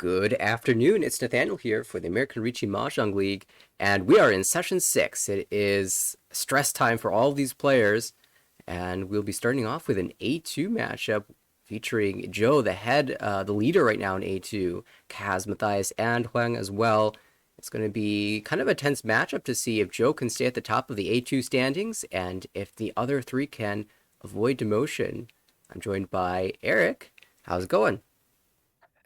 Good afternoon. It's Nathaniel here for the American Ricci Mahjong League, and we are in session 6. It is stress time for all of these players, and we'll be starting off with an A2 matchup featuring Joe, the leader right now in A2, Kaz, Matthias, and Huang as well. It's going to be kind of a tense matchup to see if Joe can stay at the top of the A2 standings and if the other three can avoid demotion. I'm joined by Eric. How's it going?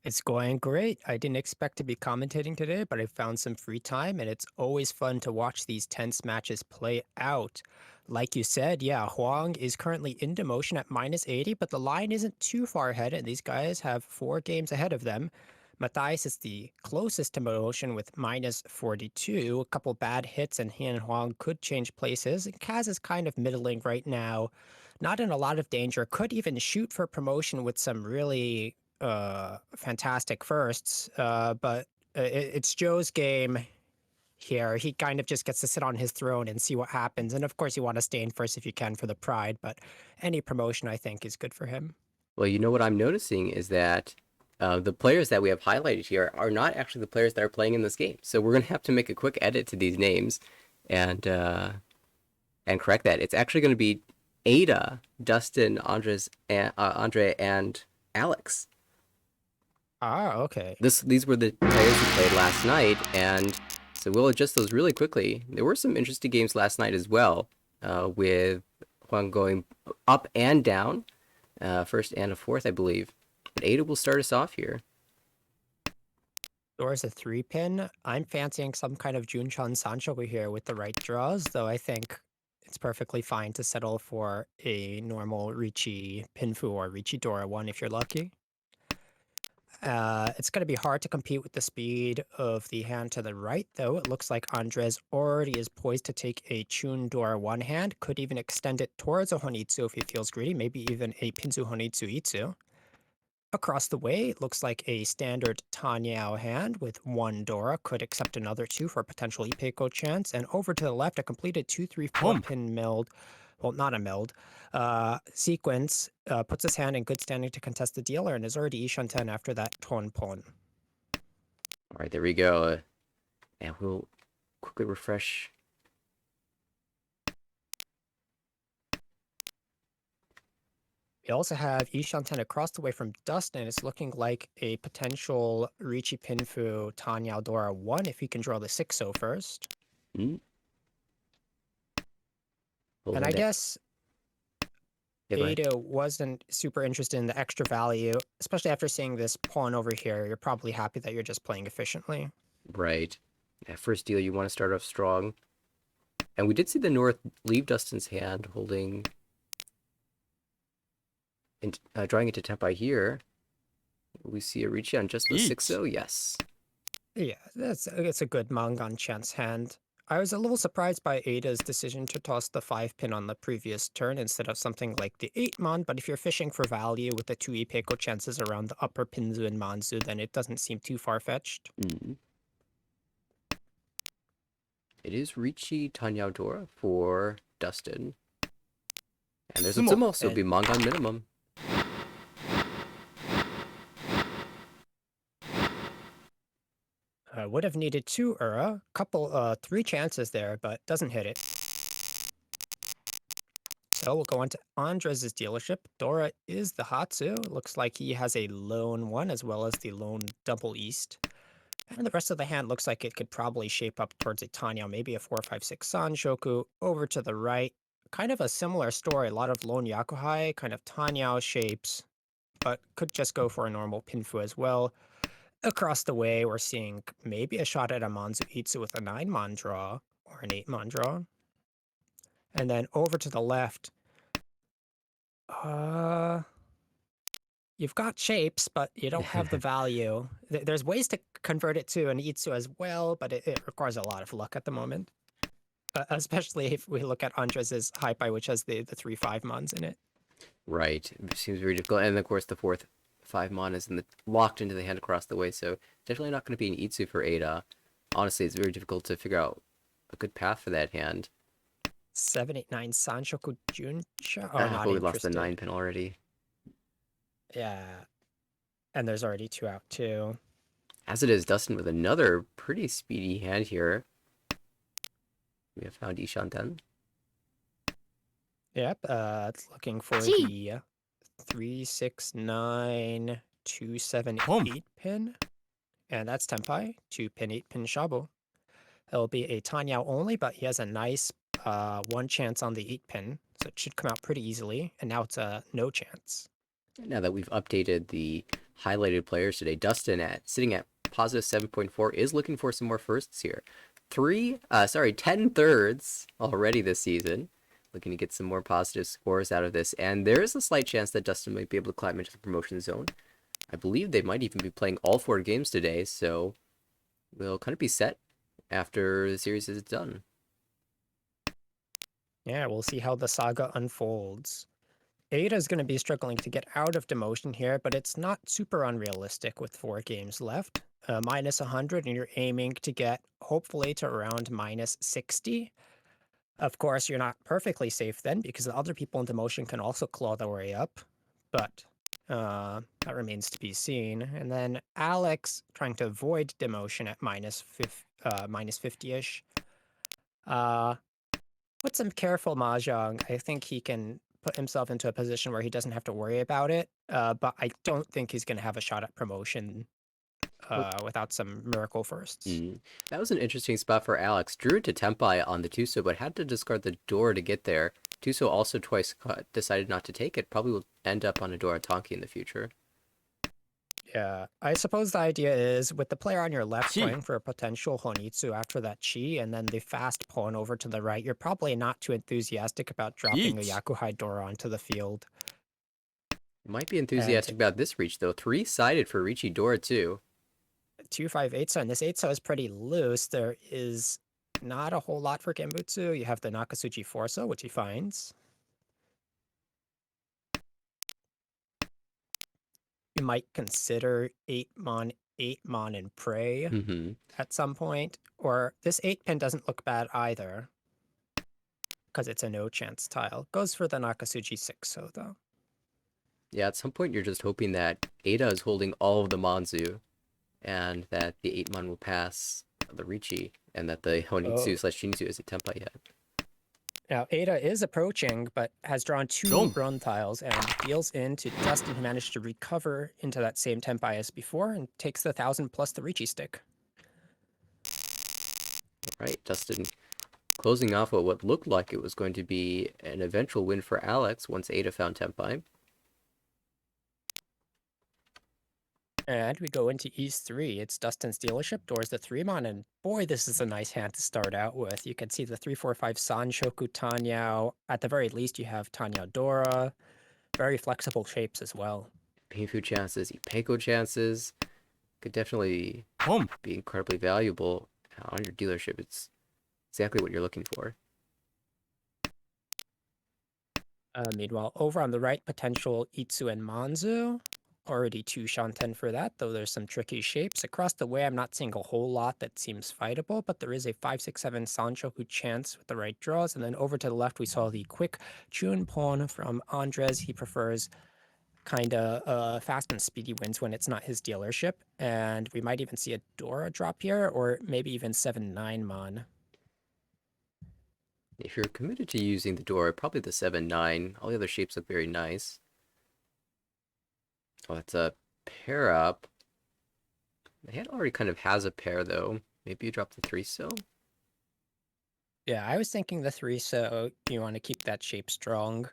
It's going great. I didn't expect to be commentating today, but I found some free time, and it's always fun to watch these tense matches play out. Like you said, yeah, Huang is currently in demotion at -80, but the line isn't too far ahead, and these guys have 4 games ahead of them. Matthias is the closest to demotion with -42. A couple bad hits, and he and Huang could change places. Kaz is kind of middling right now, not in a lot of danger, could even shoot for promotion with some really fantastic firsts, but it's Joe's game here. He kind of just gets to sit on his throne and see what happens. And of course, you want to stay in first if you can for the pride, but any promotion I think is good for him. Well, you know what I'm noticing is that the players that we have highlighted here are not actually the players that are playing in this game. So we're going to have to make a quick edit to these names and uh, and correct that. It's actually going to be Ada, Dustin, Andre, and Alex. Ah, okay. These were the players who played last night, and so we'll adjust those really quickly. There were some interesting games last night as well, with Huang going up and down, first and a fourth, I believe. But Ada will start us off here. Dora's a 3-pin. I'm fancying some kind of Junchan Sanchoku here with the right draws, though I think it's perfectly fine to settle for a normal Ricci Pinfu or Ricci Dora 1 if you're lucky. It's going to be hard to compete with the speed of the hand to the right, though. It looks like Andres already is poised to take a Chun Dora one hand, could even extend it towards a Honitsu if he feels greedy, maybe even a Pinzu Honitsu Itsu. Across the way, it looks like a standard Tanyao hand with one Dora, could accept another two for a potential Ipeiko chance, and over to the left, a completed 2-3-4 pin meld, well, not a meld, sequence, puts his hand in good standing to contest the dealer, and is already Ishan 10 after that Ton Pon. All right, there we go. And we'll quickly refresh. We also have Ishan 10 across the way from Dustin. It's looking like a potential Ricci Pinfu Tanyao Dora 1 if he can draw the 6-0 first. Hmm? And I Holding that. guess Yeah, go ahead. Ada wasn't super interested in the extra value, especially after seeing this pawn over here. You're probably happy that you're just playing efficiently. Right. Yeah, first deal, you want to start off strong. And we did see the North leave Dustin's hand, holding and drawing it to Tempai here. We see a Ricci on just the 6-0. Yes. Yeah, it's a good Mangan chance hand. I was a little surprised by Ada's decision to toss the 5-pin on the previous turn instead of something like the 8-mon, but if you're fishing for value with the 2 Ipeiko chances around the upper Pinzu and Manzu, then it doesn't seem too far-fetched. Mm-hmm. It is Ricci Tanyao for Dustin. And there's a Tsumo, so it'll be Mangan minimum. Would have needed 2 3 chances there, but doesn't hit it. So we'll go on to Andres' dealership. Dora is the Hatsu. Looks like he has a lone 1 as well as the lone double east. And the rest of the hand looks like it could probably shape up towards a Tanya, maybe a 4-5-6 Sanshoku. Over to the right, kind of a similar story. A lot of lone Yakuhai, kind of Tanyao shapes, but could just go for a normal Pinfu as well. Across the way, we're seeing maybe a shot at a Manzu Itsu with a 9-mon draw or an 8-mon draw. And then over to the left, you've got shapes, but you don't have the value. There's ways to convert it to an Itsu as well, but it requires a lot of luck at the moment. Especially if we look at Andres' Hypai, which has the 3-5-mons in it. Right. It seems very difficult. And of course, the fourth 5-mon is locked into the hand across the way, so definitely not going to be an Itsu for Ada. Honestly, it's very difficult to figure out a good path for that hand. 7-8-9 Sanshoku Junsha? Oh, not But we interested. lost the 9-pin already. Yeah. And there's already 2 out, too. As it is, Dustin with another pretty speedy hand here. We have found Ishanten. Yep, it's looking for the 3, 6, 9, 2, 7, 8 pin. And that's Tenpai, 2 pin, 8 pin Shabu. It'll be a Tanyao only, but he has a nice 1 chance on the 8 pin, so it should come out pretty easily. And now it's a no chance. Now that we've updated the highlighted players today, Dustin sitting at positive 7.4 is looking for some more firsts here. 10 thirds already this season. Looking to get some more positive scores out of this. And there is a slight chance that Dustin might be able to climb into the promotion zone. I believe they might even be playing all 4 games today, so we'll kind of be set after the series is done. Yeah, we'll see how the saga unfolds. Ada is going to be struggling to get out of demotion here, but it's not super unrealistic with 4 games left. Minus 100, and you're aiming to get, hopefully, to around minus 60. Of course, you're not perfectly safe then, because the other people in demotion can also claw their way up, but that remains to be seen. And then Alex trying to avoid demotion at minus 50-ish. With some careful mahjong, I think he can put himself into a position where he doesn't have to worry about it, but I don't think he's going to have a shot at promotion without some miracle firsts. That was an interesting spot for Alex. Drew to Tempai on the Tuso, but had to discard the door to get there. Tuso also twice decided not to take it. Probably will end up on a Dora Tonki in the future. Yeah, I suppose the idea is with the player on your left going for a potential Honitsu after that Chi, and then the fast pawn over to the right, you're probably not too enthusiastic about dropping a Yakuhai Dora onto the field. Might be enthusiastic about this reach, though. 3-sided for Richie Dora, too. 2-5 8-so, and this 8-so is pretty loose. There is not a whole lot for Genbutsu. You have the Nakasuchi 4-so, which he finds. You might consider 8-mon, 8-mon, and pray at some point. Or this 8-pin doesn't look bad either, because it's a no-chance tile. Goes for the Nakasuchi 6-so, though. Yeah, at some point you're just hoping that Ada is holding all of the Manzu, and that the 8-mon will pass the Richi, and that the Honitsu/Shinitsu isn't Tempai yet. Now, Ada is approaching, but has drawn 2 run tiles and deals into Dustin, who managed to recover into that same Tempai as before and takes the 1,000 plus the Richi stick. Right, Dustin closing off with what looked like it was going to be an eventual win for Alex once Ada found Tempai. And we go into East 3. It's Dustin's dealership, doors the 3-mon, and boy, this is a nice hand to start out with. You can see the 3-4-5 Sanshoku Tanyao. At the very least, you have Tanyao Dora. Very flexible shapes as well. Pinfu chances, Ipeko chances. Could definitely be incredibly valuable on your dealership. It's exactly what you're looking for. Meanwhile, over on the right, potential Itsu and Manzu. Already 2 Shanten for that, though there's some tricky shapes. Across the way, I'm not seeing a whole lot that seems fightable, but there is a 5-6-7 Sanshoku chance with the right draws. And then over to the left, we saw the quick Chun pawn from Andres. He prefers kind of fast and speedy wins when it's not his dealership. And we might even see a Dora drop here, or maybe even 7-9 Mon. If you're committed to using the Dora, probably the 7-9. All the other shapes look very nice. Oh, that's a pair up. The hand already kind of has a pair, though. Maybe you drop the 3-so? Yeah, I was thinking the 3-so, you want to keep that shape strong.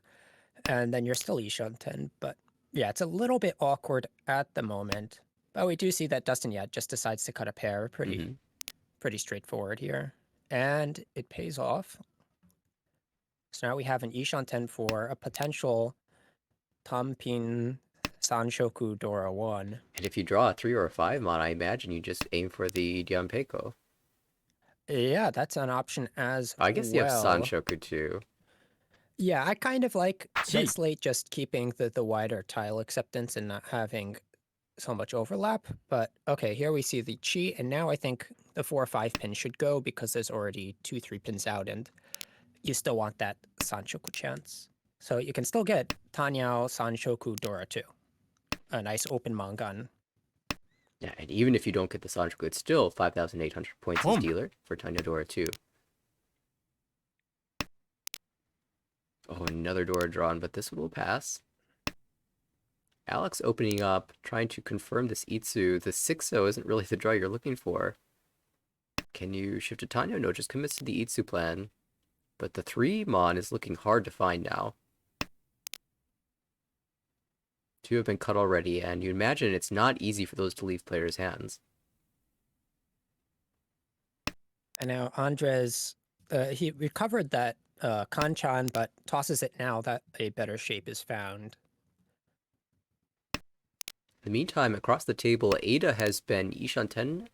And then you're still Ishanten, but yeah, it's a little bit awkward at the moment. But we do see that Dustin, just decides to cut a pair. Pretty straightforward here. And it pays off. So now we have an Ishanten for a potential Tampin Sanshoku Dora 1. And if you draw a 3 or a 5-mon, I imagine you just aim for the Dianpeko. Yeah, that's an option as I guess you have Sanshoku, too. Yeah, I kind of like this late just keeping the wider tile acceptance and not having so much overlap. But okay, here we see the Chi, and now I think the 4 or 5 pin should go because there's already 2, 3 pins out, and you still want that Sanshoku chance. So you can still get Tanyao, Sanshoku, Dora 2. A nice open Mangan. Yeah, and even if you don't get the Sanchoku, it's still 5,800 points as dealer for Tanya Dora too. Oh, another Dora drawn, but this one will pass. Alex opening up, trying to confirm this Itsu. The 6-0 isn't really the draw you're looking for. Can you shift to Tanya? No, just commits to the Itsu plan. But the 3 Mon is looking hard to find now. 2 have been cut already, and you imagine it's not easy for those to leave players' hands. And now Andres, he recovered that Kanchan, but tosses it now that a better shape is found. In the meantime, across the table, Ada has been Ishanten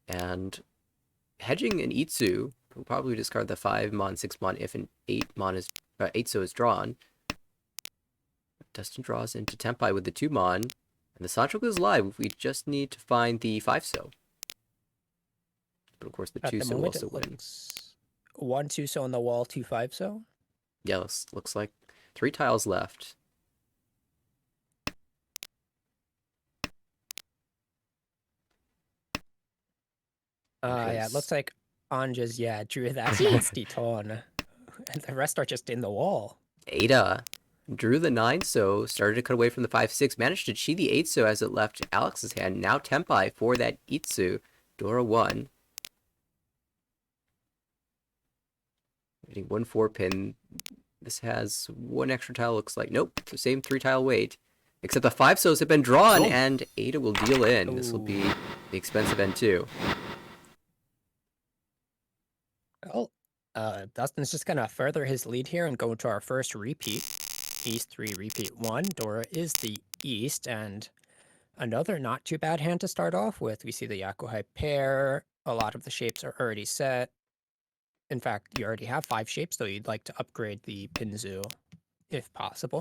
and hedging an Itsu. We'll probably discard the 5 Mon, 6 Mon if an 8 Mon is 8-so is drawn. Dustin draws into Tempai with the 2 Mon, and the Sanchoku is live. We just need to find the 5-so. But of course, the 2-so will also win. 1 2-so on the wall, 2 5-so. Yeah, looks like 3 tiles left. Yeah, it looks like Andres, drew that nasty ton. And the rest are just in the wall. Ada drew the 9-so, started to cut away from the 5-6, managed to chi the 8-so as it left Alex's hand. Now Tempai for that Itsu. Dora 1. Getting 1 4-pin. This has 1 extra tile, looks like. Nope, the same 3-tile weight. Except the 5-sos have been drawn, and Ada will deal in. Ooh. This will be the expensive end too. Well, Dustin's just gonna further his lead here and go to our first repeat. East 3, repeat 1. Dora is the East, and another not too bad hand to start off with. We see the Yakuhai pair. A lot of the shapes are already set. In fact, you already have 5 shapes, though you'd like to upgrade the Pinzu if possible.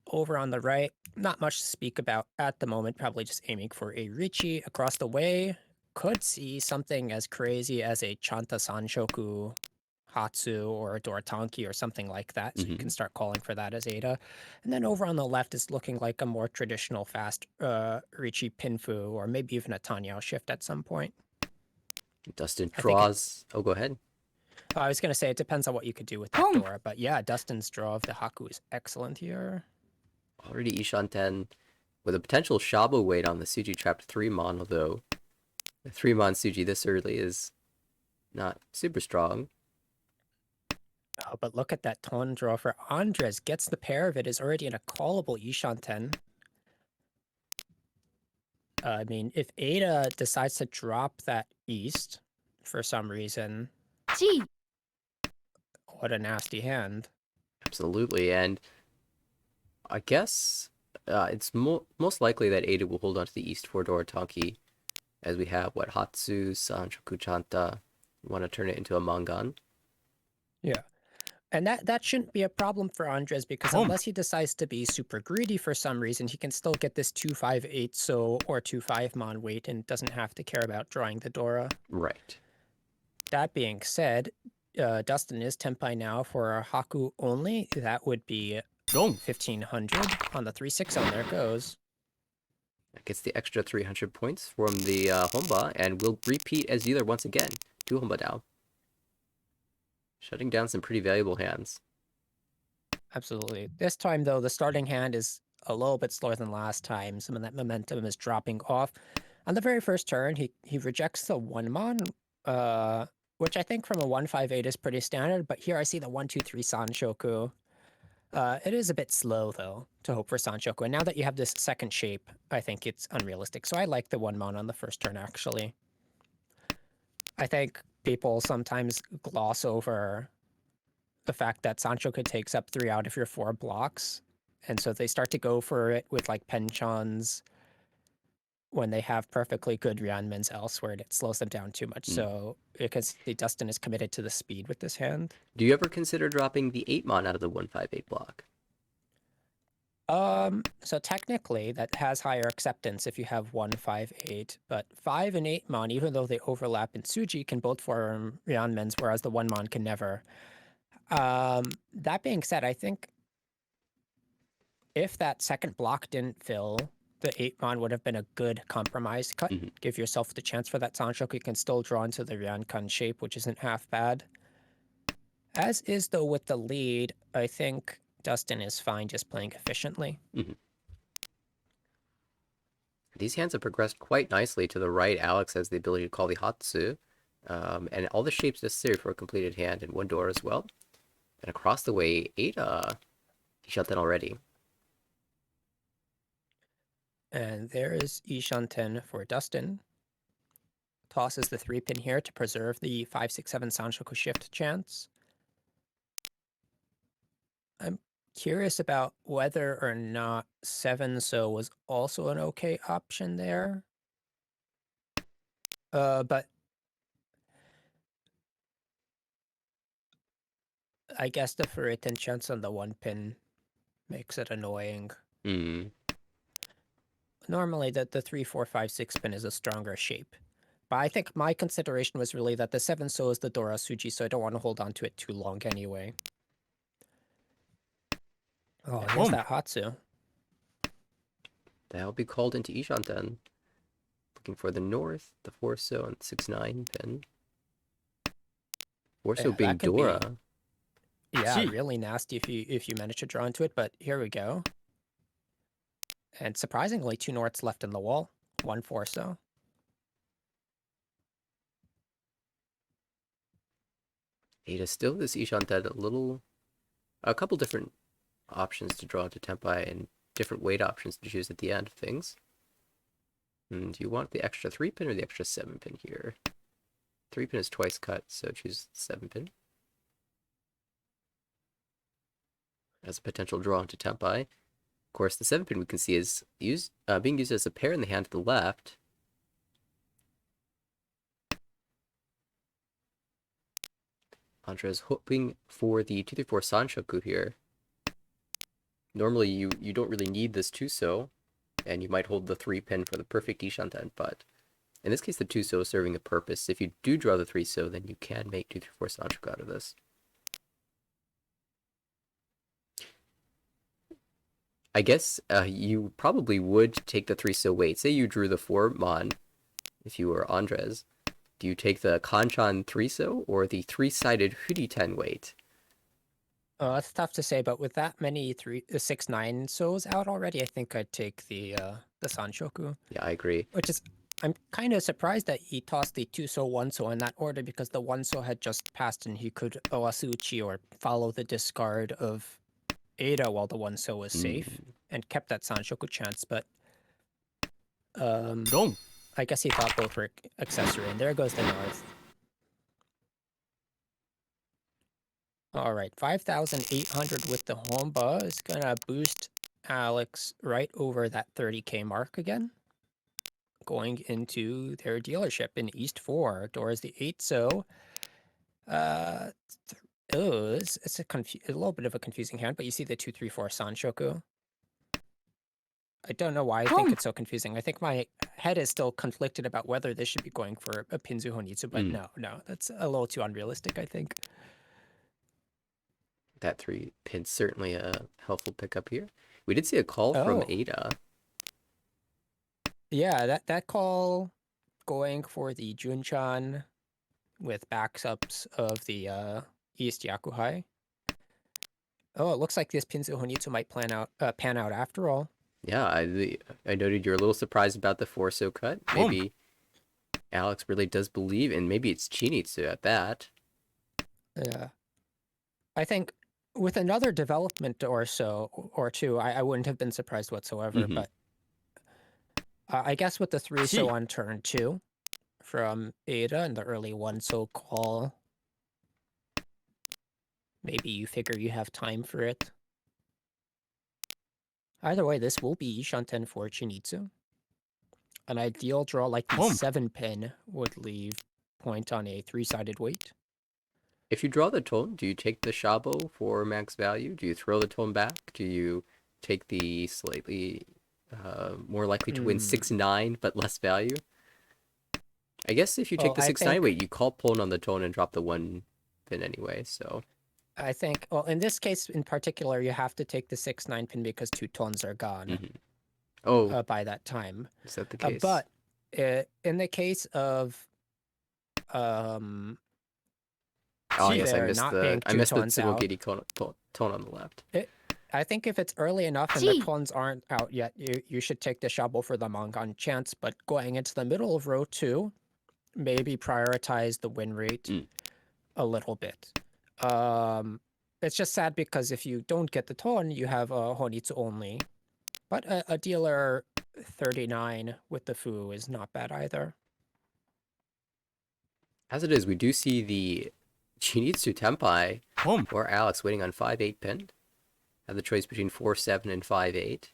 Over on the right, not much to speak about at the moment, probably just aiming for a Richi. Across the way, could see something as crazy as a Chanta Sanshoku Hatsu or a Doratanki or something like that, so you can start calling for that as Ada. And then over on the left is looking like a more traditional fast Richi Pinfu, or maybe even a Tanyao shift at some point. Dustin draws... Oh, go ahead. I was going to say, it depends on what you could do with that Dora, but yeah, Dustin's draw of the Haku is excellent here. Already Ishanten with a potential Shabo weight on the Suji trapped 3 Mon, although the 3 Mon Suji this early is not super strong. Oh, but look at that ton draw for Andres. Gets the pair of it, is already in a callable Ishanten. I mean, if Ada decides to drop that East for some reason, Gee. What a nasty hand. Absolutely, and I guess it's most likely that Ada will hold on to the East 4 Doratanki, as we have, what, Hatsu, Sanchoku Chanta. Want to turn it into a Mangan. Yeah. And that shouldn't be a problem for Andres, because unless he decides to be super greedy for some reason, he can still get this 2-5-8 so or 2-5 Mon weight and doesn't have to care about drawing the Dora. Right. That being said, Dustin is Tempai now for a Haku only. That would be 1,500 on the 3-6 zone. There it goes. That gets the extra 300 points from the Honba, and we'll repeat as dealer once again. 2 Honba down. Shutting down some pretty valuable hands. Absolutely. This time, though, the starting hand is a little bit slower than last time. Some of that momentum is dropping off. On the very first turn, he rejects the 1 Mon, which I think from a 1-5-8 is pretty standard, but here I see the 1-2-3 Sanshoku. It is a bit slow, though, to hope for Sanshoku. And now that you have this second shape, I think it's unrealistic. So I like the 1 Mon on the first turn, actually. I think people sometimes gloss over the fact that Sanshoku takes up 3 out of your 4 blocks. And so they start to go for it with, like, Penchons when they have perfectly good Ryanmans elsewhere, and it slows them down too much. So because Dustin is committed to the speed with this hand. Do you ever consider dropping the 8 Mon out of the 1-5-8 block? So technically that has higher acceptance if you have 1-5-8, but 5 and 8 Mon, even though they overlap in Suji, can both form Ryanmans, whereas the 1 Mon can never. That being said, I think if that second block didn't fill, the 8-mon would have been a good compromise cut. Mhm. Give yourself the chance for that Sanchoku. You can still draw into the Ryankan shape, which isn't half bad. As is, though, with the lead, I think Dustin is fine just playing efficiently. Mhm. These hands have progressed quite nicely. To the right, Alex has the ability to call the Hatsu, and all the shapes necessary for a completed hand in one door as well. And across the way, Ada, he shut that already. And there is Ishanten for Dustin. Tosses the 3-pin here to preserve the 5-6-7 Sanshoku shift chance. I'm curious about whether or not 7-so was also an okay option there. But I guess the Furitan chance on the 1-pin makes it annoying. Mm. Normally, the 3-4-5-6 pin is a stronger shape. But I think my consideration was really that the 7-so is the Dorasuji, so I don't want to hold on to it too long anyway. Oh, here's that Hatsu. That'll be called into Ishanten. Looking for the north, the 4-so, and 6-9 pin. 4-so Yeah, being that can be, Dora. yeah, really nasty if you manage to draw into it, but here we go. And surprisingly, 2 norths left in the wall. 1 4-so. Ada still this Ishanten a couple different options to draw to Tempai and different weight options to choose at the end of things. And do you want the extra 3-pin or the extra 7-pin here? 3-pin is twice cut, so choose 7-pin. As a potential draw into Tempai. Of course, the 7-pin we can see is being used as a pair in the hand to the left. Andres hoping for the 2-3-4 Sanshoku here. Normally, you don't really need this 2-so, and you might hold the 3-pin for the perfect Ishanten, but in this case, the 2-so is serving a purpose. If you do draw the 3-so, then you can make 2-3-4 Sanshoku out of this. I guess you probably would take the 3-so weight. Say you drew the 4-mon, if you were Andres. Do you take the Kanchan 3-so or the 3-sided Huriten weight? It's tough to say, but with that many 6-9-sos out already, I think I'd take the Sanshoku. Yeah, I agree. Which is, I'm kind of surprised that he tossed the 2-so, 1-so in that order, because the 1-so had just passed and he could Owasuchi or follow the discard of Ada while the 1-so was safe and kept that Sanshoku chance, but I guess he thought both were accessory, and there goes the north. All right, 5,800 with the Homba is gonna boost Alex right over that 30K mark again. Going into their dealership in East 4. Doors the 8-so. It's a little bit of a confusing hand, but you see the 2-3-4 Sanshoku. I don't know why I think it's so confusing. I think my head is still conflicted about whether this should be going for a Pinzu Honitsu, but no, that's a little too unrealistic, I think. That 3-pin's certainly a helpful pickup here. We did see a call from Ada. Yeah, that call going for the Junchan with backups of the East Yakuhai. Oh, it looks like this Pinzu Honitsu might pan out after all. Yeah, I noted you're a little surprised about the 4-so cut. Maybe Alex really does believe, and maybe it's Chinitsu at that. Yeah. I think with another development or so, or two, I wouldn't have been surprised whatsoever, but I guess with the 3-so on turn 2 from Ada and the early 1-so call, maybe you figure you have time for it. Either way, this will be Ishanten for Chinitsu. An ideal draw like the 7-pin would leave point on a 3-sided weight. If you draw the tone, do you take the Shabo for max value? Do you throw the tone back? Do you take the slightly more likely to win 6-9 but less value? I guess if you take the 6-9 weight, you call Pone on the tone and drop the 1 pin anyway, so... I think, well, in this case in particular, you have to take the 6-9 pin because 2 tones are gone. Oh, by that time. is that the case? But in the case of um, Oh, yes, there not being I two missed the tones out, Tsugogiri tone on the left. I think if it's early enough and the G. pawns aren't out yet, you should take the shovel for the Mongon chance. But going into the middle of row 2, maybe prioritize the win rate Mm. a little bit. It's just sad because if you don't get the ton, you have a Honitsu only. But a dealer 39 with the Fu is not bad either. As it is, we do see the Chinitsu Tenpai Home. or Alex waiting on 5-8 pin. Have the choice between 4-7 and 5-8.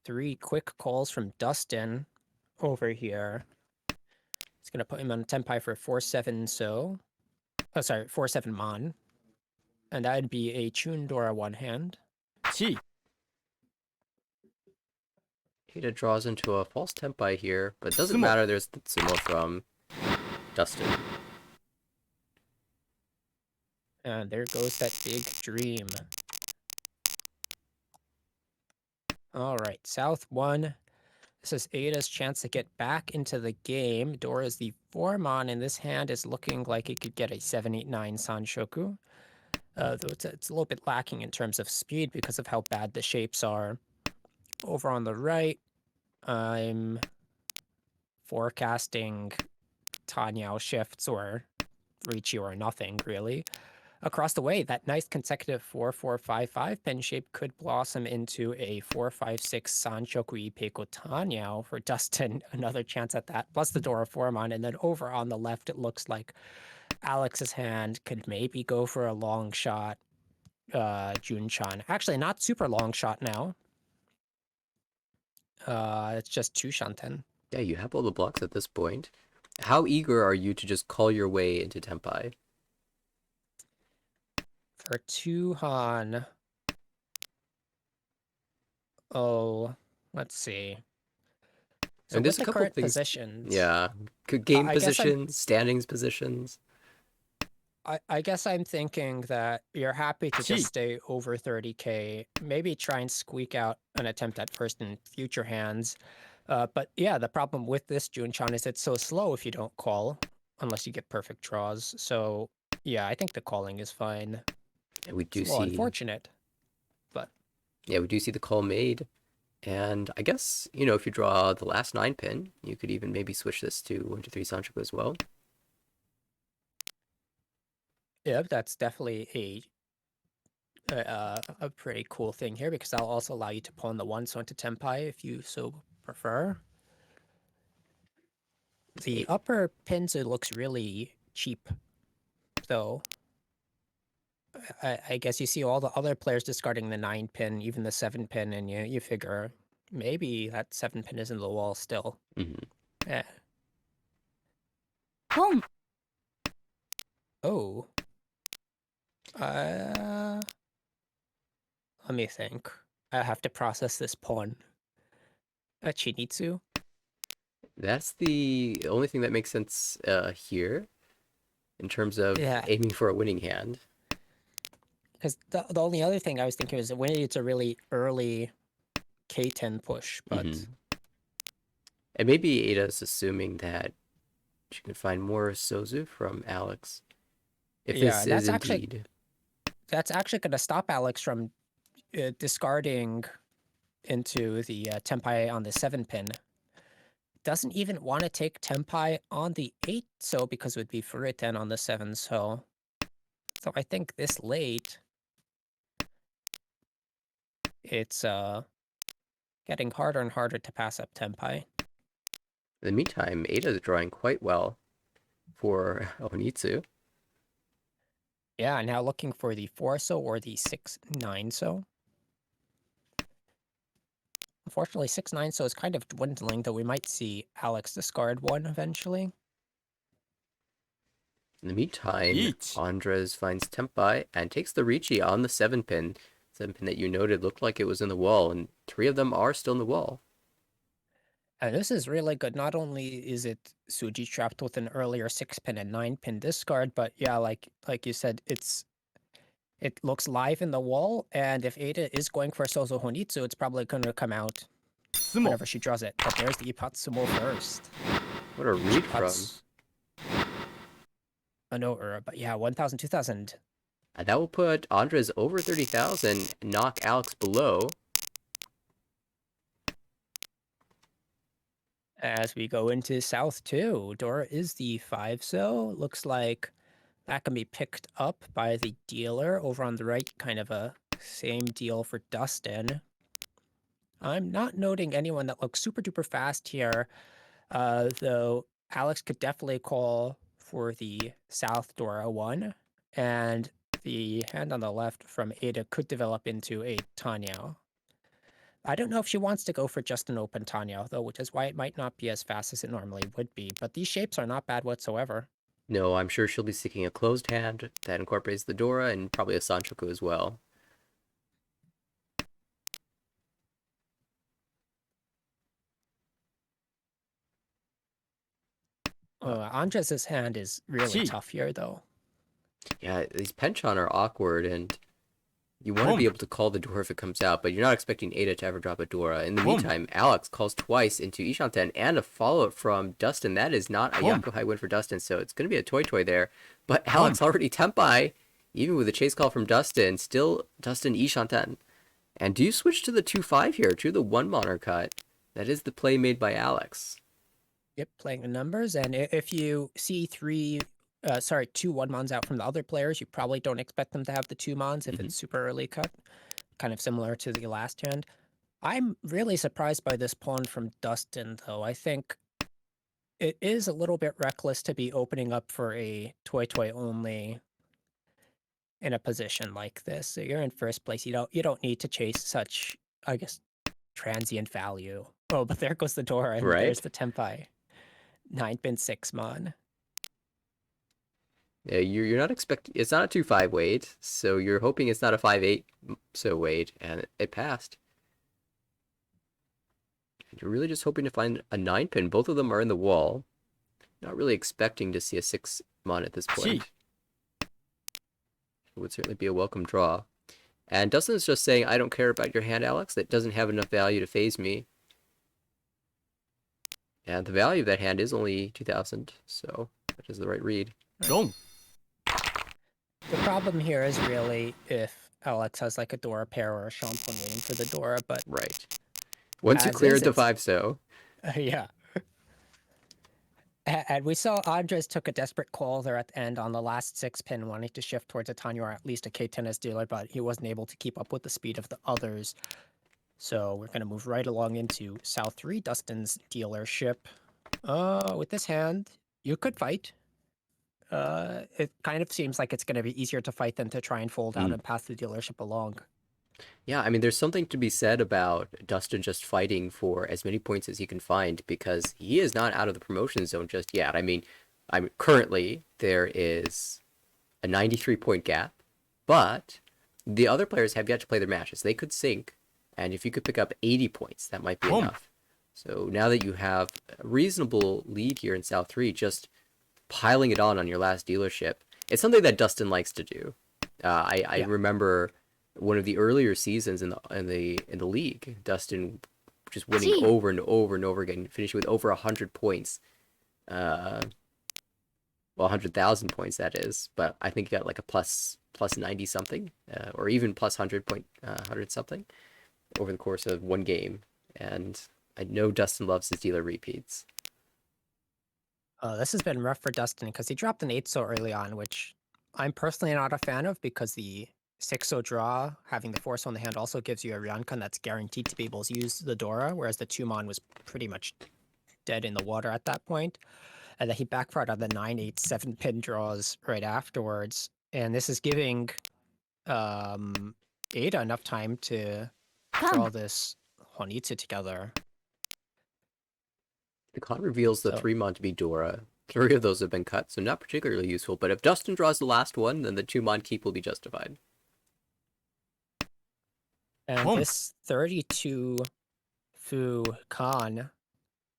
3 quick calls from Dustin over here. It's going to put him on Tenpai for 4-7 so. Oh, sorry, 4-7 Mon. And that'd be a Chundora one hand. G. Ada draws into a false Tenpai here, but it doesn't Sumo. matter. There's the Sumo from Dustin. And there goes that big dream. All right, South 1. This is Ada's chance to get back into the game. Dora is the 4-mon, and this hand is looking like it could get a 7-8-9 Sanshoku. Though it's a little bit lacking in terms of speed because of how bad the shapes are. Over on the right, I'm forecasting Tanyao shifts or Richi or nothing, really. Across the way, that nice consecutive 4-4-5-5 pin shape could blossom into a 4-5-6 Sanchoku Ipeiko Tanyao for Dustin. Another chance at that, plus the Dora Foreman. And then over on the left, it looks like Alex's hand could maybe go for a long shot Junchan. Actually, not super long shot now. It's just 2 Shanten. Yeah, you have all the blocks at this point. How eager are you to just call your way into Tenpai? For 2 Han. Oh, let's see. So And with there's a the couple current things. positions, Yeah, game I guess I'm positions, standings positions. I guess I'm thinking that you're happy to just G. stay over 30k, maybe try and squeak out an attempt at first in future hands. But yeah, the problem with this Junchan is it's so slow if you don't call, unless you get perfect draws. So yeah, I think the calling is fine. And we It's a do little see, unfortunate, but yeah, we do see the call made. And I guess, if you draw the last 9 pin, you could even maybe switch this to 1-3 Sanchoku as well. yeah, that's definitely a pretty cool thing here because that'll also allow you to pawn the 1 so into Tenpai if you so prefer. The upper pinzu looks really cheap, though. I guess you see all the other players discarding the 9 pin, even the 7 pin, and you figure maybe that 7 pin is in the wall still. Mm-hmm. Eh. Home. Oh. Let me think. I have to process this pawn. A Chinitsu? That's the only thing that makes sense here in terms of Yeah. aiming for a winning hand. Because the only other thing I was thinking was when it's a really early K10 push, but Mm-hmm. And maybe Ada's assuming that she can find more Sozu from Alex. If yeah, this and is indeed. that's actually going to stop Alex from discarding into the Tenpai on the 7 pin. Doesn't even want to take Tenpai on the 8 so because it would be Furiten on the 7 so. So I think this late, it's getting harder and harder to pass up Tenpai. In the meantime, Ada's drawing quite well for Onitsu. Yeah, now looking for the 4 so or the 6-9 so. Unfortunately, 6-9 so is kind of dwindling, though we might see Alex discard one eventually. In the meantime, Each. Andres finds Tenpai and takes the Ricci on the 7 pin. 7 pin that you noted looked like it was in the wall, and 3 of them are still in the wall. And this is really good. Not only is it Suji trapped with an earlier 6 pin and 9 pin discard, but yeah, like you said, it's It looks live in the wall, and if Ada is going for Sozo Honitsu, it's probably going to come out 相撲 whenever she draws it. But there's the Ipatsumo first. What a read from. Ipatsu. No, but yeah, 1,000, 2,000. And that will put Andres over 30,000, knock Alex below. As we go into South 2, Dora is the 5-so. Looks like that can be picked up by the dealer over on the right, kind of a same deal for Dustin. I'm not noting anyone that looks super duper fast here, though Alex could definitely call for the South Dora 1, and the hand on the left from Ada could develop into a Tanya. I don't know if she wants to go for just an open Tanya, though, which is why it might not be as fast as it normally would be, but these shapes are not bad whatsoever. No, I'm sure she'll be seeking a closed hand that incorporates the Dora and probably a Sanchoku as well. Andres' hand is really Gee. tough here, though. Yeah, these Penchon are awkward, and you want to be Boom. able to call the Dora if it comes out, but you're not expecting Ada to ever drop a Dora. In the Boom. meantime, Alex calls twice into Ishanten and a follow-up from Dustin. That is not a Boom. Yakuhai win for Dustin, so it's going to be a toy there. But Alex already Tempai, even with a chase call from Dustin, still Dustin Ishanten. And do you switch to the 2-5 here, to the 1-moner cut? That is the play made by Alex. Yep, playing the numbers, and if you see two 1-mons out from the other players, you probably don't expect them to have the 2-mons if it's super early cut, kind of similar to the last hand. I'm really surprised by this pawn from Dustin, though. I think it is a little bit reckless to be opening up for a toy only in a position like this. So you're in first place. You don't need to chase such, I guess, transient value. Oh, but there goes the door, and Right? there's the Tempai. 9-pin 6-mon. Yeah, you're not expecting, it's not a 2-5 weight, so you're hoping it's not a 5-8 so weight, and it passed. You're really just hoping to find a 9-pin. Both of them are in the wall. Not really expecting to see a 6-mon at this point. It would certainly be a welcome draw. And Dustin's just saying, I don't care about your hand, Alex. That doesn't have enough value to phase me. And the value of that hand is only 2,000, so that is the right read. Boom. The problem here is really if Alex has like a Dora pair or a Champon waiting for the Dora, but Right. Once you as clear is, the it's- 5-so. yeah. And we saw Andres took a desperate call there at the end on the last 6-pin, wanting to shift towards a Tanya or at least a K10 dealer, but he wasn't able to keep up with the speed of the others. So we're going to move right along into South 3, Dustin's dealership. With this hand, you could fight. It kind of seems like it's going to be easier to fight than to try and fold out and pass the dealership along. Yeah, I mean, there's something to be said about Dustin just fighting for as many points as he can find because he is not out of the promotion zone just yet. I mean, currently there is a 93-point gap, but the other players have yet to play their matches. They could sink, and if you could pick up 80 points, that might be enough. So now that you have a reasonable lead here in South 3, just piling it on your last dealership, it's something that Dustin likes to do. I remember one of the earlier seasons in the league, Dustin just winning over and over and over again, finishing with over 100 points. Well, 100,000 points that is, but I think he got like a plus 90 something, or even plus 100 something over the course of one game. And I know Dustin loves his dealer repeats. This has been rough for Dustin because he dropped an 8 so early on, which I'm personally not a fan of because the 6-so draw, having the 4-so in the hand also gives you a Ryankan that's guaranteed to be able to use the Dora, whereas the 2-mon was pretty much dead in the water at that point. And then he backfired on the 9-8 7-pin draws right afterwards. And this is giving Ada enough time to draw this Honitsu together. The con reveals the 3-mon to be Dora. 3 of those have been cut, so not particularly useful. But if Dustin draws the last one, then the 2-mon keep will be justified. And this 32 Fu Khan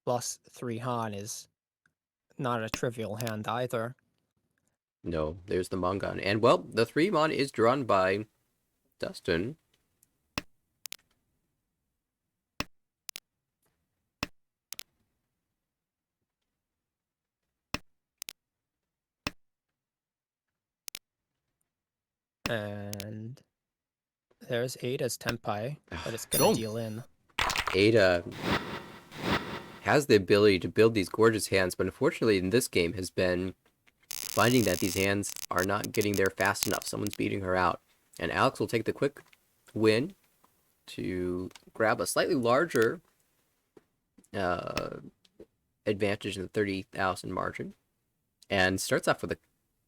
plus 3 Han is not a trivial hand either. No, there's the Mongon. And, well, the 3-mon is drawn by Dustin. And there's Ada's Tempai, but it's gonna Don't. deal in. Ada has the ability to build these gorgeous hands, but unfortunately in this game has been finding that these hands are not getting there fast enough. Someone's beating her out. And Alex will take the quick win to grab a slightly larger advantage in the 30,000 margin. And starts off with a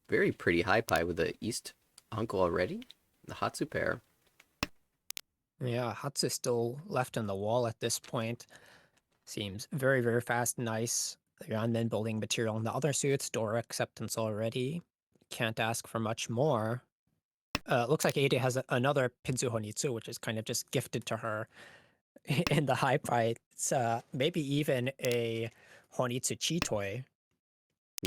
very pretty high pie with the East Uncle already. The Hatsu pair. Yeah, Hatsu's still left in the wall at this point. Seems very, very fast, nice. The unmen building material in the other suits, door acceptance already. Can't ask for much more. Looks like Ada has another Pinzu Honitsu, which is kind of just gifted to her in the high price. Maybe even a Honitsu Chitoi.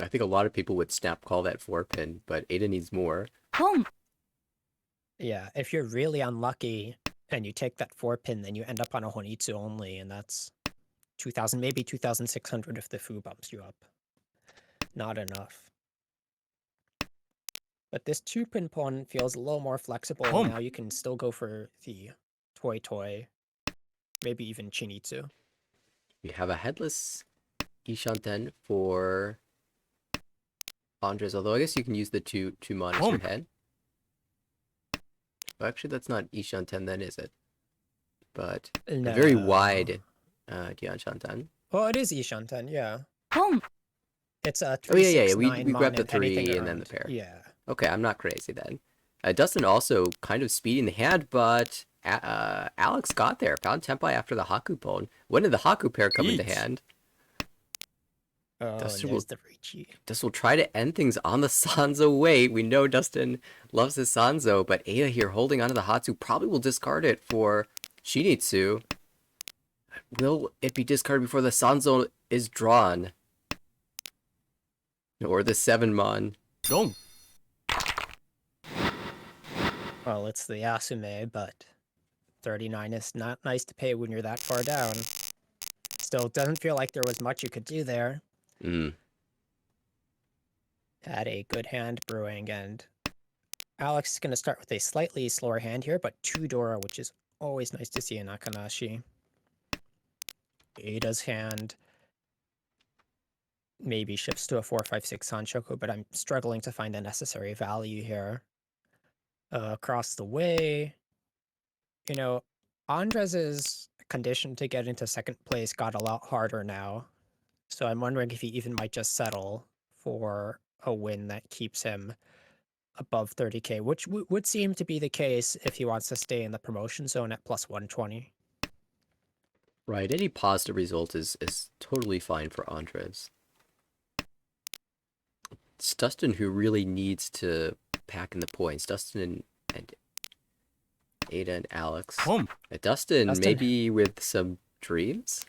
I think a lot of people would snap call that 4-pin, but Ada needs more. Yeah, if you're really unlucky and you take that 4-pin, then you end up on a Honitsu only, and that's 2,000, maybe 2,600 if the Fu bumps you up. Not enough. But this 2-pin pawn feels a little more flexible. Now you can still go for the Toy, maybe even Chinitsu. We have a headless Ishanten for Andres, although I guess you can use the two mon as your head. Well, actually, that's not Ishanten then, is it? But No. a very wide Dianshanten. Well, it is Ishanten, yeah. It's a 3, Oh, yeah, 6, we 9 grabbed the mon, anything 3 and then the earned. pair. Yeah. Okay, I'm not crazy then. Dustin also kind of speeding the hand, but Alex got there. Found Tempai after the Haku pone. When did the Haku pair come into hand? Oh, Dustin there's the Riichi. Dustin will try to end things on the Sanzo way. We know Dustin loves his Sanzo, but Ada here holding onto the Hatsu probably will discard it for Shinitsu. Will it be discarded before the Sanzo is drawn? Or the 7-mon? Don't. Well, it's the Yasume, but 39 is not nice to pay when you're that far down. Still, doesn't feel like there was much you could do there. Had a good hand brewing, and Alex is going to start with a slightly slower hand here, but 2 Dora, which is always nice to see in Akanashi. Ada's hand maybe shifts to a 4-5-6 Sanshoku, but I'm struggling to find the necessary value here. Across the way, you know, Andres's condition to get into second place got a lot harder now. So I'm wondering if he even might just settle for a win that keeps him above 30k, which would seem to be the case if he wants to stay in the promotion zone at plus 120. Right, any positive result is totally fine for Andres. It's Dustin who really needs to pack in the points. Dustin and Ada and Alex. Dustin, maybe with some dreams?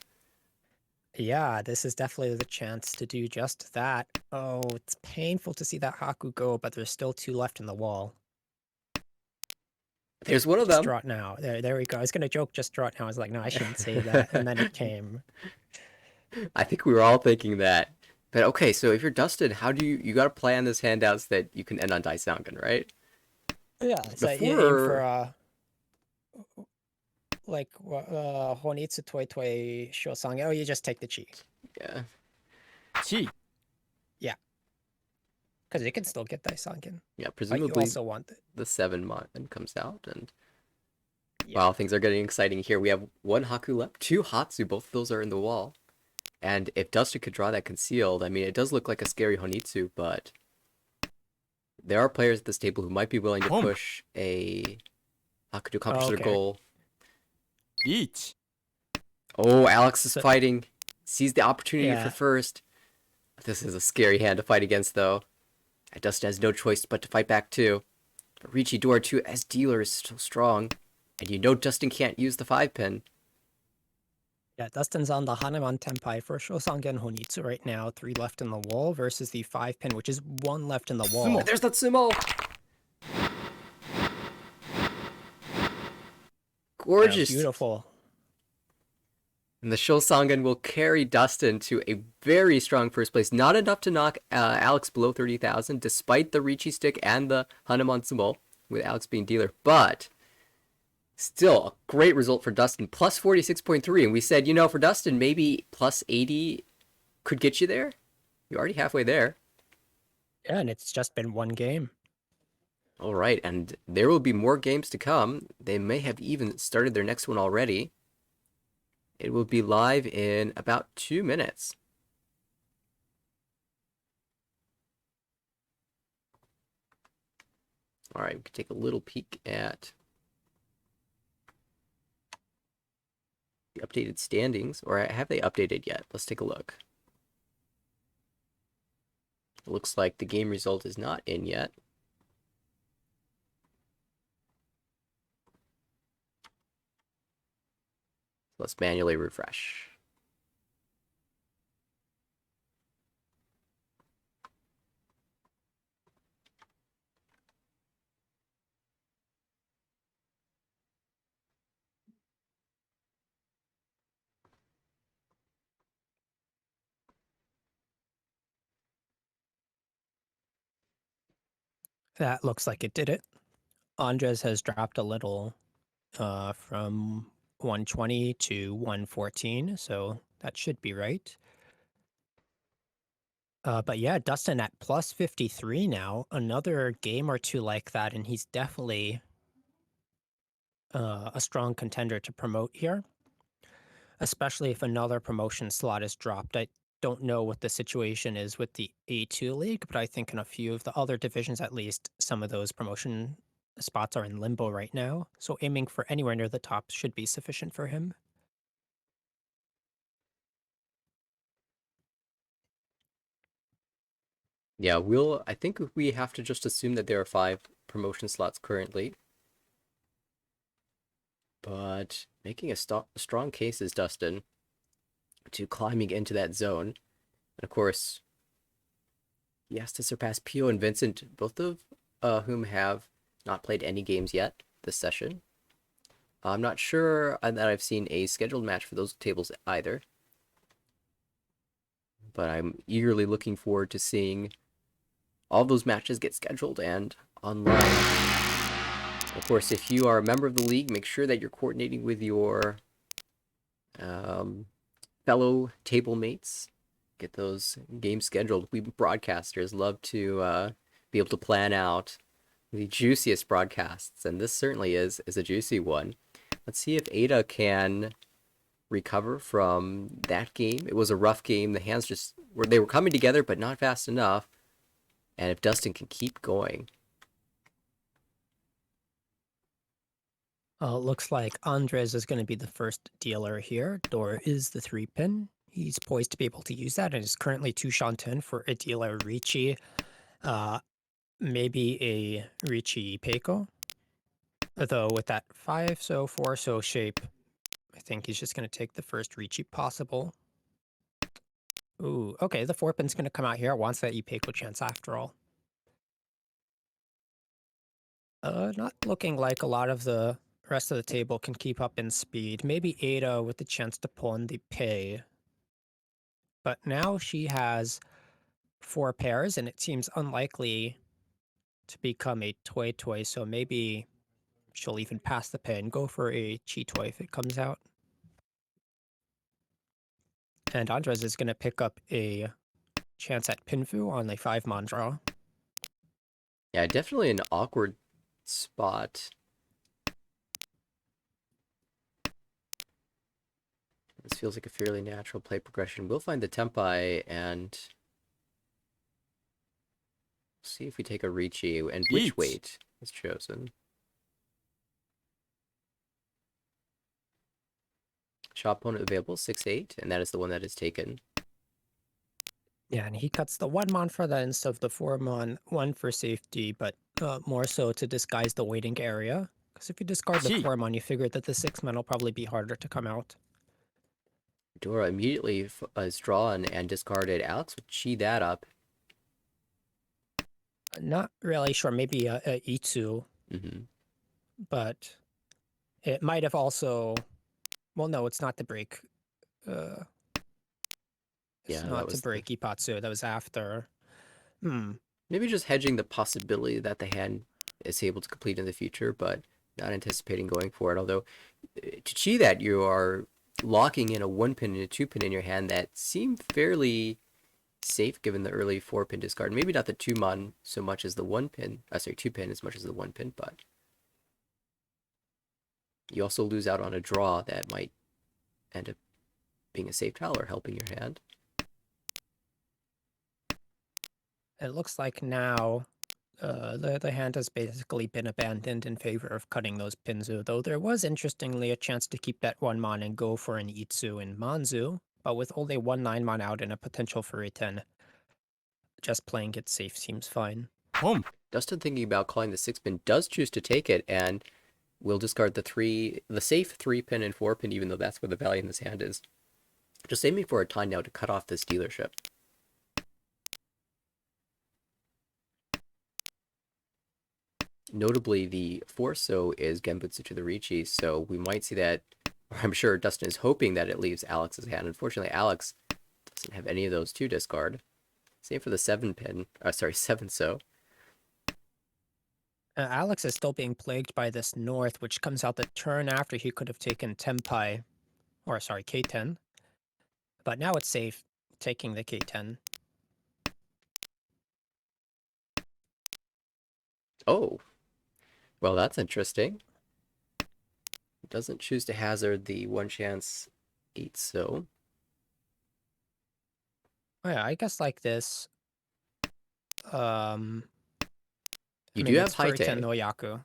Yeah, this is definitely the chance to do just that. Oh, it's painful to see that Haku go, but there's still 2 left in the wall. There's one of Just them. draw it now. There we go. I was gonna joke, just draw it now. I was like, no, I shouldn't say that. And then it came. I think we were all thinking that. But okay, so if you're Dustin, how do you got to plan this handout so that you can end on Daisangan, right? Yeah, so you aim for like Honitsu Toi Shosang. Oh, you just take the chi. Yeah. Chi. Yeah. Because you can still get Daisangan. Yeah, But presumably you also want the 7-mon comes out, and yeah. wow, things are getting exciting here. We have 1 Haku left, 2 Hatsu, both of those are in the wall. And if Dustin could draw that concealed, I mean, it does look like a scary Honitsu, but there are players at this table who might be willing to push a Haku to accomplish their goal. Each. Oh, Alex is fighting. Sees the opportunity for first. This is a scary hand to fight against, though. Dustin has no choice but to fight back, too. Riichi Door 2 as dealer is so strong. And you know Dustin can't use the 5-pin. Yeah, Dustin's on the Hanuman Tenpai for Shosangen Honitsu right now. 3 left in the wall versus the 5 pin, which is 1 left in the wall. There's that sumo. Gorgeous. Beautiful. And the Shosangan will carry Dustin to a very strong first place. Not enough to knock Alex below 30,000, despite the Ricci stick and the Hanuman sumo, with Alex being dealer. But still, a great result for Dustin, plus 46.3. And we said, for Dustin, maybe plus 80 could get you there. You're already halfway there. Yeah, and it's just been 1 game. All right, and there will be more games to come. They may have even started their next one already. It will be live in about 2 minutes. All right, we can take a little peek at the updated standings, or have they updated yet? Let's take a look. It looks like the game result is not in yet. Let's manually refresh. That looks like it did it. Andres has dropped a little from 120 to 114, so that should be right. But yeah, Dustin at plus 53 now. Another game or two like that, and he's definitely a strong contender to promote here, especially if another promotion slot is dropped. I don't know what the situation is with the A2 league, but I think in a few of the other divisions, at least, some of those promotion spots are in limbo right now. So aiming for anywhere near the top should be sufficient for him. Yeah, I think we have to just assume that there are 5 promotion slots currently. But making a strong case is Dustin to climbing into that zone. And of course, he has to surpass Pio and Vincent, both of whom have not played any games yet this session. I'm not sure that I've seen a scheduled match for those tables either. But I'm eagerly looking forward to seeing all those matches get scheduled and online. Of course, if you are a member of the league, make sure that you're coordinating with your fellow table mates. Get those games scheduled. We broadcasters love to be able to plan out the juiciest broadcasts, and this certainly is a juicy one. Let's see if Ada can recover from that game. It was a rough game. The hands they were coming together, but not fast enough. And if Dustin can keep going. Looks like Andres is going to be the first dealer here. Door is the 3 pin. He's poised to be able to use that and is currently 2 Shanten for a dealer Ricci. Maybe a Ricci Peiko. Though with that 5 so 4 so shape, I think he's just going to take the first Ricci possible. Ooh, okay, the 4 pin's going to come out here. It wants that Ipeiko chance after all. Not looking like a lot of the rest of the table can keep up in speed. Maybe Ada with the chance to pawn the pay. But now she has 4 pairs, and it seems unlikely to become a toy, so maybe she'll even pass the pay and go for a chi toy if it comes out. And Andres is going to pick up a chance at Pinfu on the 5-mon draw. Yeah, definitely an awkward spot. This feels like a fairly natural play progression. We'll find the Tempai and see if we take a Ricci and which Each. weight is chosen. Shot opponent available, 6-8, and that is the one that is taken. Yeah, and he cuts the 1-mon for that instead of the 4-mon, 1 for safety, but more so to disguise the waiting area. Because if you discard the Chi. 4-mon, you figure that the 6-mon will probably be harder to come out. Dora immediately is drawn and discarded. Alex would chi that up. Not really sure. Maybe a Itsu, Mm-hmm. but it might have also. Well, no, it's not to break. Uh, it's Yeah, that not to was the break Ipatsu. That was after. Hmm. maybe just hedging the possibility that the hand is able to complete in the future, but not anticipating going for it. Although to chi that, you are locking in a 1 pin and a 2 pin in your hand that seem fairly safe given the early 4 pin discard. Maybe not the 2 mon so much as the 1 pin. Sorry, 2 pin as much as the 1 pin, but you also lose out on a draw that might end up being a safe tile or helping your hand. It looks like now the hand has basically been abandoned in favor of cutting those Pinzu, though there was interestingly a chance to keep that 1 mon and go for an Itsu in Manzu, but with only one 9 mon out and a potential for a 10, just playing it safe seems fine. 홈, Dustin, thinking about calling the 6 pin, does choose to take it and will discard the safe 3 pin and 4 pin, even though that's where the value in this hand is. Just aiming for a time now to cut off this dealership. Notably, the Forso is Genbutsu to the Richi, so we might see that, or I'm sure Dustin is hoping that it leaves Alex's hand. Unfortunately, Alex doesn't have any of those to discard. Same for the 7 pin, 7-so. Alex is still being plagued by this north, which comes out the turn after he could have taken Tenpai, or sorry, K10. But now it's safe taking the K10. Oh, well, that's interesting. Doesn't choose to hazard the 1 chance 8-so. Oh yeah, I guess like this. I You do mean, have it's Furiten Haite. no Yaku.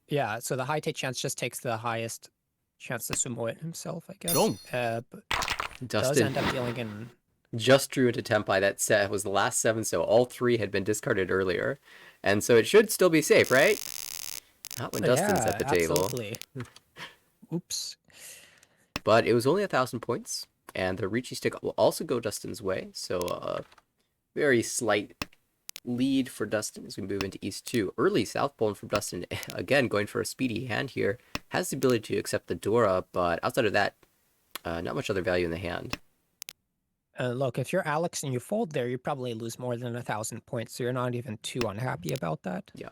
Yeah, so the high take chance just takes the highest chance to sumo it himself, I guess. 롱, But does Dustin end up dealing in. just drew into Tenpai. That set was the last 7-so. All 3 had been discarded earlier. And so it should still be safe, right? Not when Dustin's at Yeah, the table. absolutely. Oops. But it was only 1,000 points, and the Ricci stick will also go Dustin's way. So very slight lead for Dustin as we move into East 2. Early South Pole from Dustin, again going for a speedy hand here. Has the ability to accept the Dora, but outside of that, not much other value in the hand. Look, if you're Alex and you fold there, you probably lose more than 1,000 points, so you're not even too unhappy about that. Yeah.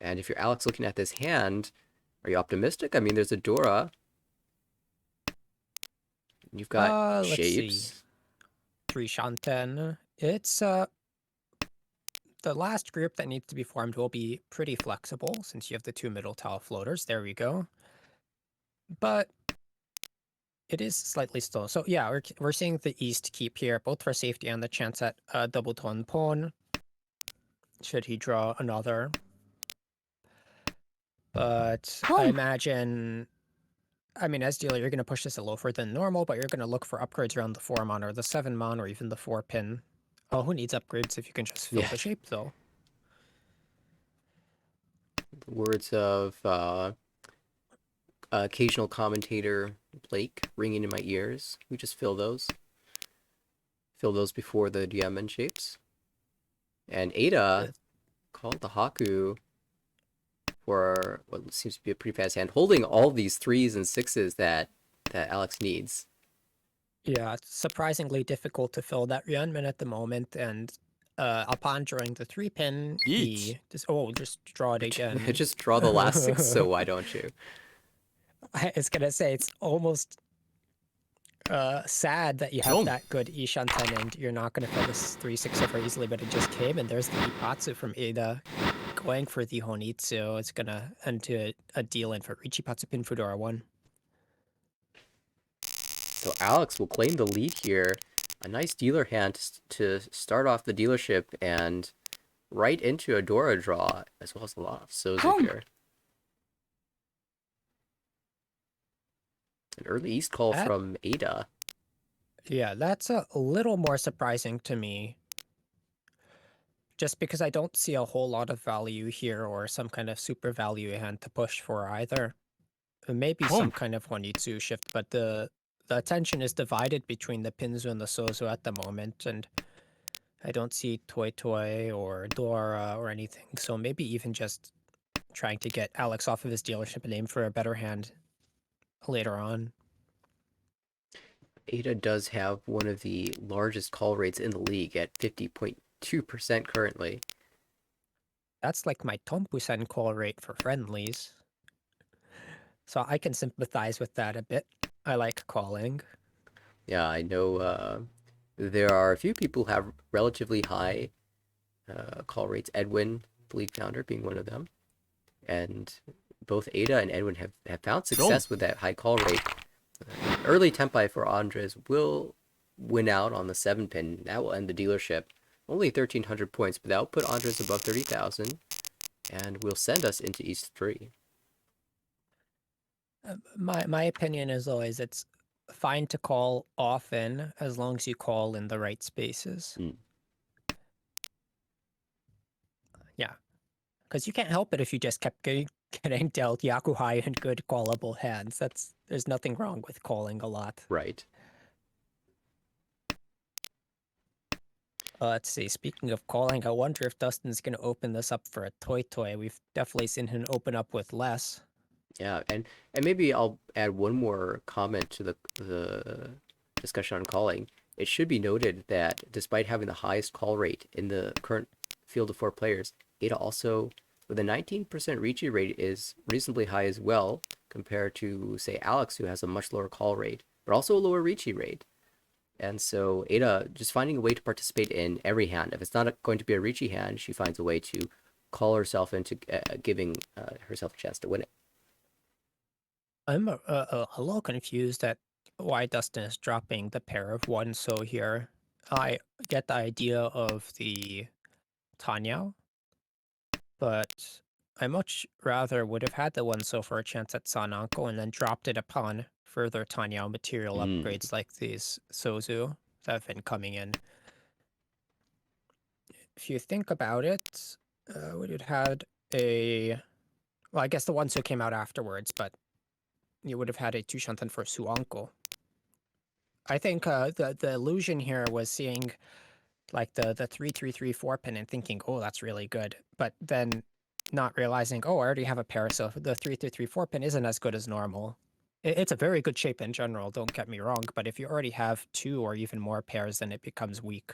And if you're Alex looking at this hand, are you optimistic? I mean, there's a Dora. You've got Let's see. shapes. 3 Shanten. It's the last group that needs to be formed will be pretty flexible since you have the 2 middle tile floaters. There we go. But it is slightly slow. So yeah, we're seeing the East keep here, both for safety and the chance at double tone pawn. Should he draw another? But I imagine, I mean, as dealer, you're going to push this a lower than normal, but you're going to look for upgrades around the 4 mon or the 7 mon or even the 4 pin. Oh, who needs upgrades if you can just fill Yeah. the shape, though? The words of occasional commentator Blake ringing in my ears. We just fill those. Fill those before the Diamond shapes. And Ada called the Haku for what seems to be a pretty fast hand, holding all these 3s and 6s that Alex needs. Yeah, it's surprisingly difficult to fill that Ryunmin at the moment, and upon drawing the 3 pin, he just draw it again. Just draw the last 6, so why don't you? I was gonna say it's almost sad that you have 롱, that good Ishanten and you're not gonna fill this 3/6 super easily, but it just came, and there's the Ipatsu from Ada going for the Honitsu. It's gonna end to a deal in for Richipatsu Pin Fudora 1. So Alex will claim the lead here. A nice dealer hand to start off the dealership and right into a Dora draw, as well as a lot of Sozu here. An early East call from Ada. Yeah, that's a little more surprising to me. Just because I don't see a whole lot of value here or some kind of super value hand to push for either. maybe some 홈. kind of Wanitsu shift, but the attention is divided between the Pinzu and the Sozu at the moment, and I don't see Toy Toy or Dora or anything, so maybe even just trying to get Alex off of his dealership and aim for a better hand later on. Ada does have one of the largest call rates in the league at 50.2% currently. That's like my Tompusen call rate for friendlies. So I can sympathize with that a bit. I like calling. Yeah, I know there are a few people who have relatively high call rates. Edwin, the league founder, being one of them. And both Ada and Edwin have found success with that high call rate. Early tempi for Andres will win out on the 7 pin. That will end the dealership. Only 1,300 points, but that will put Andres above 30,000 and will send us into East 3. My opinion is always it's fine to call often as long as you call in the right spaces. Mm. Yeah, because you can't help it if you just kept getting dealt Yakuhai and good callable hands. There's nothing wrong with calling a lot. Right. Let's see. Speaking of calling, I wonder if Dustin's going to open this up for a Toy Toy. We've definitely seen him open up with less. Yeah, and maybe I'll add one more comment to the discussion on calling. It should be noted that despite having the highest call rate in the current field of 4 players, Ada also, with a 19% Ricci rate, is reasonably high as well, compared to, say, Alex, who has a much lower call rate, but also a lower Ricci rate. And so Ada just finding a way to participate in every hand. If it's not going to be a Ricci hand, she finds a way to call herself into giving herself a chance to win it. I'm a little confused at why Dustin is dropping the pair of one so here. I get the idea of the Tanya, but I much rather would have had the one so for a chance at Sananko and then dropped it upon further Tanya material upgrades like these Sozu that have been coming in. If you think about it, would it had a... Well, I guess the ones who came out afterwards, but you would have had a Tushantan for Suanko. I think the illusion here was seeing like the 3-3-3-4 pin and thinking, oh, that's really good. But then not realizing, oh, I already have a pair, so the 3-3-3-4 pin isn't as good as normal. It's a very good shape in general, don't get me wrong, but if you already have 2 or even more pairs, then it becomes weak.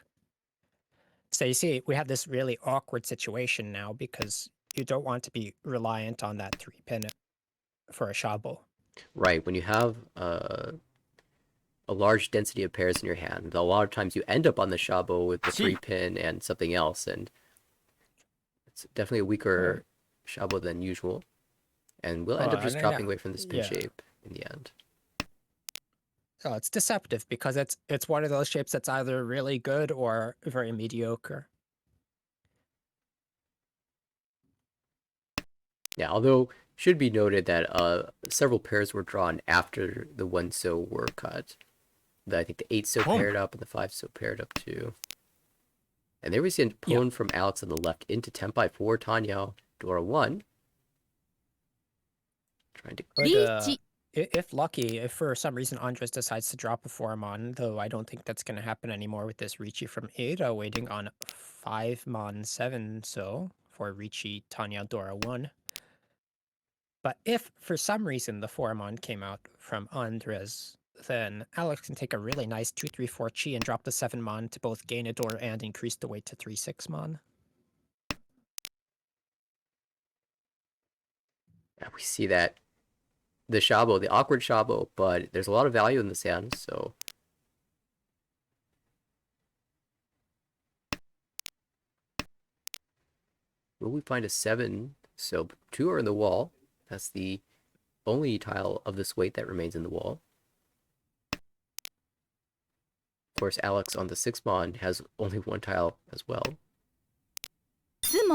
So you see, we have this really awkward situation now because you don't want to be reliant on that 3 pin for a Shabo. Right, when you have a large density of pairs in your hand, a lot of times you end up on the Shabo with the 3 pin and something else, and it's definitely a weaker Shabo than usual. And we'll end up just dropping away from the spin shape in the end. Oh, it's deceptive because it's one of those shapes that's either really good or very mediocre. Yeah, although should be noted that several pairs were drawn after the 1 so were cut. I think the 8 so paired up and the 5 so paired up too. And there we see a pawn from Alex on the left into Tempai for Tanya, Dora 1. Trying to... But, if lucky, if for some reason Andres decides to drop a 4-mon, though I don't think that's going to happen anymore with this Ricci from Ada waiting on 5-mon 7 so for Ricci, Tanya, Dora 1. But if for some reason the 4-mon came out from Andres, then Alex can take a really nice 2-3-4 chi and drop the 7-mon to both gain a door and increase the weight to 3-6-mon. Yeah, we see that the Shabo, the awkward Shabo, but there's a lot of value in this hand, so... Will we find a 7? So 2 are in the wall. That's the only tile of this weight that remains in the wall. Of course, Alex on the 6-mon has only 1 tile as well.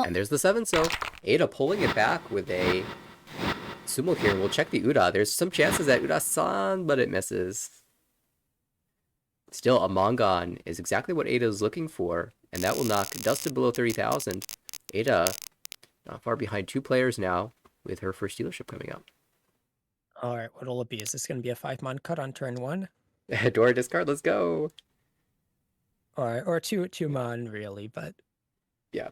And there's the 7, so Ada pulling it back with a Sumo here. We'll check the Uda. There's some chances that Uda-san, but it misses. Still, a Mongon is exactly what Ada is looking for, and that will knock Dustin below 30,000. Ada not far behind 2 players now, with her first dealership coming up. All right, what'll it be? Is this going to be a 5-mon cut on turn 1? Dora discard, let's go. Or 2-mon, really, but Yeah.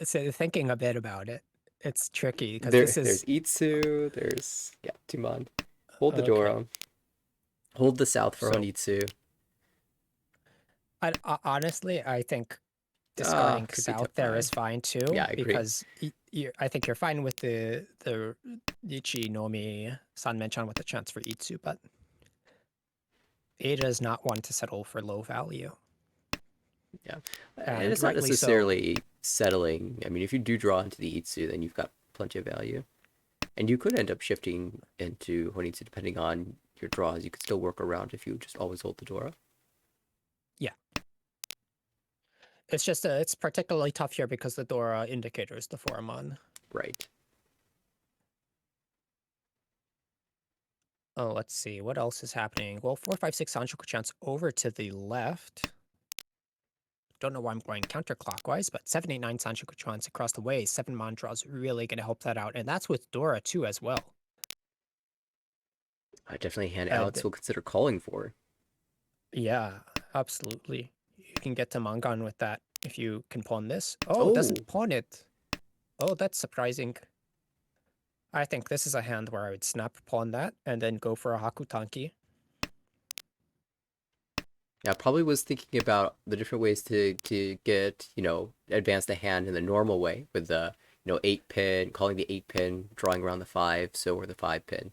so thinking a bit about it, it's tricky because There's this is... Itsu, there's, yeah, Tumon. Hold the Okay, Dora. Hold the south for so Honitsu. honestly, I think Ah, discarding could be south tip there by. is fine too, Yeah, I agree. because I think you're fine with the Ichi Nomi Sanmenchan with the chance for Itsu, but Ada is not one to settle for low value, Yeah. And and it's not rightly so. necessarily settling. I mean, if you do draw into the Itsu, then you've got plenty of value. And you could end up shifting into Honitsu depending on your draws. You could still work around if you just always hold the Dora. Yeah. It's just it's particularly tough here because the Dora indicator is the 4-mon. Right. Oh, let's see. What else is happening? Well, 4-5-6 Sanchoku chance over to the left. Don't know why I'm going counterclockwise, but 7-8-9 Sanchoku chance across the way. 7-mon draw is really going to help that out. And that's with Dora, too, as well. Definitely a hand Uh, Alex th- will consider calling for. Yeah, absolutely. You can get to Mangan with that if you can pawn this. Oh, Oh, doesn't pawn it. Oh, that's surprising. I think this is a hand where I would snap pawn that and then go for a Hakutanki. yeah, I probably was thinking about the different ways to get, advance the hand in the normal way with the, 8-pin, calling the 8-pin, drawing around the 5, so or the 5-pin.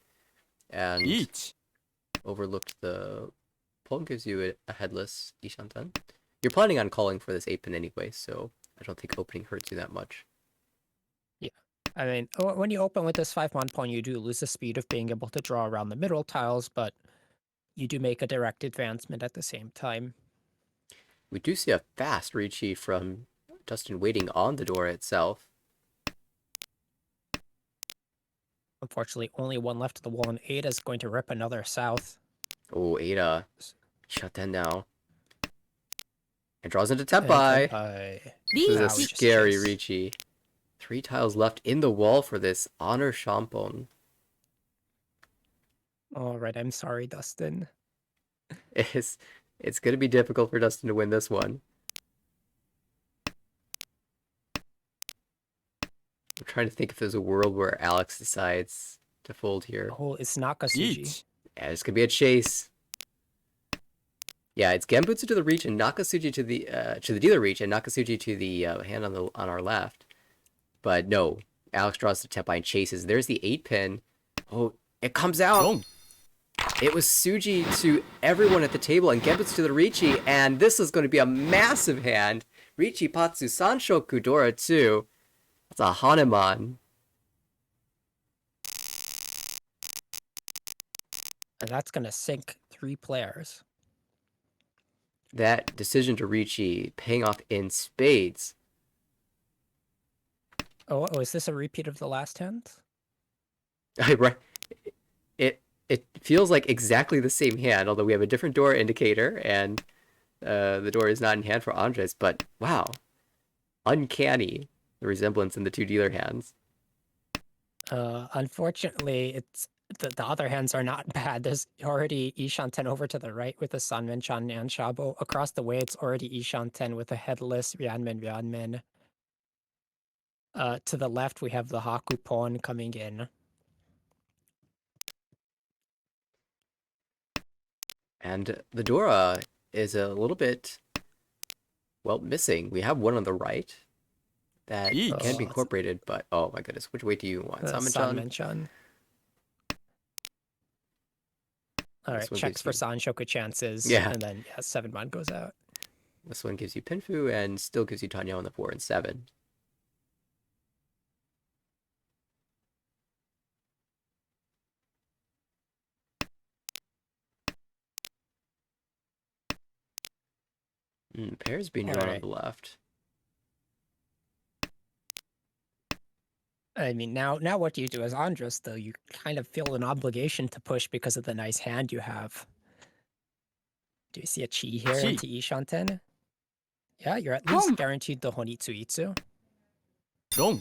And 1 overlooked the pawn gives you a headless Ishanten. You're planning on calling for this 8-pin anyway, so I don't think opening hurts you that much. Yeah. I mean, when you open with this 5-mon pawn, you do lose the speed of being able to draw around the middle tiles, but you do make a direct advancement at the same time. We do see a fast Ricci from Dustin waiting on the door itself. Unfortunately, only one left of the wall, and Ada's going to rip another south. Oh, Ada. Shut that now. And draws into And Tepai. Tenpai. This is Now a we just scary chase. Ricci. 3 tiles left in the wall for this Honor Shampon. All right, I'm sorry, Dustin. It's going to be difficult for Dustin to win this one. I'm trying to think if there's a world where Alex decides to fold here. Oh, it's Nakasuji. 1 Yeah, it's going to be a chase. Yeah, it's Genbutsu to the reach and Nakasuji to the dealer reach and Nakasuji to the hand on our left. But no, Alex draws the Tepai and chases. There's the 8-pin. Oh, it comes out. 4 It was Suji to everyone at the table and Genbutsu to the Ricci, and this is going to be a massive hand. Ricci, Patsu, Sanshoku, Dora 2. That's a Hanuman. And that's going to sink 3 players. That decision to Ricci paying off in spades. Oh, is this a repeat of the last hand? It feels like exactly the same hand, although we have a different door indicator, and the door is not in hand for Andres, but wow. Uncanny, the resemblance in the two dealer hands. Unfortunately, it's the other hands are not bad. There's already Ishanten over to the right with the Sanmenchan and Shabo. Across the way, it's already Ishanten with a headless Ryanmen. To the left, we have the Haku pawn coming in. And the Dora is a little bit, well, missing. We have one on the right that Eek. can be Oh, incorporated, but oh my goodness, which way do you want? Sanmenchan? Sanmenchan. All This right, one checks gives for you- Sanshoku chances. Yeah. And then, 7-mon goes out. This one gives you Pinfu and still gives you Tanya on the 4 and 7. Pairs being drawn on Alright. the left. I mean, now what do you do as Andres, though? You kind of feel an obligation to push because of the nice hand you have. Do you see a chi here Chi. into Ishanten? Yeah, you're at least guaranteed the Honitsu Itsu. 4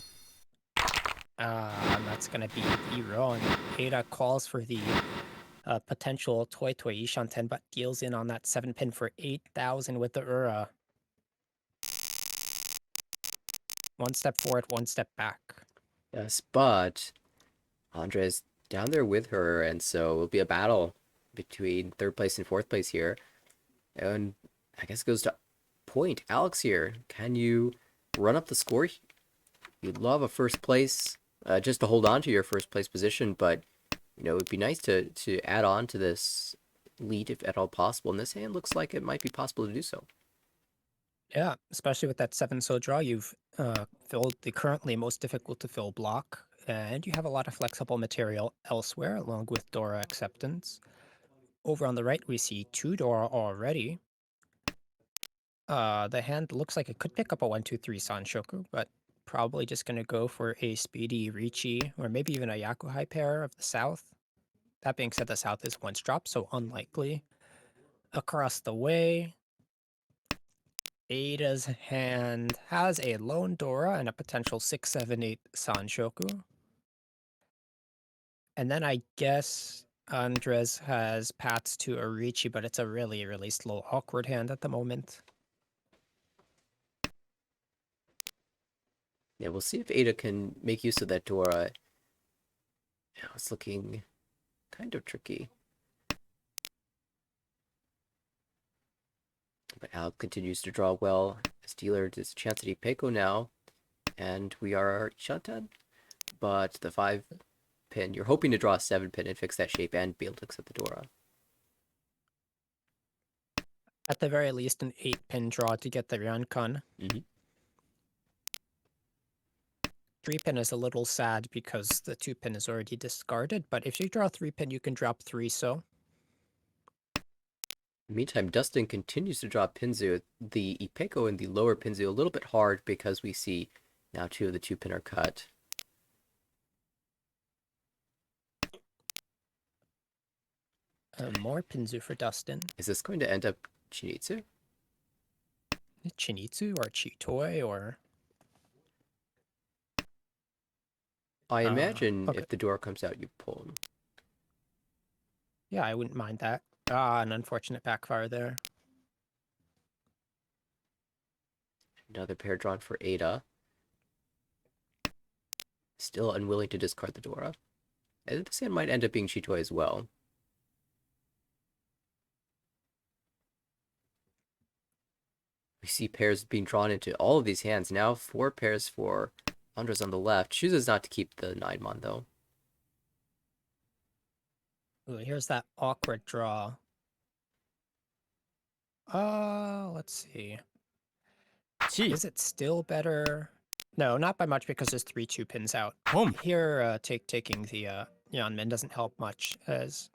And that's going to be wrong. Ada calls for the potential Toy Toy Ishanten, but deals in on that 7 pin for 8,000 with the Ura. One step forward, one step back. Yes, but Andre's down there with her, and so it'll be a battle between third place and fourth place here. And I guess it goes to point. Alex here. Can you run up the score? You'd love a first place, just to hold on to your first place position, but it'd be nice to add on to this lead if at all possible. And this hand looks like it might be possible to do so. Yeah, especially with that 7 so draw, you've filled the currently most difficult to fill block, and you have a lot of flexible material elsewhere, along with Dora acceptance. Over on the right, we see 2 Dora already. The hand looks like it could pick up a 1-2-3 Sanshoku, but probably just going to go for a speedy Richi, or maybe even a Yakuhai pair of the south. That being said, the south is once dropped, so unlikely. Across the way, Ada's hand has a lone Dora and a potential 6-7-8 Sanshoku. And then I guess Andres has Pats to Arichi, but it's a really, really slow, awkward hand at the moment. Yeah, we'll see if Ada can make use of that Dora. It's looking kind of tricky. But Al continues to draw well. As dealer, there's a chance at Ipeko now. And we are Shantan. But the 5 pin, you're hoping to draw a 7 pin and fix that shape and be able to accept the Dora. At the very least, an 8-pin draw to get the Ryankun. 3-pin is a little sad because the 2-pin is already discarded, but if you draw 3-pin, you can drop 3 so. In the meantime, Dustin continues to draw Pinzu. The Ipeko and the lower Pinzu a little bit hard because we see now 2 of the 2-pin are cut. More Pinzu for Dustin. Is this going to end up Chinitsu? Chinitsu or Chitoi or... I imagine okay. if the Dora comes out, you pull him. Yeah, I wouldn't mind that. An unfortunate backfire there. Another pair drawn for Ada. Still unwilling to discard the Dora. And this hand might end up being Chitoi as well. We see pairs being drawn into all of these hands. Now 4 pairs for Andres on the left. Chooses not to keep the 9-mon though. Ooh, here's that awkward draw. Let's see. 1 Is it still better? No, not by much because there's 3 2-pins out. 本 Here, taking the Yanmin doesn't help much as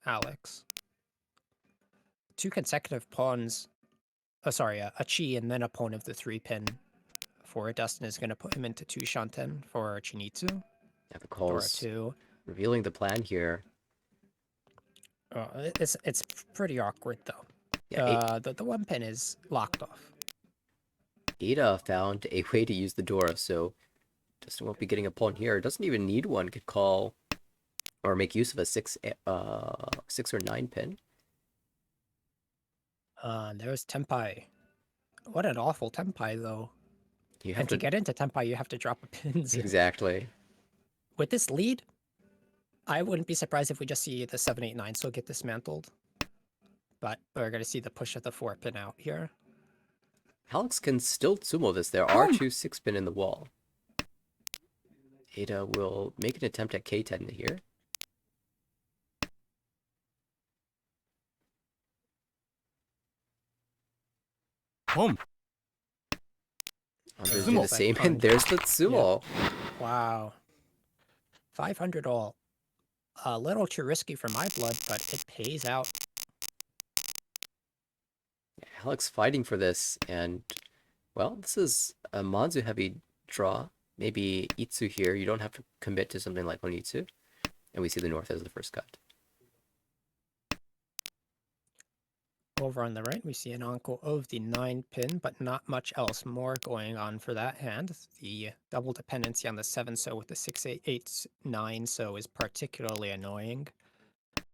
Alex. 2 consecutive pawns. Oh, sorry, a Chi and then a pawn of the 3-pin for Dustin is going to put him into 2 Shanten for Chinitsu. Yeah, the Dora calls 2. revealing the plan here. It's pretty awkward though. Yeah, The 1-pin is locked off. Ada found a way to use the Dora, so Dustin won't be getting a pawn here. Doesn't even need one. Could call or make use of a 6 or 9 pin. There's Tenpai. What an awful Tenpai though. You have And to get into Tenpai, you have to drop a pins. exactly. With this lead, I wouldn't be surprised if we just see the 7-8-9 still get dismantled. But we're going to see the push of the 4-pin out here. Alex can still sumo this. There are 2 6-pin in the wall. Ada will make an attempt at K10 here. Boom. Andres Sumo. do the same, and there's the sumo. Wow. 500 all. A little too risky for my blood, but it pays out. Alex fighting for this, and well, this is a Manzu heavy draw. Maybe Itsu here. You don't have to commit to something like Onitsu. And we see the north as the first cut. Over on the right, we see an encore of the 9 pin, but not much else more going on for that hand. The double dependency on the 7 so with the 6, 8, 8, 9 so is particularly annoying.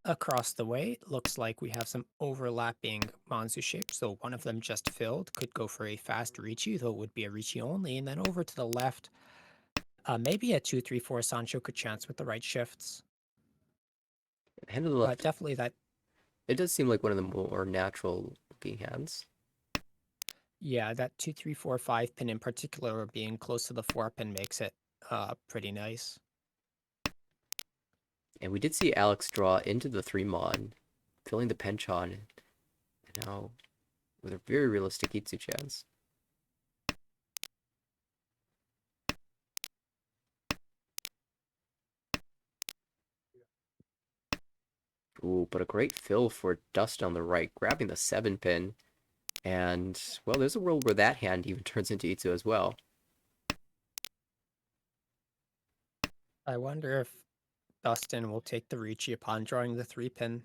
Across the way, it looks like we have some overlapping Manzu shapes, so one of them just filled. Could go for a fast Ricci, though it would be a Ricci only. And then over to the left, maybe a 2, 3, 4 Sancho could chance with the right shifts. Hand of the But left, definitely that, it does seem like one of the more natural looking hands. yeah, that 2, 3, 4, 5 pin in particular being close to the 4 pin makes it pretty nice. And we did see Alex draw into the 3 mon, filling the penchant, and now with a very realistic Itsu chance. Ooh, but a great fill for Dust on the right, grabbing the 7 pin. And, well, there's a world where that hand even turns into Itsu as well. I wonder if Dustin will take the Ricci upon drawing the 3 pin.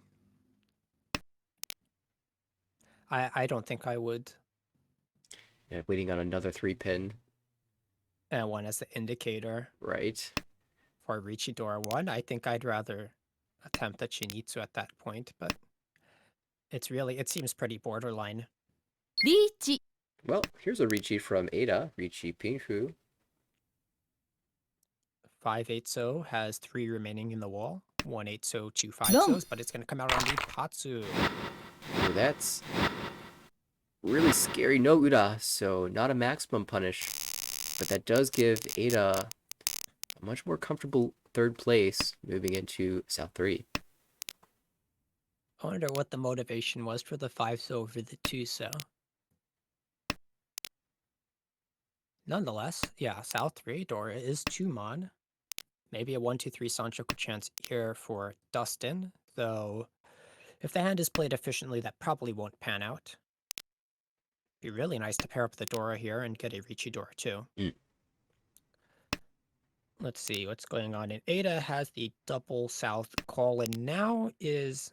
I don't think I would. Yeah, waiting on another 3 pin, And one as the indicator right? for Ricci Dora 1. I think I'd rather attempt the Chinitsu at that point, but it seems pretty borderline. リーチ Well, here's a Ricci from Ada, Ricci Pinhu. 5-8-so has 3 remaining in the wall. 1-8-so, 2 Dum. 5-sos, but it's going to come out on the Patsu. Ooh, that's really scary. No Uda, so not a maximum punish. But that does give Ada a much more comfortable 3rd place moving into South 3. I wonder what the motivation was for the 5-so over the 2-so. Nonetheless, yeah, South 3, Dora is 2 mon. Maybe a 1, 2, 3 Sancho could chance here for Dustin, though if the hand is played efficiently, that probably won't pan out. Be really nice to pair up the Dora here and get a Ricci Dora too. Mm. Let's see what's going on. And Ada has the double south call, and now is...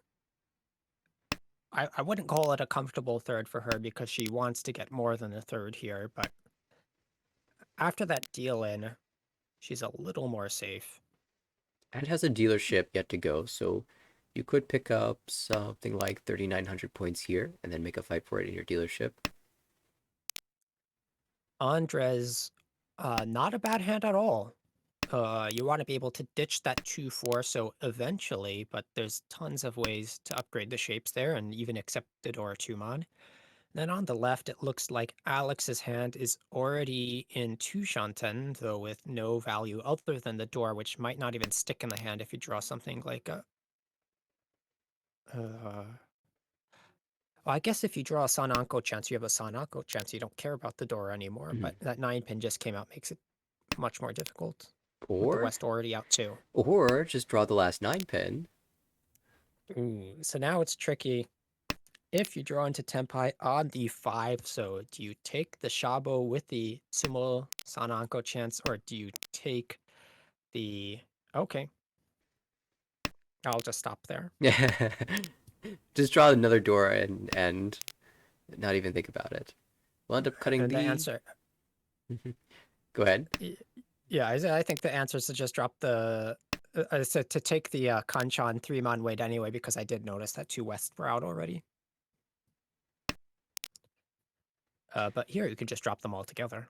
I wouldn't call it a comfortable 3rd for her because she wants to get more than a 3rd here, but after that deal in, she's a little more safe. And has a dealership yet to go, so you could pick up something like 3,900 points here and then make a fight for it in your dealership. Andres, not a bad hand at all. You want to be able to ditch that 2-4 so eventually, but there's tons of ways to upgrade the shapes there and even accept the Dora 2-mon. Then on the left, it looks like Alex's hand is already in 2 Shanten, though with no value other than the door, which might not even stick in the hand if you draw something like a... well, I guess if you draw a Sananko chance, you have a Sananko chance. You don't care about the door anymore, Mhm. but that 9 pin just came out, makes it much more difficult. With the Or, West already out too. or just draw the last 9 pin. Ooh, so now it's tricky. If you draw into Tenpai on the 5, so do you take the Shabo with the Sumo Sananko chance, or do you take the... Okay. I'll just stop there. Just draw another door and not even think about it. We'll end up cutting And the answer... Go ahead. Yeah, I think the answer is to just drop the... to take the Kanchan 3-mon weight anyway, because I did notice that 2 West were out already. But here, you could just drop them all together.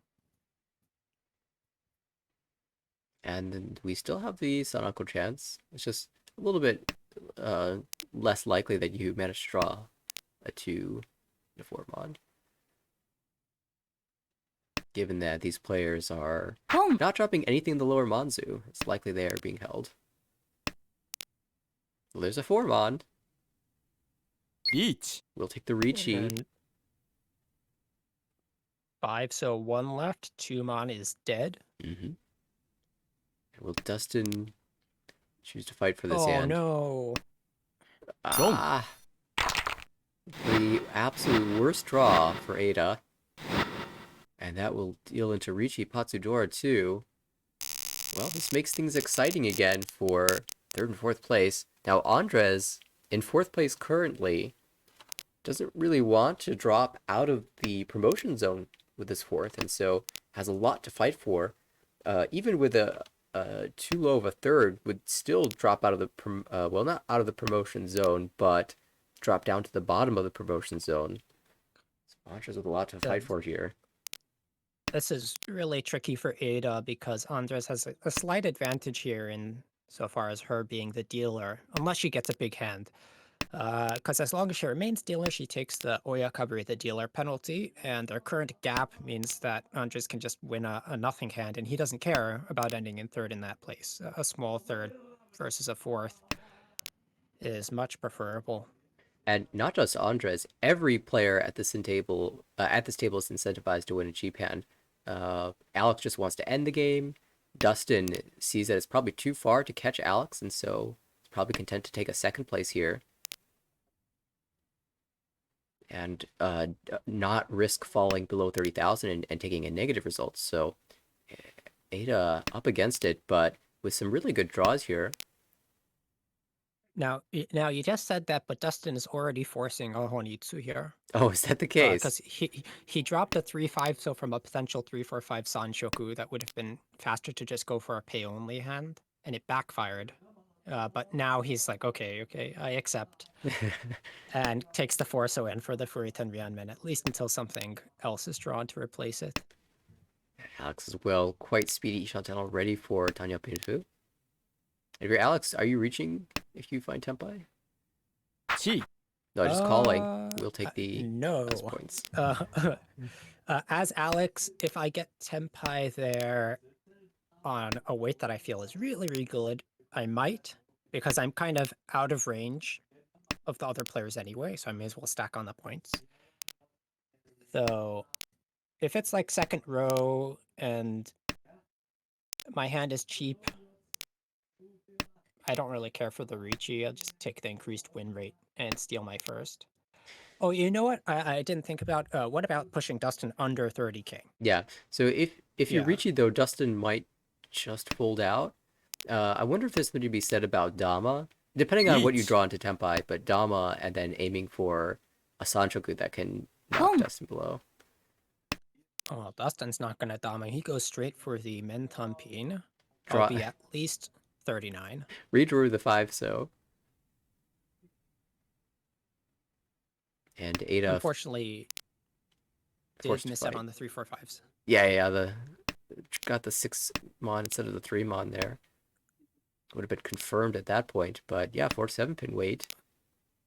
And then we still have the Sanako chance. It's just a little bit less likely that you manage to draw a 2 to 4 mod. Given that these players are Boom. not dropping anything in the lower Monzu, it's likely they are being held. Well, there's a 4 mod. リーチ We'll take the Ricci. And 5, so 1 left. 2-mon is dead. Mm-hmm. Will Dustin choose to fight for this Oh, hand? no. Ah! The absolute worst draw for Ada. And that will deal into Ricci Patsudora too. Well, this makes things exciting again for 3rd and 4th place. Now, Andres in 4th place currently doesn't really want to drop out of the promotion zone with this fourth, and so has a lot to fight for. Even with a too low of a third, would still drop out of the well, not out of the promotion zone, but drop down to the bottom of the promotion zone. So Montrez with a lot to fight The, for here. this is really tricky for Ada because Andres has a slight advantage here in so far as her being the dealer, unless she gets a big hand. Because as long as she remains dealer, she takes the Oyakaburi, the dealer penalty, and their current gap means that Andres can just win a nothing hand, and he doesn't care about ending in third in that place. A small third versus a fourth is much preferable. And not just Andres, every player at this table is incentivized to win a cheap hand. Alex just wants to end the game. Dustin sees that it's probably too far to catch Alex, and so he's probably content to take a second place here and not risk falling below 30,000 and taking a negative result. So Ada up against it, but with some really good draws here. Now, you just said that, but Dustin is already forcing Ohonitsu here. Oh, is that the case? Because he dropped a 3-5, so from a potential 3-4-5 Sanshoku, that would have been faster to just go for a pay-only hand, and it backfired. But now he's like, okay, I accept, and takes the Forso in for the Furitan Ryanmen, at least until something else is drawn to replace it. Alex as well, quite speedy Chantal, ready for Tanya Pinfu. If you're Alex, are you reaching if you find Tempai? Chi. No, just calling. We'll take the no last points. As Alex, if I get Tempai there on a weight that I feel is really, really good, I might, because I'm kind of out of range of the other players anyway, so I may as well stack on the points. Though, if it's like second row and my hand is cheap, I don't really care for the Ricci. I'll just take the increased win rate and steal my first. Oh, you know what? I didn't think about. What about pushing Dustin under 30K? Yeah. So if you Yeah. reach it though, Dustin might just fold out. I wonder if there's something to be said about Dama, depending on what you Each. draw into Tempai, but Dama and then aiming for a Sanchoku that can knock Dustin below. Oh, Dustin's not gonna Dama. He goes straight for the Mentanpin. I'll Draw be at least 39. redrew the 5, so and Ada Unfortunately, did forced to miss out fight. on the 3-4-5s. Yeah, the got the 6 mon instead of the 3 mon there. Would have been confirmed at that point, but yeah, 4-7 pin weight.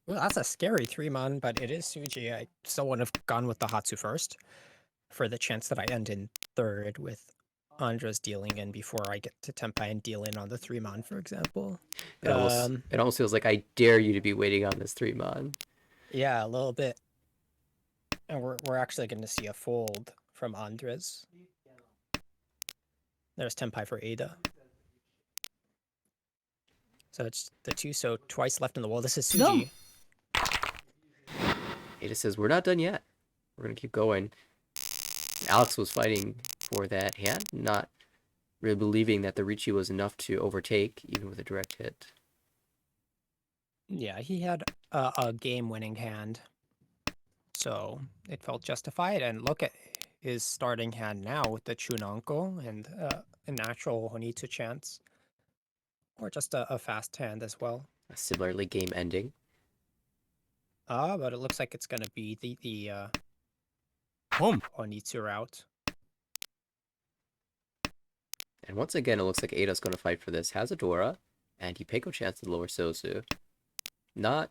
Well, that's a scary 3-mon, but it is Suji. I still would have gone with the Hatsu first for the chance that I end in third with Andres dealing in before I get to Tempai and deal in on the 3-mon, for example. It almost feels like I dare you to be waiting on this 3 mon. Yeah, a little bit. And we're actually going to see a fold from Andres. There's Tempai for Ada. So it's the 2, so twice left in the wall. This is Suji. Ada says, we're not done yet. We're going to keep going. Alex was fighting for that hand, not really believing that the Ricci was enough to overtake, even with a direct hit. Yeah, he had a game-winning hand. So it felt justified. And look at his starting hand now with the Chunonko and a natural Honitsu chance. Or just a fast hand as well. Similarly, game ending. But it looks like it's going to be the Honitsu route. And once again, it looks like Ada's going to fight for this. Has a Dora, and Hipeko chance to lower Sozu. Not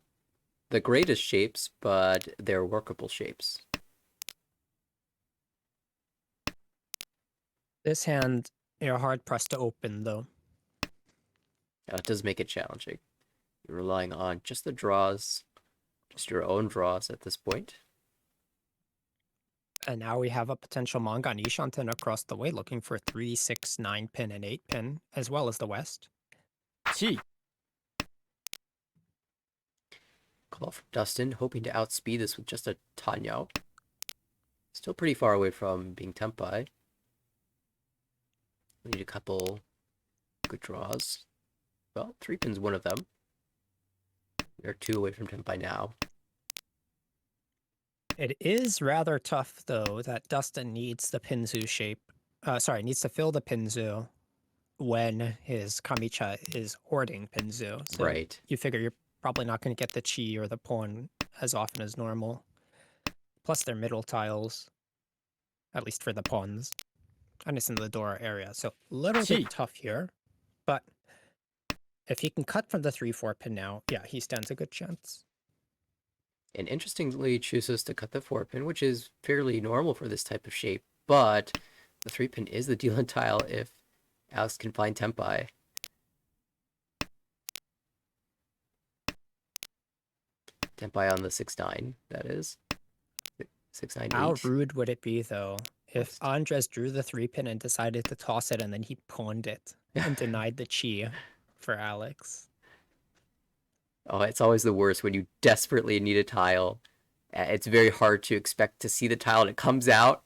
the greatest shapes, but they're workable shapes. This hand, you're hard-pressed to open, though. It does make it challenging. You're relying on just the draws, just your own draws at this point. And now we have a potential manga Nishanten across the way looking for 3, 6, 9 pin and 8 pin, as well as the West. Chi. Call from Dustin, hoping to outspeed this with just a Tanyao. Still pretty far away from being Tempai. We need a couple good draws. Well, 3 pin's one of them. We are 2 away from Tempai now. It is rather tough, though, that Dustin needs the Pinzu shape. Needs to fill the Pinzu when his Kamicha is hoarding Pinzu. So Right. you figure you're probably not going to get the Chi or the pawn as often as normal. Plus, they're middle tiles, at least for the pawns. And it's in the door area, so a little Chi. bit tough here. But if he can cut from the 3-4 pin now, yeah, he stands a good chance. And interestingly, chooses to cut the 4-pin, which is fairly normal for this type of shape. But the 3-pin is the deal in tile if Alex can find Tempai. Tempai on the 6-9, that is. 6-9, How 8. rude would it be, though, if Andres drew the 3-pin and decided to toss it and then he pawned it and denied the Chi for Alex? Oh, it's always the worst when you desperately need a tile. It's very hard to expect to see the tile and it comes out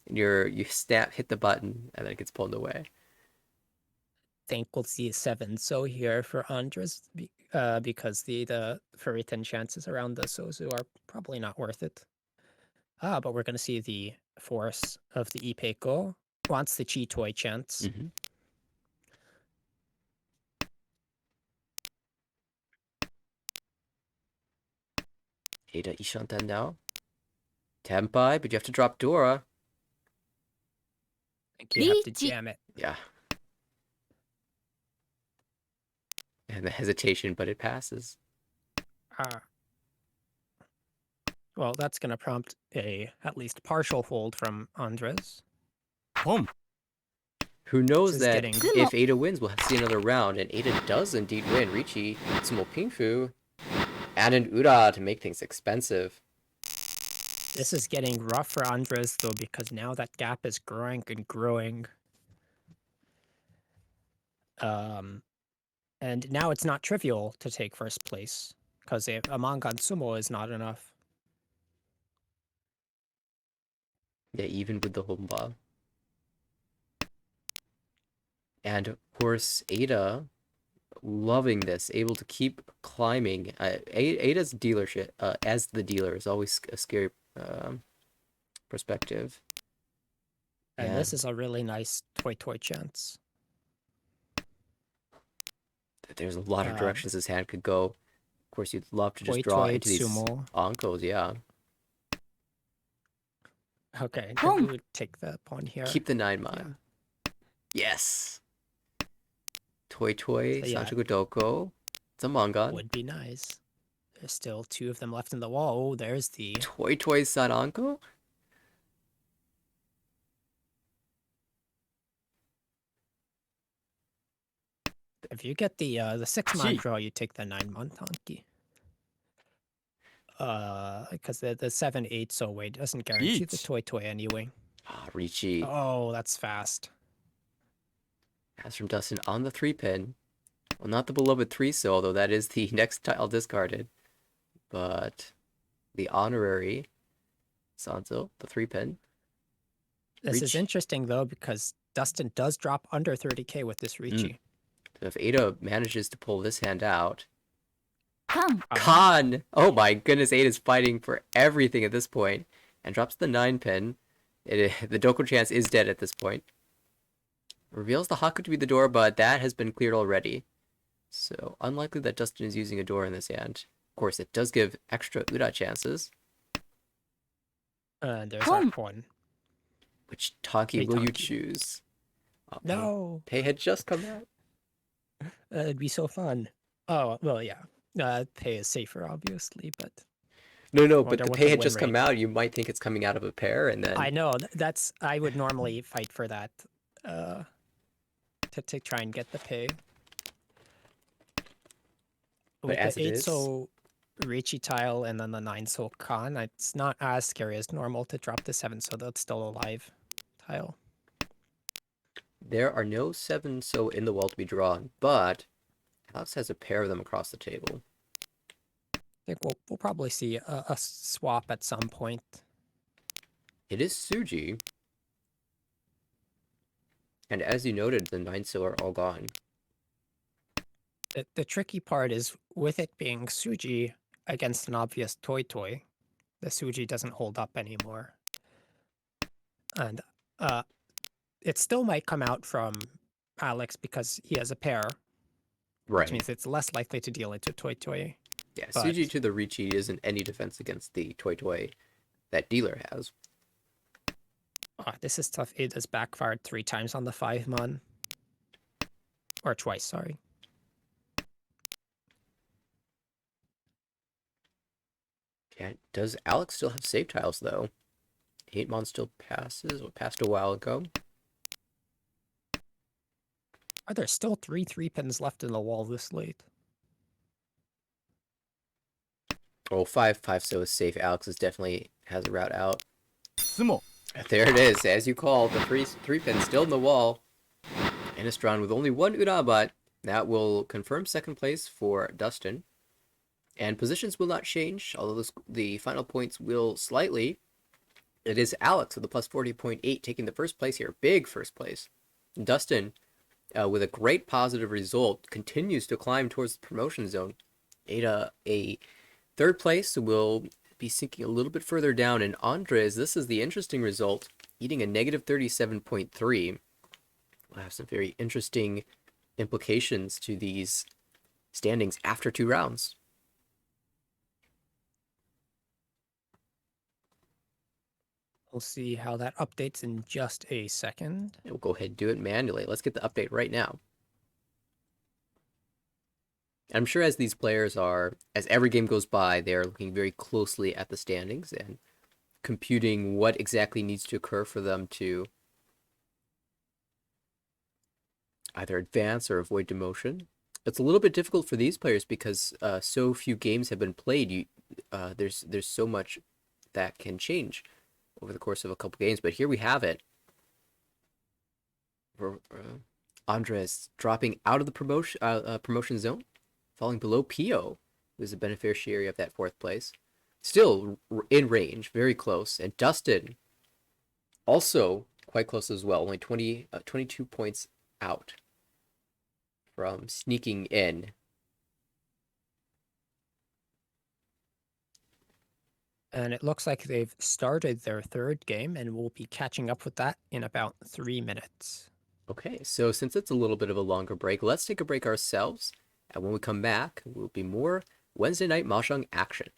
and you snap, hit the button, and then it gets pulled away. Think we'll see 7 so here for Andres because the furry 10 chances around the Sozu are probably not worth it. But we're going to see the force of the Ipeiko. Wants the Chi toy chance. Mm-hmm. Ada Ishanten now. Tempai, but you have to drop Dora. I think you have to jam it. Yeah. And the hesitation, but it passes. Well, that's going to prompt a at least partial fold from Andres. Boom. Who knows This is that getting- if Ada wins, we'll have to see another round, and Ada does indeed win. Ricci, Sumo Pingfu, and an Ura to make things expensive. This is getting rough for Andres, though, because now that gap is growing and growing. And now it's not trivial to take first place, because a Mangan Sumo is not enough. Yeah, even with the Homba. And of course, Ada, loving this, able to keep climbing. Ada's dealership, as the dealer, is always a scary perspective. And this is a really nice toy chance. There's a lot of directions this hand could go. Of course, you'd love to just draw Toy into these Sumo. onkos, yeah. Okay, then we would take the pawn here. Keep the 9 man. Yeah. Yes. Toy, So, yeah. Sancho Doko. It's a Mangan. Would be nice. There's still 2 of them left in the wall. Oh, there's the... Toy Sanonko? If you get the 6-man draw, you take the 9-man Tanki. Because the 7-8 so way doesn't guarantee the toy anyway. Ah, Ricci. Oh, that's fast. Pass from Dustin on the 3-pin. Well, not the beloved 3-so, although that is the next tile discarded. But the honorary Sanzo, the 3-pin. This is interesting, though, because Dustin does drop under 30k with this Ricci. If Ada manages to pull this hand out... Come. Khan! Oh my goodness, Ada's fighting for everything at this point. And drops the 9-pin. The Doko chance is dead at this point. Reveals the Haku to be the door, but that has been cleared already. So, unlikely that Dustin is using a door in this hand. Of course, it does give extra Uda chances. There's our pawn. Which Taki will you choose? No! Pei had just come out. It'd be so fun. Oh, well, yeah. Pei is safer, obviously, but... No, but the Pei had just come out. You might think it's coming out of a pair, and then... I know. That's... I would normally fight for that. To try and get the Pei. But With as the it 8 is... so Ricci tile and then the 9 so Khan, it's not as scary as normal to drop the 7 so that's still alive tile. There are no 7 so in the well to be drawn, but Alex has a pair of them across the table. I think we'll probably see a swap at some point. It is Suji. And as you noted, the 9 so are all gone. The tricky part is with it being Suji against an obvious toy, The Suji doesn't hold up anymore. And it still might come out from Alex because he has a pair, which Right. means it's less likely to deal into Toy Toy. Yeah, But Suji to the Ricci isn't any defense against the Toy Toy that dealer has. this is tough. It has backfired 3 times on the 5-mon. Or twice, sorry. Yeah, does Alex still have save tiles though? 8-mon still passes, or passed a while ago. Are there still 3 3-pins left in the wall this late? Oh, 5-5 so is safe. Alex is definitely has a route out. 相撲 There it is, as you called, the three pin still in the wall. Innistrad with only one Urabat. That will confirm second place for Dustin. And positions will not change, although the final points will slightly. It is Alex with a plus 40.8 taking the first place here. Big first place. Dustin, with a great positive result, continues to climb towards the promotion zone. A third place will be sinking a little bit further down. And Andres, this is the interesting result, eating a negative 37.3. We'll have some very interesting implications to these standings after 2 rounds. We'll see how that updates in just a second. And we'll go ahead and do it manually. Let's get the update right now. I'm sure as these players are, as every game goes by, they are looking very closely at the standings and computing what exactly needs to occur for them to either advance or avoid demotion. It's a little bit difficult for these players because so few games have been played. There's so much that can change over the course of a couple games. But here we have it. Andres dropping out of the promotion zone, falling below Pio, who's a beneficiary of that 4th place. Still in range, very close. And Dustin, also quite close as well, only 22 points out from sneaking in. And it looks like they've started their 3rd game, and we'll be catching up with that in about 3 minutes. Okay, so since it's a little bit of a longer break, let's take a break ourselves. And when we come back, we'll be more Wednesday night Mahjong action.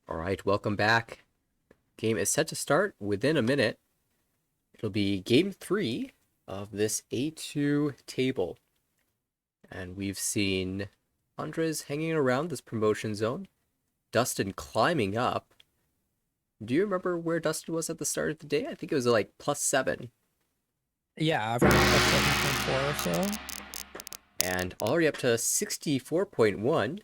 All right, welcome back. Game is set to start within a minute. It'll be game 3 of this A2 table. And we've seen Andres hanging around this promotion zone, Dustin climbing up. Do you remember where Dustin was at the start of the day? I think it was like +7. Yeah, around like 7.4 or so. And already up to 64.1.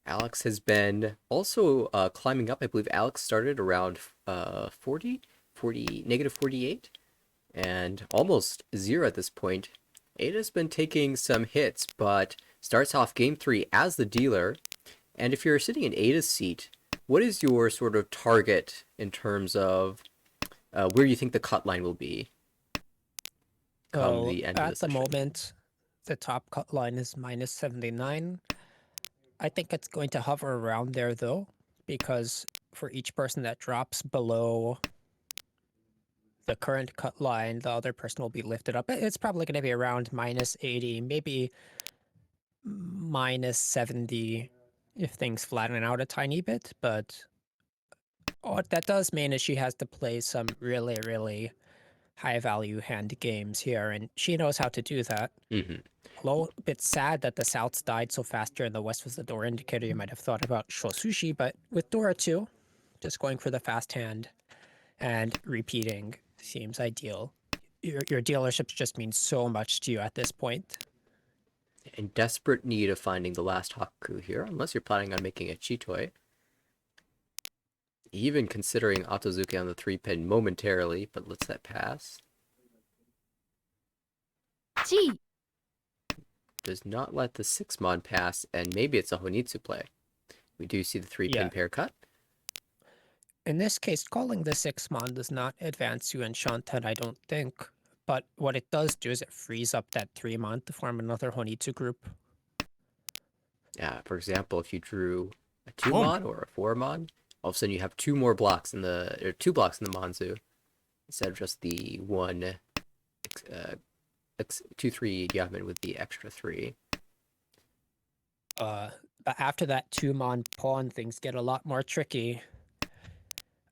Alex has been also climbing up. I believe Alex started around 40, negative 48, and almost 0 at this point. Ada's been taking some hits, but starts off game 3 as the dealer. And if you're sitting in Ada's seat, what is your sort of target in terms of where you think the cut line will be come the end of the At the session? moment, the top cut line is -79. I think it's going to hover around there though, because for each person that drops below the current cut line, the other person will be lifted up. It's probably going to be around -80, maybe -70 if things flatten out a tiny bit. But what that does mean is she has to play some really, really high value hand games here, and she knows how to do that. Mm-hmm. Although a bit sad that the Souths died so fast here and the West was the Dora indicator, you might have thought about Shosushi, but with Dora 2, just going for the fast hand and repeating seems ideal. Your dealerships just mean so much to you at this point. In desperate need of finding the last Haku here, unless you're planning on making a Chitoi. Even considering Otozuki on the 3-pin momentarily, but lets that pass. Chi. Does not let the 6-mon pass, and maybe it's a Honitsu play. We do see the 3-pin Yeah. pair cut. In this case, calling the 6-mon does not advance you in Shanten, I don't think. But what it does do is it frees up that 3-mon to form another Honitsu group. Yeah, for example, if you drew a 2-mon or a 4-mon, all of a sudden you have 2 blocks in the 2 blocks in the Manzu instead of just the 1 2-3 Yamen with the extra 3. But after that 2-mon pawn, things get a lot more tricky.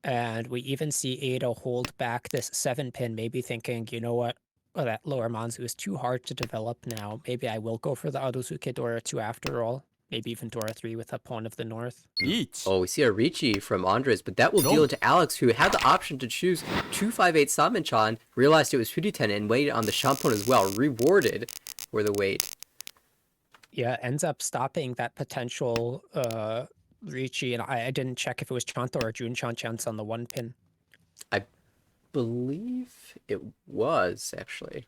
And we even see Ada hold back this 7-pin, maybe thinking, you know what, that lower Manzu is too hard to develop now. Maybe I will go for the Arusuke Dora 2 after all. Maybe even Dora 3 with a Pawn of the North. Oh, we see a Ricci from Andres, but that will deal into Alex, who had the option to choose 258 Samenchan, realized it was Furiten, and waited on the Shampon as well, rewarded for the wait. Yeah, ends up stopping that potential Ricci, and I didn't check if it was Chanto or Junchan chance on the 1-pin. I believe it was, actually.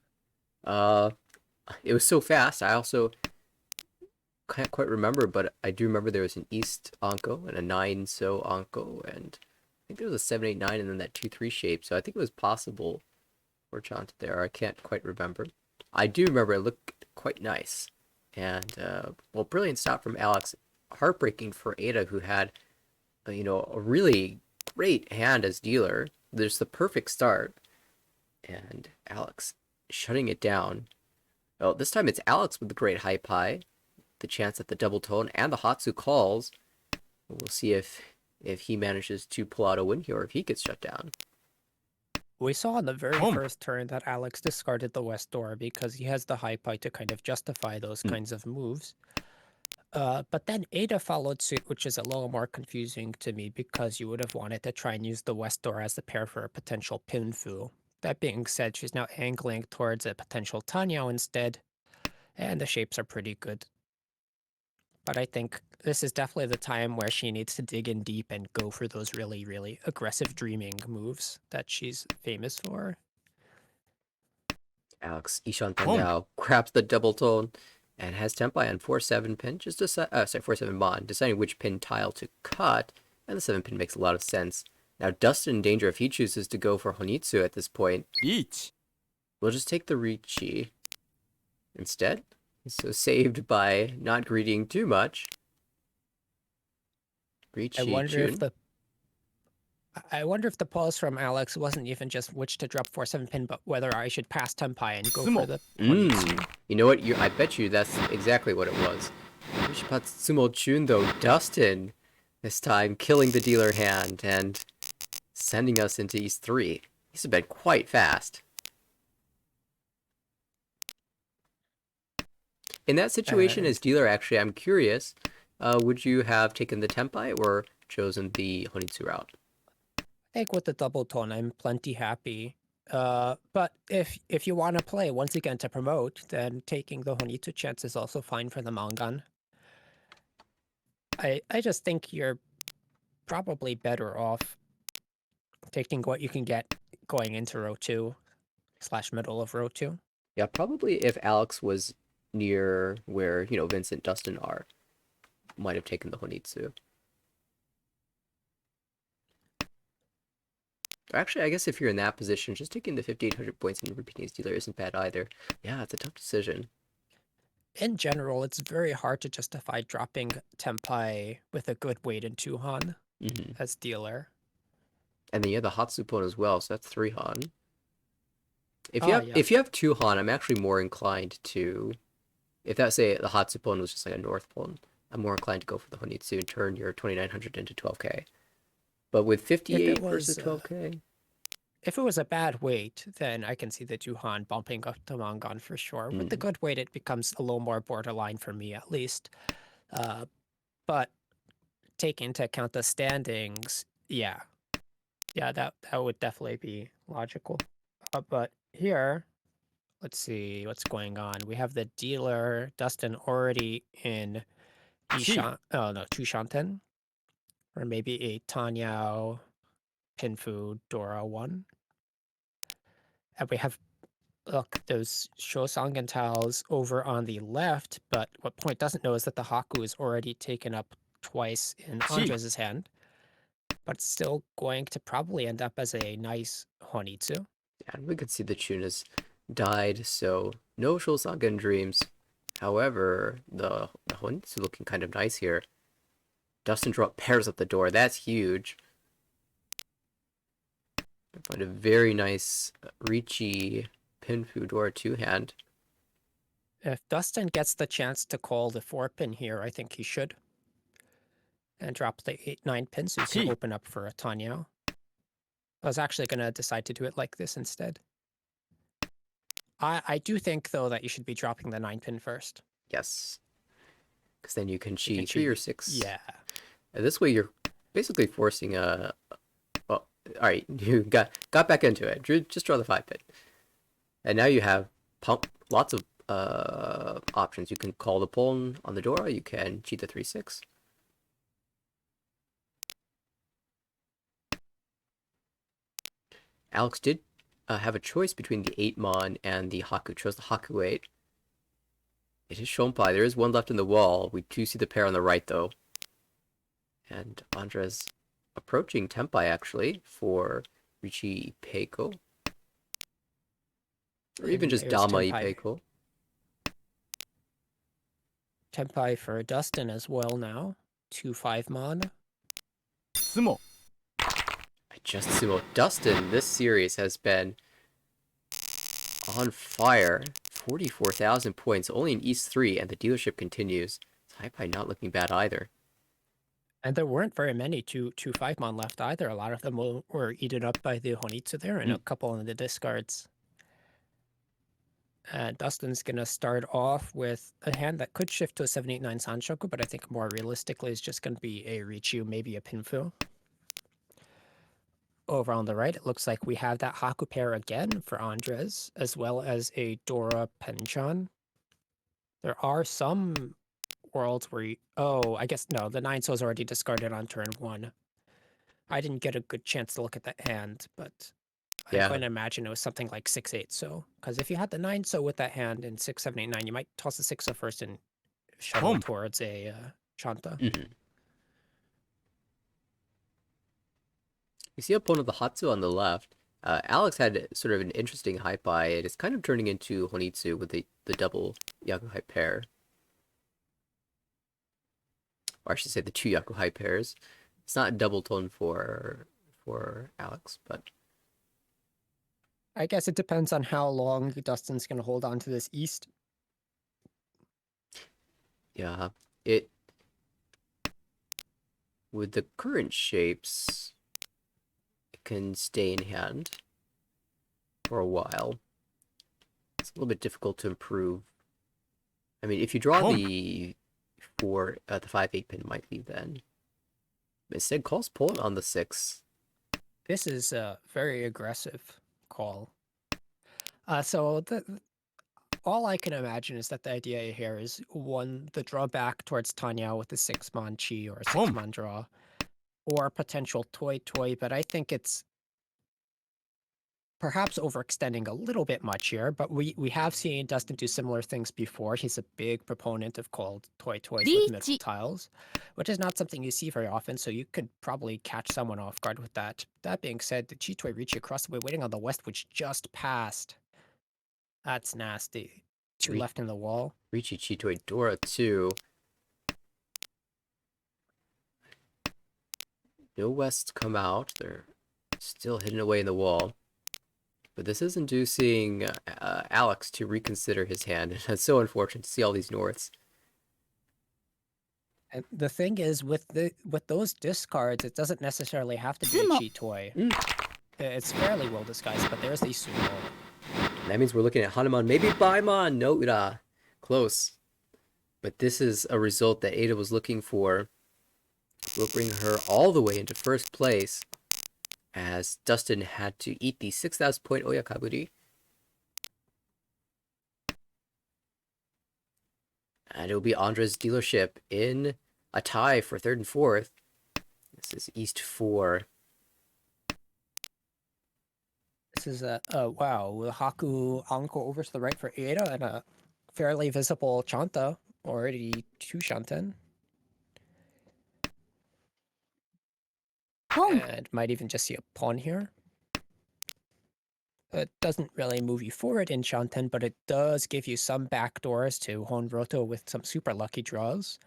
It was so fast, I also can't quite remember, but I do remember there was an East Anko and a 9-so Anko, and I think there was a 7-8-9 and then that 2-3 shape, so I think it was possible for Chanta there. I can't quite remember. I do remember it looked quite nice. And, well, brilliant stop from Alex. Heartbreaking for Ada, who had, a really great hand as dealer. There's the perfect start. And Alex shutting it down. Well, this time it's Alex with the great high pie. The chance at the double tone and the Hatsu calls. We'll see if he manages to pull out a win here or if he gets shut down. We saw on the very first turn that Alex discarded the West Door because he has the high pie to kind of justify those kinds of moves. But then Ada followed suit, which is a little more confusing to me because you would have wanted to try and use the West Door as the pair for a potential Pinfu. That being said, she's now angling towards a potential Tanyao instead, and the shapes are pretty good. But I think this is definitely the time where she needs to dig in deep and go for those really, really aggressive dreaming moves that she's famous for. Alex Ishan now grabs the double tone and has Tempai on 4-7 pin, just 4-7 mon, deciding which pin tile to cut, and the 7 pin makes a lot of sense. Now Dustin in danger if he chooses to go for Honitsu at this point. We'll just take the Ricci instead. So saved by not greeting too much. Ricci, I wonder if the pause from Alex wasn't even just which to drop 4-7 pin, but whether I should pass Tempai and go for the Honitsu. You know what? I bet you that's exactly what it was. Sumo Chun though, Dustin This time killing the dealer hand and sending us into East 3. These have been quite fast. In that situation, as And dealer, actually, I'm curious, would you have taken the Tempai or chosen the Honitsu route? I think with the double tone, I'm plenty happy. But if you want to play once again to promote, then taking the Honitsu chance is also fine for the Mangan. I just think you're probably better off taking what you can get going into row 2 / middle of row 2. Yeah, probably if Alex was near where, Vincent, Dustin are, might have taken the Honitsu. Actually, I guess if you're in that position, just taking the 5,800 points and repeating as dealer isn't bad either. Yeah, it's a tough decision. In general, it's very hard to justify dropping Tempai with a good weight in 2 Han as dealer. And then you have the Hatsupon as well, so that's 3 Han. If you Oh, have yeah. if you have 2 Han, I'm actually more inclined to, if that say the Hatsupon was just like a North Pon, I'm more inclined to go for the Honitsu and turn your 2,900 into 12k. But with 58 versus 12k, If it was a bad weight, then I can see the 2 Han bumping up to Mangan for sure. With the good weight, it becomes a little more borderline for me, at least. But take into account the standings, yeah, that would definitely be logical. But here, let's see what's going on. We have the dealer Dustin already in Tushanten, or maybe a Tanyao, Pinfu, Dora 1. And we have, look, those Shosang and Taos over on the left, but what Point doesn't know is that the Haku is already taken up twice in Andres' hand, but it's still going to probably end up as a nice Honitsu. yeah, we could see the Chunas died, so no Shulsagan dreams. However, the Honitsu looking kind of nice here. Dustin drop pairs at the door. That's huge. I find a very nice Ricci Pinfu Dora 2-hand. If Dustin gets the chance to call the 4-pin here, I think he should. And drop the 8-9 pin so you can open up for a Tanyao. I was actually going to decide to do it like this instead. I do think, though, that you should be dropping the 9-pin first. Yes. Because then you can chi 3 chi, or 6. Yeah. And this way you're basically forcing a... Well, alright, you got back into it. Just draw the 5-pin. And now you have lots of options. You can call the pawn on the Dora. You can cheat the 3-6. Alex did have a choice between the 8-mon and the Haku. Chose the Haku 8. It is Shonpai. There is one left in the wall. We do see the pair on the right, though. And Andres approaching Tempai, actually, for Ricci Peiko. Or even just Dama Peiko. Tempai for Dustin as well now. 2-5-mon. Sumo. Just sumo. Dustin, this series has been on fire. 44,000 points, only in East 3, and the dealership continues. Taipai not looking bad either. And there weren't very many 2-5-mon left either. A lot of them were eaten up by the Honitsu there, and a couple in the discards. And Dustin's going to start off with a hand that could shift to a 7-8-9 Sanshoku, but I think more realistically is just going to be a Richu, maybe a Pinfu. Over on the right, it looks like we have that Haku pair again for Andres, as well as a Dora Penchan. There are some worlds where I guess no, the 9-so is already discarded on turn 1. I didn't get a good chance to look at that hand, but I'm going to imagine it was something like 6-8-so. Because if you had the 9-so with that hand in 6-7-8-9, you might toss the 6-so first and shuttle towards a Chanta. You see opponent of the Hatsu on the left. Alex had sort of an interesting hype by it. It's kind of turning into Honitsu with the double Yakuhai pair. Or I should say the 2 Yakuhai pairs. It's not a double tone for Alex, but... I guess it depends on how long Dustin's going to hold on to this East. Yeah, with the current shapes, it can stay in hand for a while. It's a little bit difficult to improve. I mean, if you draw Pump. the 5/8 pin might leave then. Instead, calls pulling on the 6. This is a very aggressive call. All I can imagine is that the idea here is one, the drawback towards Tanya with the 6-mon chi or 6-mon draw, or potential toy, but I think it's perhaps overextending a little bit much here, but we have seen Dustin do similar things before. He's a big proponent of called toys with middle tiles, which is not something you see very often, so you could probably catch someone off guard with that. That being said, the Chitoy Ricci across the way waiting on the west, which just passed. That's nasty. 2 left in the wall. Ricci, Chitoy, Dora 2. No West come out. They're still hidden away in the wall. But this is inducing Alex to reconsider his hand. And it's so unfortunate to see all these Norths. And the thing is, with those discards, it doesn't necessarily have to be a Chitoy. It's fairly well disguised, but there's the Sumo. That means we're looking at Hanuman, maybe Baimon, no Ura. Close. But this is a result that Ada was looking for. Will bring her all the way into first place, as Dustin had to eat the 6,000 point Oyakaburi. And it will be Andre's dealership in a tie for 3rd and 4th. This is East 4. This is wow, with Haku Anko over to the right for Ada and a fairly visible Chanta, already 2 Shanten. And might even just see a pawn here. It doesn't really move you forward in Shanten, but it does give you some backdoors to Honroto with some super lucky draws.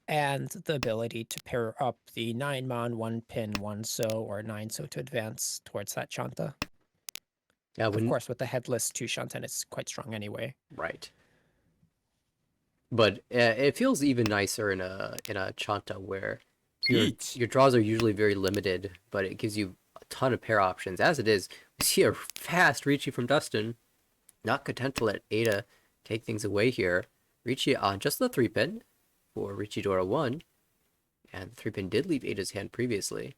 And the ability to pair up the 9-mon, 1-pin, 1-so, or 9-so to advance towards that Chanta. Yeah, Of course, with the headless 2 Shanten, it's quite strong anyway. Right. But it feels even nicer in a Chanta where your draws are usually very limited, but it gives you a ton of pair options. As it is, we see a fast Ricci from Dustin. Not content to let Ada take things away here. Ricci on just the 3-pin for Ricci Dora 1. And the 3-pin did leave Ada's hand previously.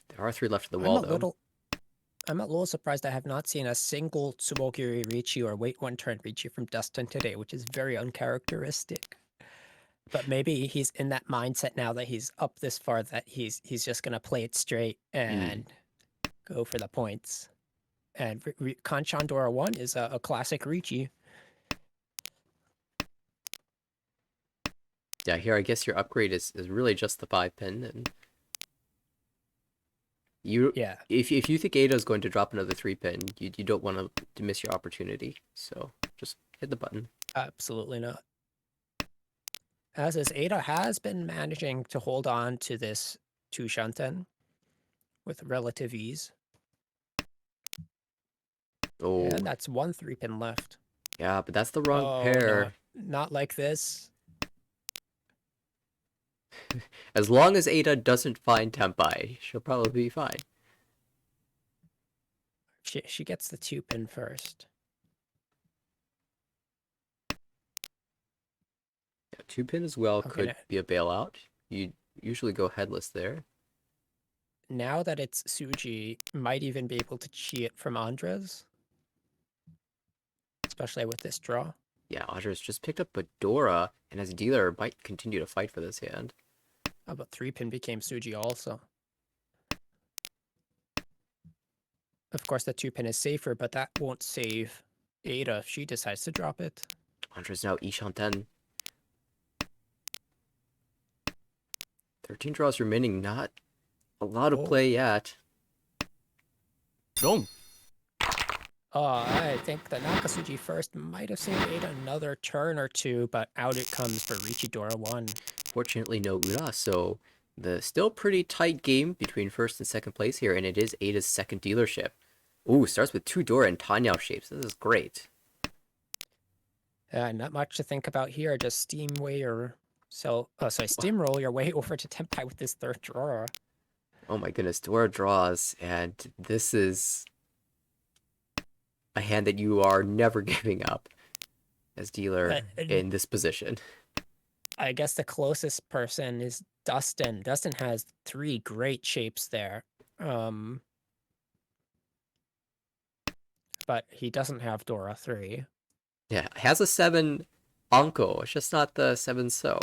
There are 3 left in the wall, though. I'm a little surprised I have not seen a single Tsubogiri Ricci or wait 1 turn Ricci from Dustin today, which is very uncharacteristic. But maybe he's in that mindset now that he's up this far that he's just going to play it straight and go for the points. And Kanchan Dora 1 is a classic Ricci. Yeah, here I guess your upgrade is really just the 5-pin, and if you think Ada is going to drop another 3-pin, you don't want to miss your opportunity. So just hit the button. Absolutely not. As is, Ada has been managing to hold on to this 2 Shanten with relative ease. Oh, and that's 1 3-pin left. Yeah, but that's the wrong pair. No, not like this. As long as Ada doesn't find Tempai, she'll probably be fine. She gets the 2-pin first. Yeah, 2-pin as well could be a bailout. You usually go headless there. Now that it's Suji, might even be able to cheat it from Andres. Especially with this draw. Yeah, Andres just picked up a Dora, and as a dealer, might continue to fight for this hand. Oh, but 3-pin became Suji also. Of course, the 2-pin is safer, but that won't save Ada if she decides to drop it. Andres now Ishanten. 13 draws remaining, not a lot of play yet. Wrong. I think the Nakasuji first might have saved Ada another turn or two, but out it comes for Ricci Dora 1. Fortunately, no Ura, so the still pretty tight game between first and second place here, and it is Ada's second dealership. Ooh, starts with 2 Dora and Tanyao shapes. This is great. Not much to think about here, just steam away your So I steamroll your way over to Tenpai with this third drawer. Oh my goodness, Dora draws, and this is a hand that you are never giving up as dealer in this position. I guess the closest person is Dustin. Dustin has 3 great shapes there. But he doesn't have Dora 3. Yeah, has a 7 Anko. It's just not the 7 So.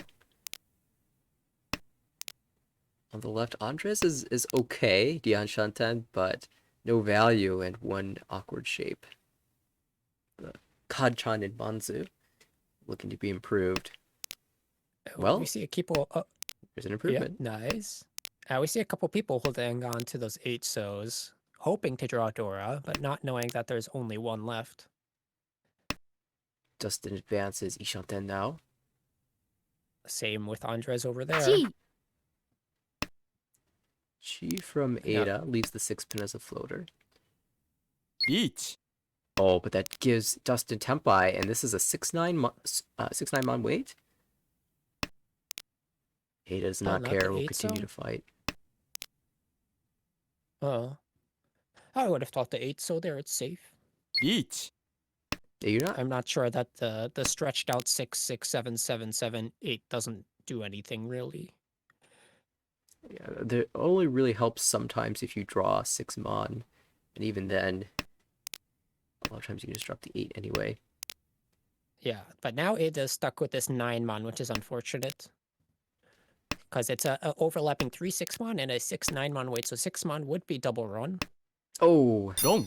On the left, Andres is okay, Dian Shantan, but no value and one awkward shape. The Kachan and Banzu looking to be improved. Well, we see a couple. there's an Yeah, improvement. nice. We see a couple people holding on to those 8 So's, hoping to draw Dora, but not knowing that there's only one left. Dustin advances Ishanten now. Same with Andres over there. Chi from Ada leaves the 6 pin as a floater. 1 Oh, but that gives Dustin Tempai, and this is a 6-9 mon weight. Ada does not not care. the Will 8 continue So? to fight. Oh. I would have thought the 8 So there, it's safe. 1 Yeah, you're not. I'm not sure that the stretched out 6, 6, 7, 7, 7, 8 doesn't do anything really. Yeah, it only really helps sometimes if you draw 6 mon, and even then, a lot of times you can just drop the 8 anyway. Yeah, but now Ada's stuck with this 9 mon, which is unfortunate. Because it's a overlapping 3, 6 mon and a 6, 9 mon weight, so 6 mon would be double run. Oh, 4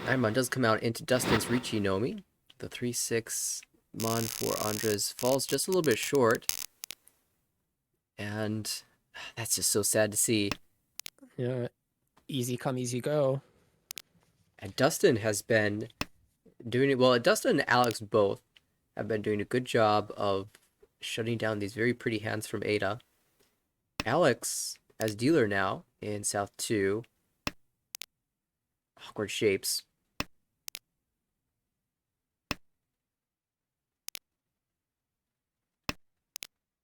9 mon does come out into Dustin's Ricci Nomi. The 3-6 mon for Andres falls just a little bit short. And that's just so sad to see. Yeah, easy come, easy go. And Dustin has been doing it well. Dustin and Alex both have been doing a good job of shutting down these very pretty hands from Ada. Alex, as dealer now in South 2. Awkward shapes.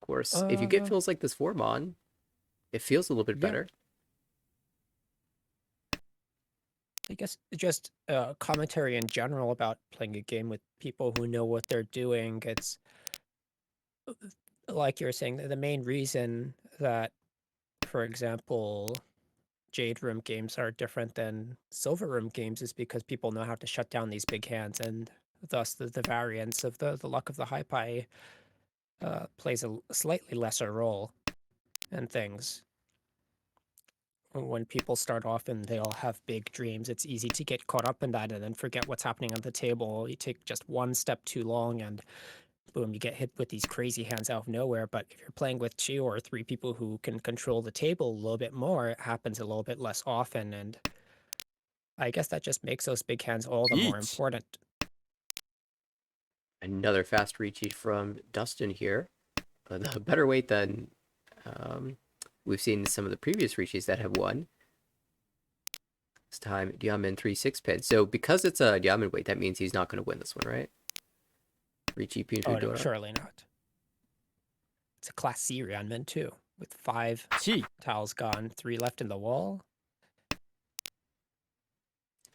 Of course, if you get feels like this 4 mon, it feels a little bit better. I guess just commentary in general about playing a game with people who know what they're doing. It's like you were saying, the main reason that, for example, Jade Room games are different than Silver Room games is because people know how to shut down these big hands, and thus the variance of the luck of the high pie plays a slightly lesser role in things. When people start off and they all have big dreams, it's easy to get caught up in that and then forget what's happening on the table. You take just one step too long and boom, you get hit with these crazy hands out of nowhere. But if you're playing with 2 or 3 people who can control the table a little bit more, it happens a little bit less often. And I guess that just makes those big hands all the more important. Another fast reach from Dustin here. But a better weight than we've seen some of the previous reaches that have won. This time, Diamond 3-6 pin. So because it's a Diamond weight, that means he's not going to win this one, right? Ricci pin Oh, no, surely not. It's a Class C Ryanman too, with 5 tiles gone, 3 left in the wall.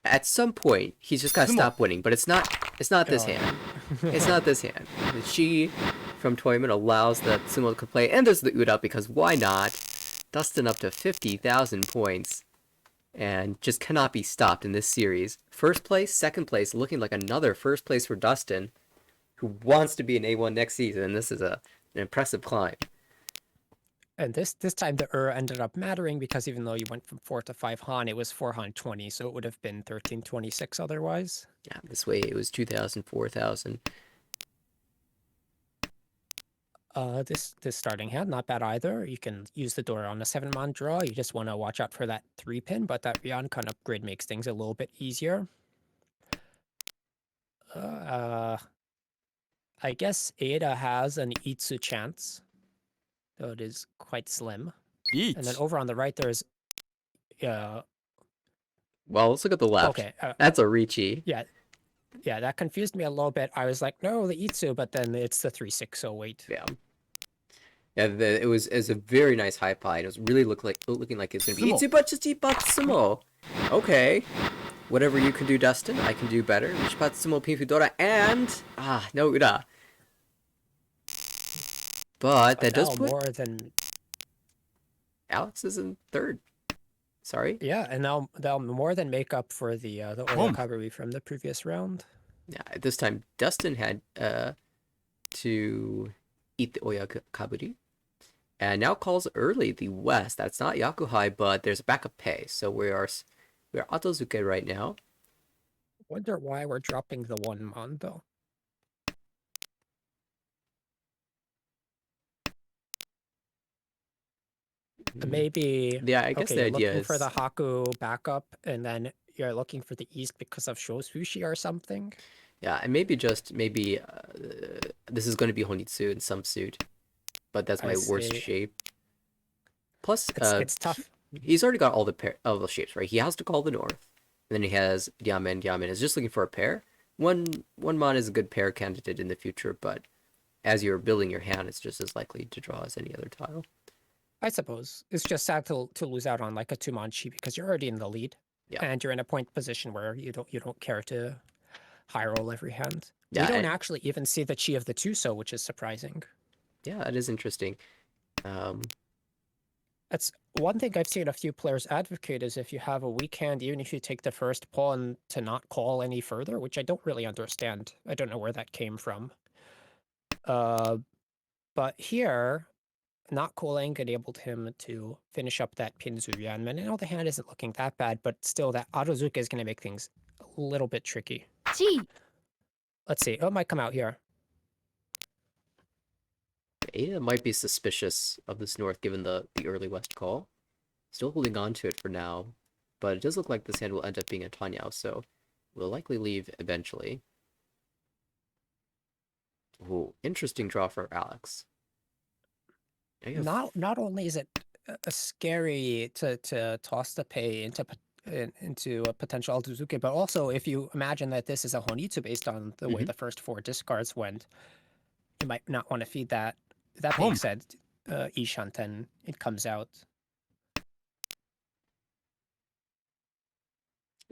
At some point, he's just got to stop winning, but it's not this hand. It's not this hand. The Chi from Toyman allows the Sumo to play, and there's the Uda because why not? Dustin up to 50,000 points, and just cannot be stopped in this series. First place, second place, looking like another first place for Dustin, who wants to be an A1 next season. This is an impressive climb. And this time the ended up mattering because even though you went from 4 to 5 Han, it was 4 Han 20, so it would have been 1326 otherwise. Yeah, this way it was 2,000, 4,000. This starting hand, not bad either. You can use the door on a 7 mon draw. You just want to watch out for that 3 pin, but that Ryan kind of upgrade makes things a little bit easier. I guess Ada has an Itsu chance, though it is quite slim. And then over on the right, there's well, let's look at the left. Okay. That's a Ricci. Yeah. Yeah, that confused me a little bit. I was like, no, the Itsu, but then it's the 3608. Yeah. Yeah, it was a very nice high pie. And it was really looking like it's gonna be Sumo. Itsubachi Batsumo. Okay. Whatever you can do, Dustin, I can do better. Mishpatsumo Pinfudora and no Ura. But that But does now put more than Alex is in third. Sorry. yeah, and now they'll more than make up for the Home. Oyakaburi from the previous round. Yeah, this time Dustin had to eat the Oyakaburi. And now calls early the West. That's not Yakuhai, but there's a backup pay. So we're Otozuke right now. Wonder why we're dropping the 1 mon though. Maybe Yeah, I guess okay, the you're idea looking for is the Haku backup, and then you're looking for the East because of Shosushi or something. yeah, and maybe this is going to be Honitsu in some suit, but that's I my worst see. shape. Plus, It's tough. he's already got all the shapes, right? He has to call the north, and then he has Diamen. Diamen is just looking for a pair. One mon is a good pair candidate in the future, but as you're building your hand, it's just as likely to draw as any other tile. I suppose it's just sad to lose out on like a 2 mon chi because you're already in the lead, Yeah. and you're in a point position where you don't care to high roll every hand. Yeah, We don't actually even see the chi of the Tuso, which is surprising. Yeah, that is interesting. Um, That's one thing I've seen a few players advocate is if you have a weak hand, even if you take the first pawn to not call any further, which I don't really understand. I don't know where that came from. But here, not calling enabled him to finish up that Pinzu Yanmen. I know the hand isn't looking that bad, but still that Adozuka is going to make things a little bit tricky. G. Let's see. Oh, it might come out here. Ada might be suspicious of this north given the early west call. Still holding on to it for now, but it does look like this hand will end up being a Tanyao, so we'll likely leave eventually. Ooh, interesting draw for Alex. Not only is it scary to toss the pay into a potential Altuzuke, but also if you imagine that this is a Honitsu based on the way the first 4 discards went, you might not want to feed that. That being said, Ishanten, it comes out.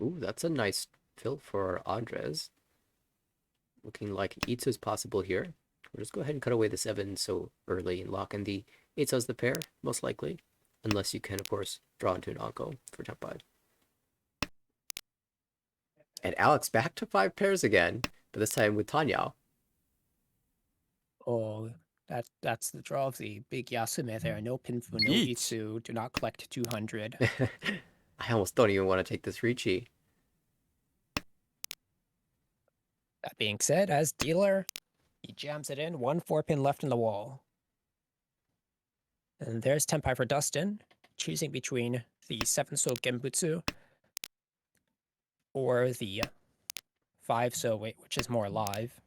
Ooh, that's a nice fill for Andres. Looking like an Itsu is possible here. We'll just go ahead and cut away the 7 so early and lock in the 8 as the pair, most likely. Unless you can, of course, draw into an Anko for jump by. And Alex back to 5 pairs again, but this time with Tanyao. Oh, that's the draw of the big Yasume there. No Pinfu, no Eat. Itsu, do not collect 200. I almost don't even want to take this Ricci. That being said, as dealer, he jams it in, 1 4-pin left in the wall. And there's Tenpai for Dustin, choosing between the 7-so Genbutsu or the 5-so, which is more live.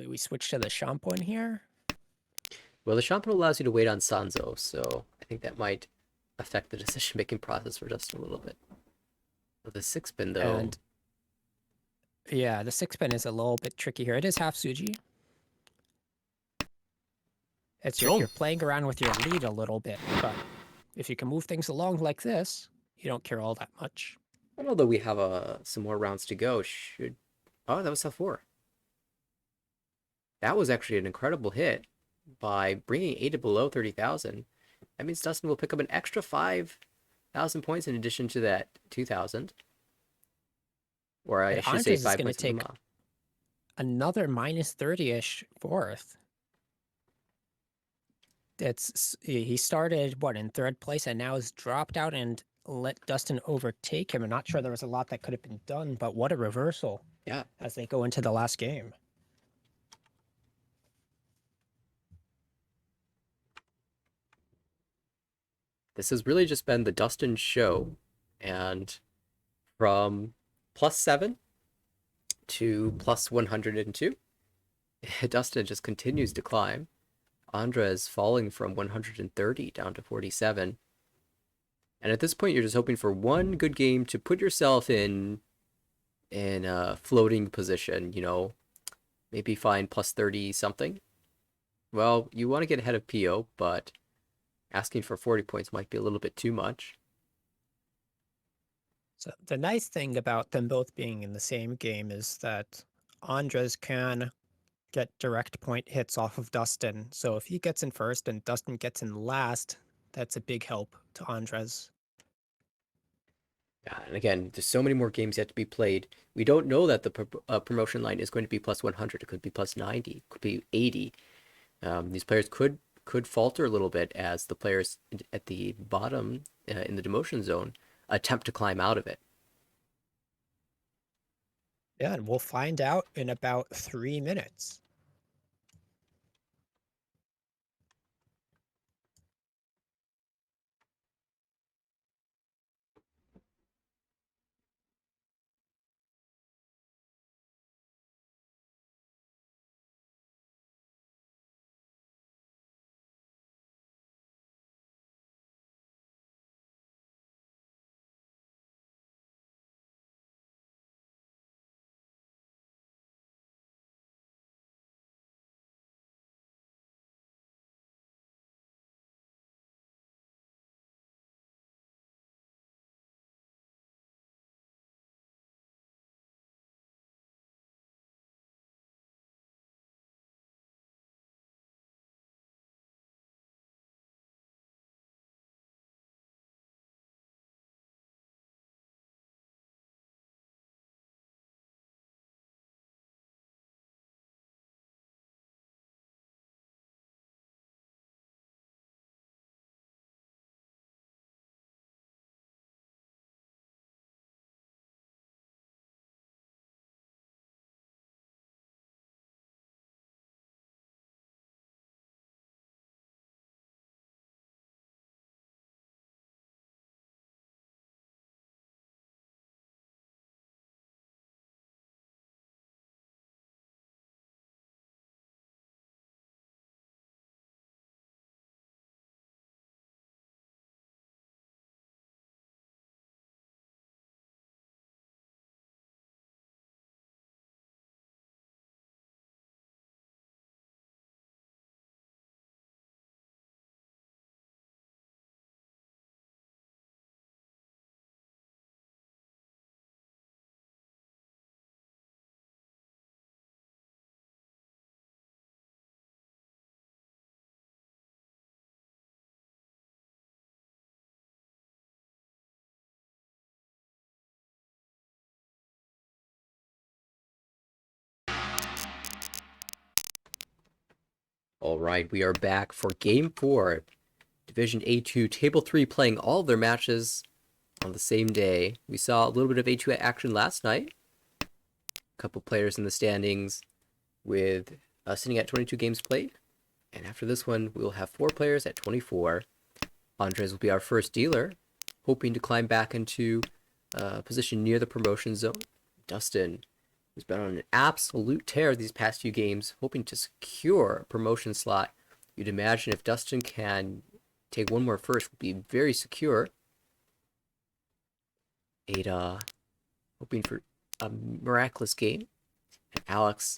We switch to the Shampoin here. Well, the Shampoo allows you to wait on Sanzo, so I think that might affect the decision-making process for Dustin a little bit. With the 6-pin, though. And yeah, the 6-pin is a little bit tricky here. It is half Suji. It's you're playing around with your lead a little bit, but if you can move things along like this, you don't care all that much. And although we have some more rounds to go, oh, that was a 4. That was actually an incredible hit by bringing Ada below 30,000. That means Dustin will pick up an extra 5,000 points in addition to that 2,000. Or I should say 5 points from Mama. Another minus 30-ish fourth. He started in 3rd place and now has dropped out and let Dustin overtake him. I'm not sure there was a lot that could have been done, but what a reversal. Yeah. As they go into the last game. This has really just been the Dustin show, and from +7 to +102, Dustin just continues to climb. Andres falling from 130 down to 47. And at this point, you're just hoping for one good game to put yourself in a floating position, maybe find plus 30 something. Well, you want to get ahead of PO, but asking for 40 points might be a little bit too much. So the nice thing about them both being in the same game is that Andres can get direct point hits off of Dustin. So if he gets in first and Dustin gets in last, that's a big help to Andres. Yeah, and again, there's so many more games yet to be played. We don't know that the promotion line is going to be plus 100. It could be plus 90. It could be 80. These players could falter a little bit as the players at the bottom in the demotion zone attempt to climb out of it. Yeah, and we'll find out in about 3 minutes. All right, we are back for Game 4. Division A2, Table 3 playing all of their matches on the same day. We saw a little bit of A2 action last night. A couple players in the standings with sitting at 22 games played. And after this one, we'll have 4 players at 24. Andres will be our first dealer, hoping to climb back into a position near the promotion zone. Dustin, who's been on an absolute tear these past few games, hoping to secure a promotion slot. You'd imagine if Dustin can take one more first, would be very secure. Ada, hoping for a miraculous game. And Alex,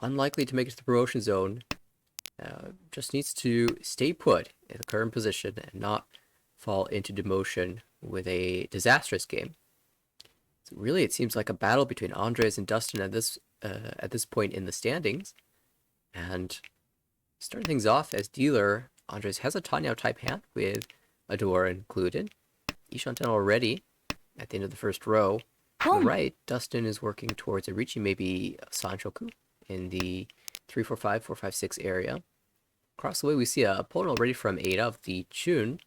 unlikely to make it to the promotion zone, just needs to stay put in the current position and not fall into demotion with a disastrous game. So really, it seems like a battle between Andres and Dustin at this point in the standings. And starting things off as dealer, Andres has a Tanyao type hand with Adora included. Ishanten already at the end of the first row. On the right, Dustin is working towards a reaching maybe Sanchoku in the 345, 456 area. Across the way, we see a opponent already from Ada of the Chun.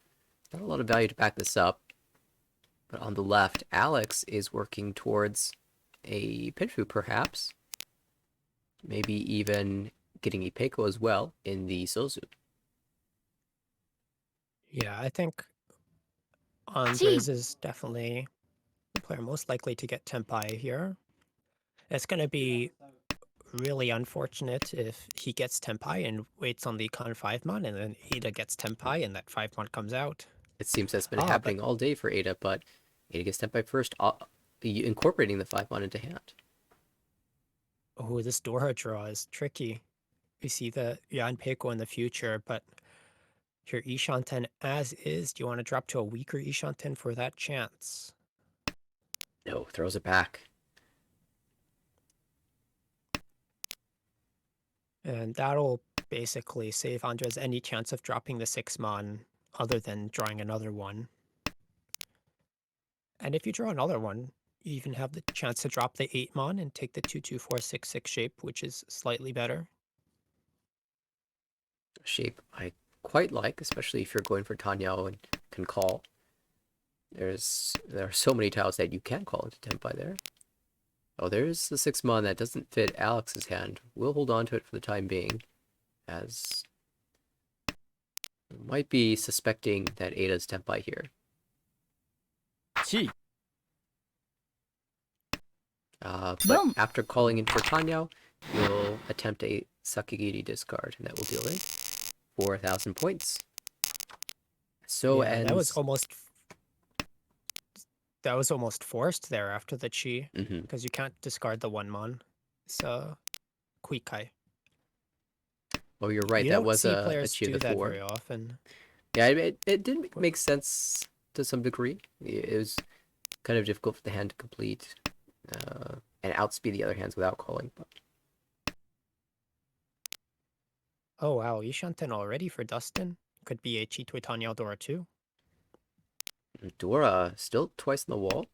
Not a lot of value to back this up. But on the left, Alex is working towards a Pinfu, perhaps. Maybe even getting a Peiko as well in the Sozu. Yeah, I think Andres is definitely the player most likely to get Tenpai here. It's going to be really unfortunate if he gets Tenpai and waits on the Con 5 mon, and then Ada gets Tenpai and that 5 mon comes out. It seems that's been Ah, but happening all day for Ada, but Ada gets Tenpai first, incorporating the 5-mon into hand. oh, this Dora draw is tricky. We see the Yan Peiko in the future, but your Ishanten as is. Do you want to drop to a weaker Ishanten for that chance? No, throws it back. And that'll basically save Andres any chance of dropping the 6-mon other than drawing another one. And if you draw another one, you even have the chance to drop the 8-mon and take the 2-2-4-6-6 shape, which is slightly better. Shape I quite like, especially if you're going for Tanyao and can call. There are so many tiles that you can call into Tenpai there. Oh, there's the 6-mon that doesn't fit Alex's hand. We'll hold on to it for the time being, as might be suspecting that Ada's Tenpai here. 1、But 4、after calling in for Tanyao, you'll attempt a Sakigiri discard, and that will deal in 4,000 points. So Yeah, ends. that was almost forced there after the chi, Mhm. because you can't discard the 1-mon. So, Kuikai. Oh, you're right. You That don't was see a players chi of do the that 4. very often. Yeah, it did make sense to some degree. It was kind of difficult for the hand to complete and outspeed the other hands without calling. But Oh wow, Ishanten already for Dustin? Could be a Chitui Tanya Dora too. Dora still twice in the wall.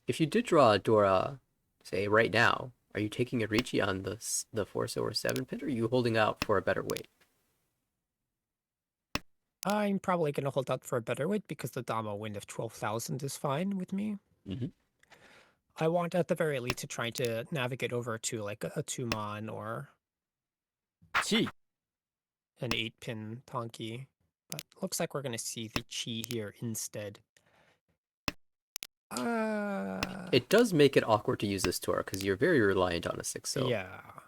If you did draw a Dora, say right now, are you taking a Ricci on the 4 or 7 pin, or are you holding out for a better weight? I'm probably gonna hold out for a better weight because the Dama win of 12,000 is fine with me. Mhm. I want at the very least to try to navigate over to like a 2-mon or 1、an 8-pin Tonki. But looks like we're gonna see the Chi here instead. It does make it awkward to use this Dora because you're very reliant on a 6. So Yeah.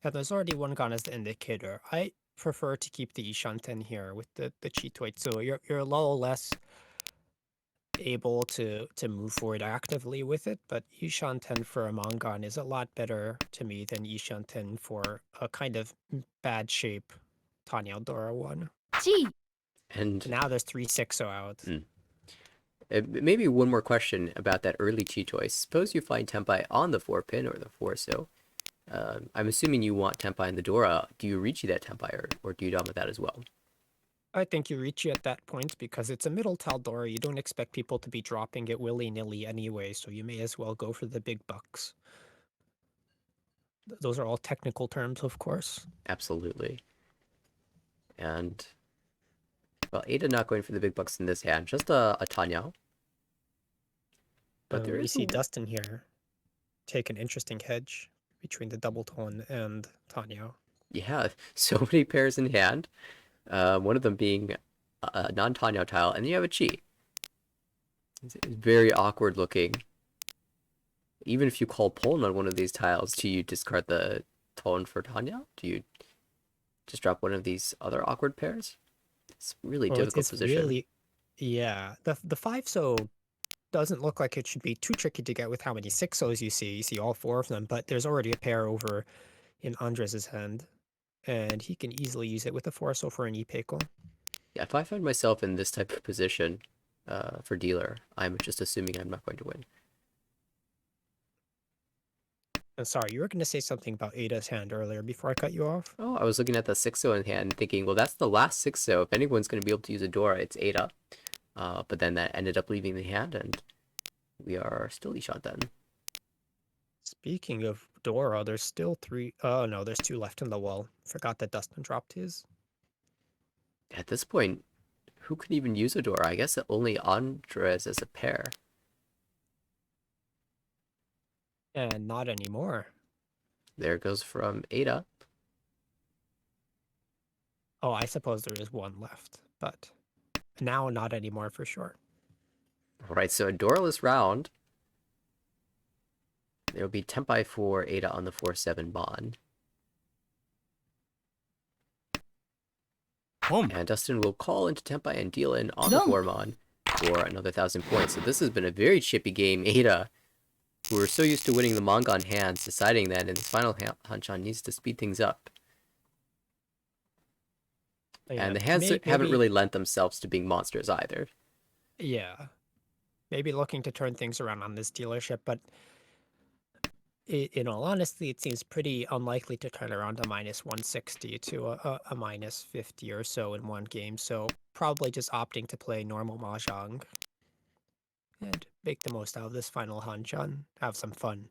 Yeah, there's already one gone as the indicator. I prefer to keep the Ishanten here with the Chitoi. So you're a little less able to move forward actively with it, but Ishanten for a Mangan is a lot better to me than Ishanten for a kind of bad shape Tanya Dora one. 1、and Now there's 3-6 out. maybe one more question about that early chi choice. Suppose you find Tenpai on the 4 pin or the 4 so. I'm assuming you want Tenpai in the Dora. Do you Ricci that Tenpai or do you Dama that as well? I think you reach it at that point because it's a middle Taldora. You don't expect people to be dropping it willy-nilly anyway, so you may as well go for the big bucks. Those are all technical terms, of course. Absolutely. And well, Ada not going for the big bucks in this hand, just a Tanyao. But there We is see Dustin here take an interesting hedge between the double tone and Tanya. yeah, so many pairs in hand. One of them being a non-Tanyao tile, and then you have a Chi. It's very awkward looking. Even if you call Poln on one of these tiles, do you discard the tone for Tanyao? Do you just drop one of these other awkward pairs? It's a really difficult It's position. really, yeah. The 5-so doesn't look like it should be too tricky to get with how many 6-os you see. You see all 4 of them, but there's already a pair over in Andres' hand, and he can easily use it with a 4-so for an e-pickle. Yeah, if I find myself in this type of position for dealer, I'm just assuming I'm not going to win. And sorry, you were going to say something about Ada's hand earlier before I cut you off? Oh, I was looking at the 6-0 in hand and thinking, well, that's the last 6-0. If anyone's going to be able to use a Dora, it's Ada. But then that ended up leaving the hand, and we are still Ishant then. Speaking of Dora, there's still 3. Oh no, there's 2 left in the wall. Forgot that Dustin dropped his. At this point, who could even use a Dora? I guess only Andres as a pair. And not anymore. There it goes from Ada. Oh, I suppose there is 1 left, but now not anymore for sure. Alright, so a Doraless round. There will be Tenpai for Ada on the 4-7 bond. 本 And Dustin will call into Tempai and deal in on the Done. Fourmon for another 1,000 points. So this has been a very chippy game. Ada, who are so used to winning the Mongon hands, deciding that in this final Hanchan needs to speed things up. Yeah, And the hands haven't maybe, really lent themselves to being monsters either. yeah, maybe looking to turn things around on this dealership, but in all honesty, it seems pretty unlikely to turn around a minus 160 to a minus 50 or so in one game. So probably just opting to play normal Mahjong and make the most out of this final Hanchan, have some fun,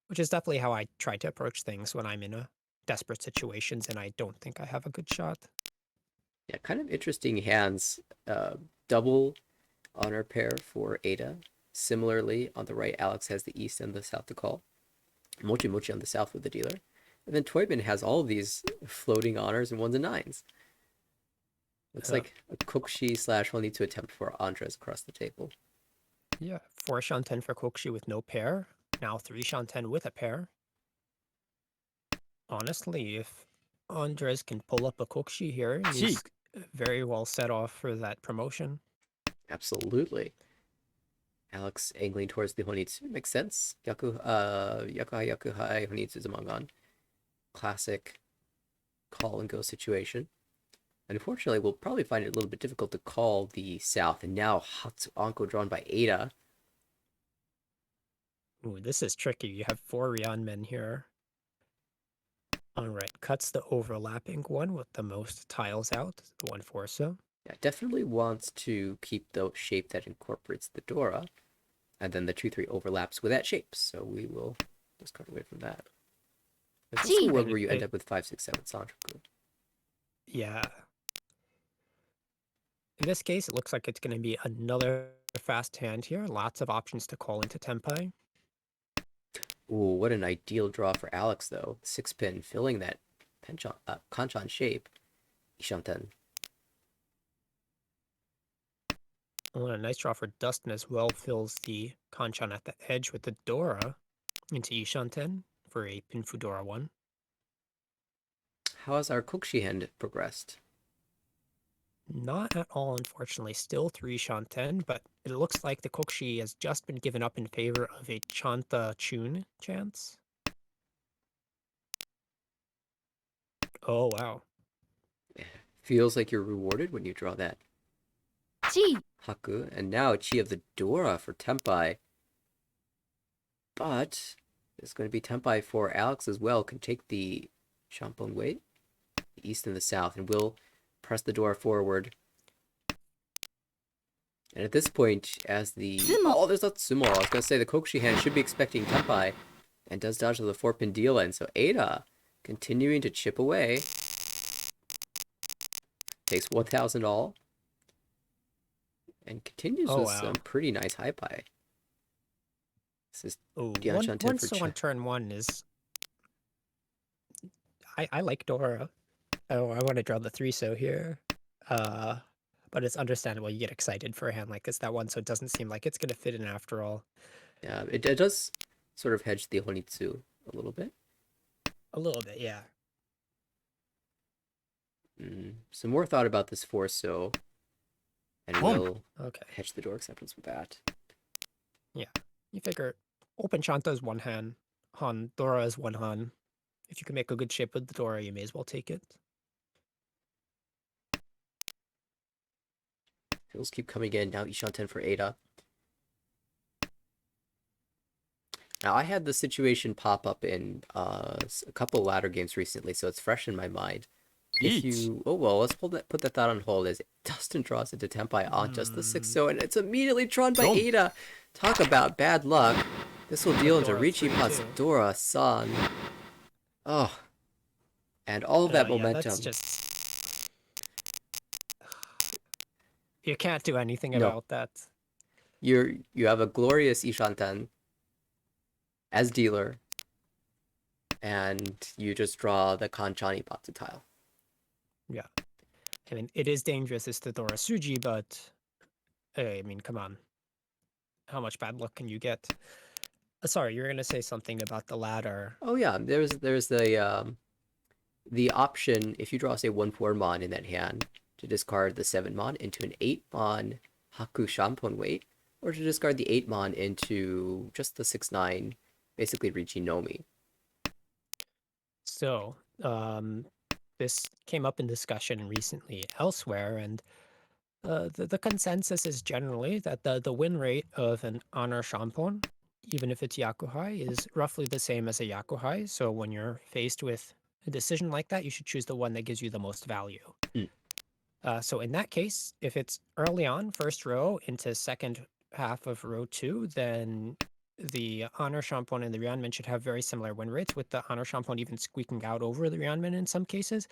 which is definitely how I try to approach things when I'm in a desperate situations and I don't think I have a good shot. Yeah, kind of interesting hands. Double honor pair for Ada. Similarly, on the right, Alex has the east and the south to call. Mochi Mochi on the south with the dealer. And then Toyman has all of these floating honors and ones and nines. Looks like a Kokshi slash will need to attempt for Andres across the table. Yeah, 4 Shanten for Kokshi with no pair. Now 3 Shanten with a pair. Honestly, if Andres can pull up a Kokshi here, he's very well set off for that promotion. Absolutely. Alex angling towards the Honitsu makes sense. Yakuhai Honitsu Zamangan. Classic call and go situation. Unfortunately, we'll probably find it a little bit difficult to call the south. And now Hatsu Anko drawn by Ada. Ooh, this is tricky. You have 4 Rian men here. Alright, cuts the overlapping one with the most tiles out, the 1 so. Yeah, definitely wants to keep the shape that incorporates the Dora. And then the 2-3 overlaps with that shape. So we will discard away from that. There's also a world where you end up with 5, 6, 7 Sanchoku. Yeah. In this case, it looks like it's going to be another fast hand here. Lots of options to call into Tempai. Ooh, what an ideal draw for Alex, though. 6-pin filling that Kanchan shape. Ishanten. Oh, and a nice draw for Dustin as well. Fills the Kanchan at the edge with the Dora into Ishanten for a Pinfudora 1. How has our Kokshi hand progressed? Not at all, unfortunately. Still 3 Shanten, but it looks like the Kokshi has just been given up in favor of a Chanta Chun chance. Oh, wow. Feels like you're rewarded when you draw that Chi. Haku. And now Chi of the Dora for Tempai. But it's going to be Tempai for Alex as well. Can take the Shampong weight, the east and the south, and will press the Dora forward. And at this point, as the... Sumo. Oh, there's not Sumo. I was going to say the Kokshi hand should be expecting Tempai. And does dodge the 4-pin deal in. So Ada continuing to chip away. Takes 1,000 all. And continues with some pretty nice high pie. This is one so on turn 1 is... I like Dora. Oh, I want to draw the 3 so here. But it's understandable you get excited for a hand like this. That 1 so it doesn't seem like it's going to fit in after all. Yeah, it does sort of hedge the Honitsu a little bit. A little bit, yeah. Some more thought about this 4 so. And we'll hedge the door acceptance with that. Yeah. You figure open Shanta is 1 hand. Han Dora is 1 hand. If you can make a good shape with the Dora, you may as well take it. Fills keep coming in. Now Ishanten for Ada. Now, I had this situation pop up in a couple ladder games recently, so it's fresh in my mind. If you... Oh, well, let's put that thought on hold as Dustin draws into Tempai on just the 6-0, and it's immediately drawn by Ada. Talk about bad luck. This will deal into Ricci Pot's Dora-san. Oh. And all of that momentum. That's just... You can't do anything about that. You have a glorious Ishanten as dealer, and you just draw the Kanchani Patsu tile. Yeah. I mean, it is dangerous, it's the Dora Suji, but... I mean, come on. How much bad luck can you get? Sorry, you were going to say something about the ladder. Oh, yeah. There's the the option, if you draw, say, 1/4 mon in that hand, to discard the 7 mon into an 8 mon Haku Shampon weight, or to discard the 8 mon into just the 6/9, basically Richi Nomi. So, this came up in discussion recently elsewhere, and the consensus is generally that the win rate of an honor shampoo, even if it's Yakuhai, is roughly the same as a Yakuhai. So when you're faced with a decision like that, you should choose the one that gives you the most value. Mm. So in that case, if it's early on, first row into second half of row 2, then the honor shampoo and the Ryanman should have very similar win rates, with the honor shampoo even squeaking out over the Ryanman in some cases.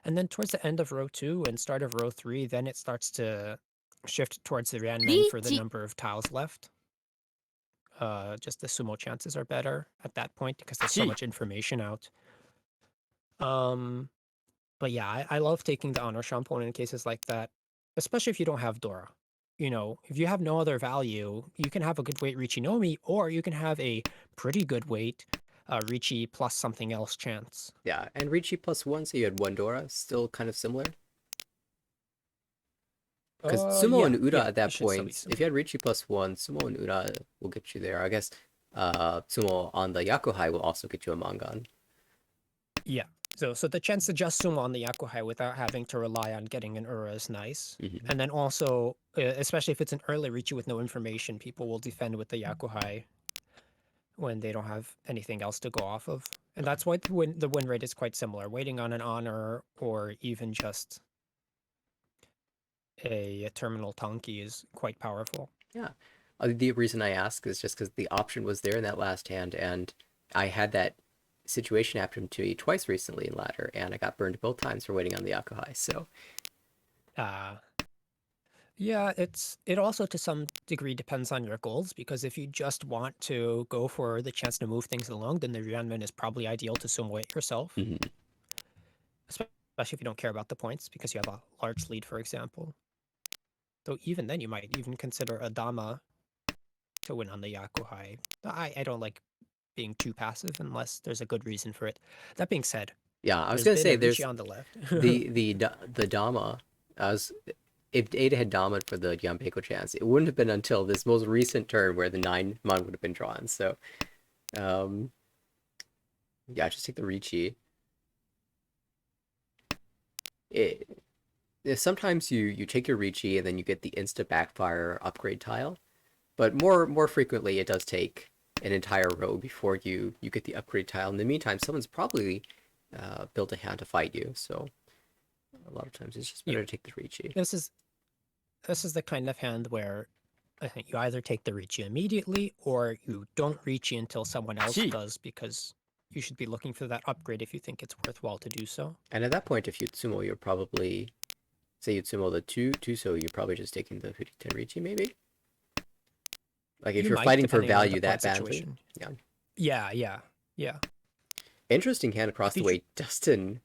And then towards the end of row 2 and start of row 3, then it starts to shift towards the Ryanman for the Richi. number of tiles left. Just the sumo chances are better at that point because there's so Chi. much information out. But yeah, I love taking the honor shampoo in cases like that, especially if you don't have Dora. You know, if you have no other value, you can have a good weight Richinomi, or you can have a pretty good weight Richi plus something else chance. Yeah, and Richi +1, so you had 1 Dora, still kind of similar. Because Sumo and Uda at it that should still be point, similar. if you had Richi +1, Sumo and Uda will get you there. I guess Sumo on the Yakuhai will also get you a Mangan. Yeah. So the chance to just sumo on the Yakuhai without having to rely on getting an Ura is nice. Mm-hmm. And then also, especially if it's an early Richi with no information, people will defend with the Yakuhai when they don't have anything else to go off of. And that's why the win rate is quite similar. Waiting on an honor or even just a terminal Tanki is quite powerful. Yeah. The reason I ask is just because the option was there in that last hand, and I had that situation happen to me twice recently in ladder, and I got burned both times for waiting on the Yakuhai. So Yeah, it also to some degree depends on your goals, because if you just want to go for the chance to move things along, then the Ryanman is probably ideal to sumo it yourself, mhm. especially if you don't care about the points because you have a large lead, for example. Though even then, you might even consider a Dama to win on the Yakuhai. I don't like being too passive unless there's a good reason for it. That being said, Yeah, I was there's gonna been say a there's Richi on the left. the Dama. I was If Ada had Dama for the Yampeiko chance, it wouldn't have been until this most recent turn where the 9 mon would have been drawn. So, um, yeah, just take the Richi. It sometimes you take your Richi and then you get the insta backfire upgrade tile, but more frequently it does take an entire row before you get the upgrade tile. In the meantime, someone's probably built a hand to fight you, so a lot of times it's just better Yeah. to take the Richi. This is the kind of hand where I think you either take the Richi immediately or you don't Richi until someone else Chi. does, because you should be looking for that upgrade if you think it's worthwhile to do so. And at that point, if you Tsumo, you're probably, say you Tsumo the two, so you're probably just taking the 50-10 Richi, maybe? Like if You you're might, fighting for depending on the value that point badly. situation. Yeah. Yeah. Interesting hand across the way. Dustin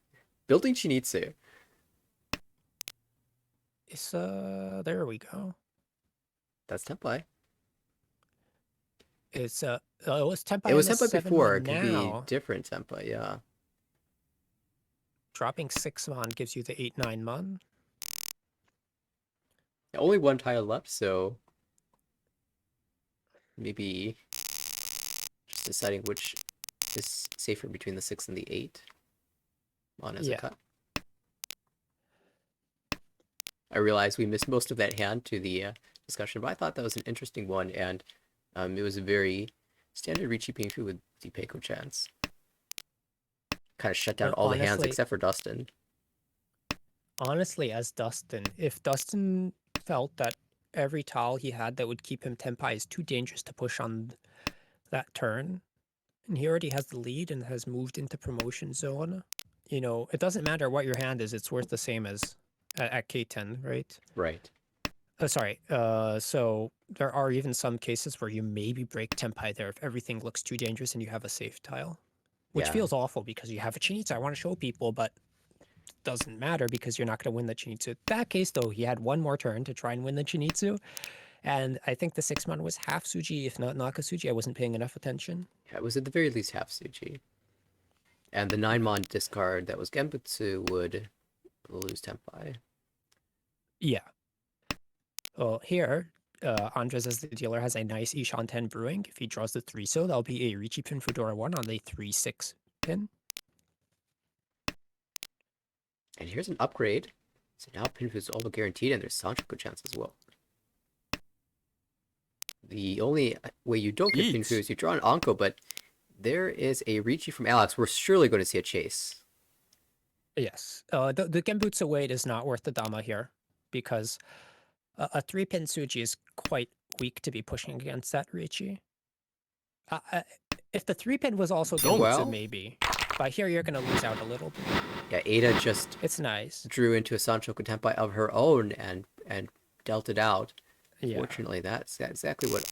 building Shinitsu. It's there we go. That's Tempai. It's it was Tempai It was and a Tempai before. 7-1 It could be now. different Tempai, yeah. Dropping 6 mon gives you the 8-9 mon. Only one tile left, so maybe just deciding which is safer between the 6 and the 8 on as a Yeah. cut. I realize we missed most of that hand to the discussion, but I thought that was an interesting one, and it was a very standard Richi Pinfu with the Peiko chance. Kind of shut down all the hands except for Dustin. Honestly, as Dustin, if Dustin felt that every tile he had that would keep him Tempai is too dangerous to push on that turn, and he already has the lead and has moved into promotion zone, you know, it doesn't matter what your hand is, it's worth the same as at K10, right? Right. Sorry. So there are even some cases where you maybe break Tempai there if everything looks too dangerous and you have a safe tile, which Yeah. feels awful because you have a Chinitsu. I want to show people, but it doesn't matter because you're not going to win the Chinitsu. That case, though, he had one more turn to try and win the Chinitsu. And I think the 6-mon was half Suji, if not Nakasuji. I wasn't paying enough attention. Yeah, it was at the very least half Suchi. And the 9-mon discard that was Genbutsu would lose Tenpai. Yeah. Well, here, Andres as the dealer has a nice Ishan 10 brewing. If he draws the 3-so, that'll be a Ricci pin Fedora 1 on the 3-6 pin. And here's an upgrade. So now Pinfu is all but guaranteed, and there's Sanchoku chance as well. The only way you don't get Pinfu is you draw an Anko, but there is a Ricci from Alex. We're surely going to see a chase. Yes. The Genbutsu weight is not worth the Dama here, because a 3-pin Tsuji is quite weak to be pushing against that Ricci. If the 3-pin was also Genbutsu, well. maybe. But here you're going to lose out a little bit. Yeah, Ada just It's nice. drew into a Sanchoku Tenpai of her own and dealt it out. Yeah. Fortunately, that's exactly what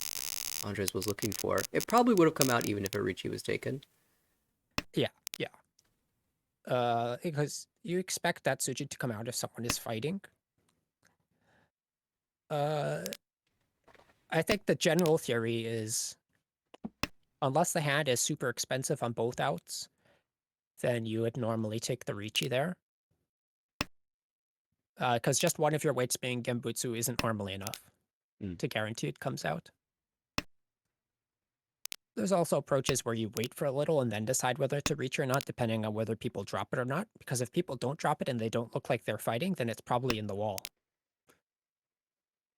Andres was looking for. It probably would have come out even if a Ricci was taken. Yeah. Because you expect that Tsuji to come out if someone is fighting. I think the general theory is, unless the hand is super expensive on both outs, then you would normally take the Ricci there. Because just one of your weights being Genbutsu isn't normally enough to guarantee it comes out. There's also approaches where you wait for a little and then decide whether to reach or not, depending on whether people drop it or not. Because if people don't drop it and they don't look like they're fighting, then it's probably in the wall.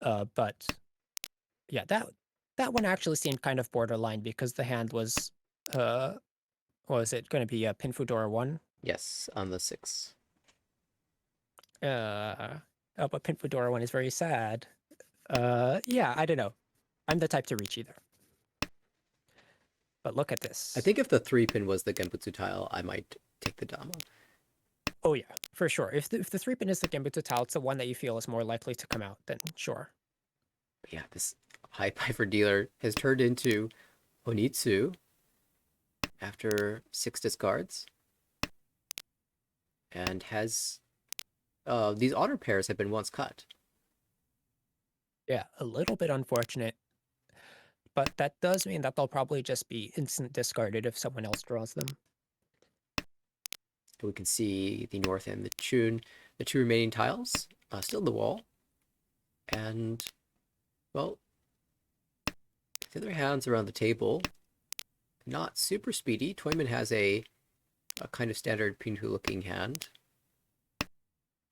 But yeah, that one actually seemed kind of borderline because the hand was, what was it going to be a Pin Fedora 1? Yes, on the 6. But Pin Fedora 1 is very sad. Yeah, I don't know. I'm the type to reach either. But look at this. I think if the 3-pin was the Genbutsu tile, I might take the Dama. Oh yeah, for sure. If the 3-pin is the Genbutsu tile, it's the one that you feel is more likely to come out, then sure. But yeah, this High Piper dealer has turned into Onitsu after 6 discards. And has... these honor pairs have been once cut. Yeah, a little bit unfortunate. But that does mean that they'll probably just be instant discarded if someone else draws them. We can see the north and the Chun, the 2 remaining tiles, still in the wall. And, well, the other hands around the table, not super speedy. Toyman has a kind of standard Pinhu-looking hand,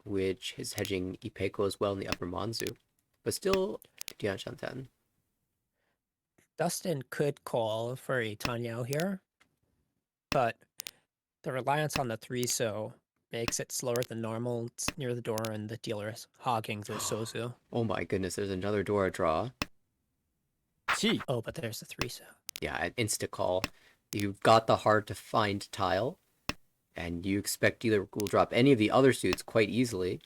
which is hedging Ipeco as well in the upper Manzu, but still Dian Shanten. Dustin could call for a Tanyao here, but the reliance on the 3-so makes it slower than normal. It's near the door and the dealer is hogging the Sozu. Oh my goodness, there's another Dora draw. Oh, but there's the 3-so. Yeah, an insta-call. You've got the hard-to-find tile, and you expect dealer will drop any of the other suits quite easily.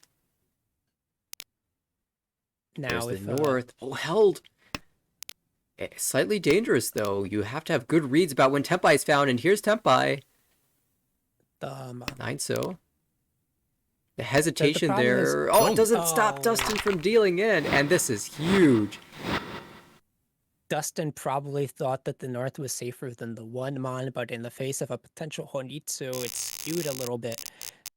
Now There's if the north. Oh, held! Slightly dangerous, though. You have to have good reads about when Tenpai is found, and here's Tenpai. 9-so. The hesitation there. Oh, it doesn't stop Dustin from dealing in, and this is huge. Dustin probably thought that the north was safer than the 1-mon, but in the face of a potential Honitsu, it's skewed a little bit,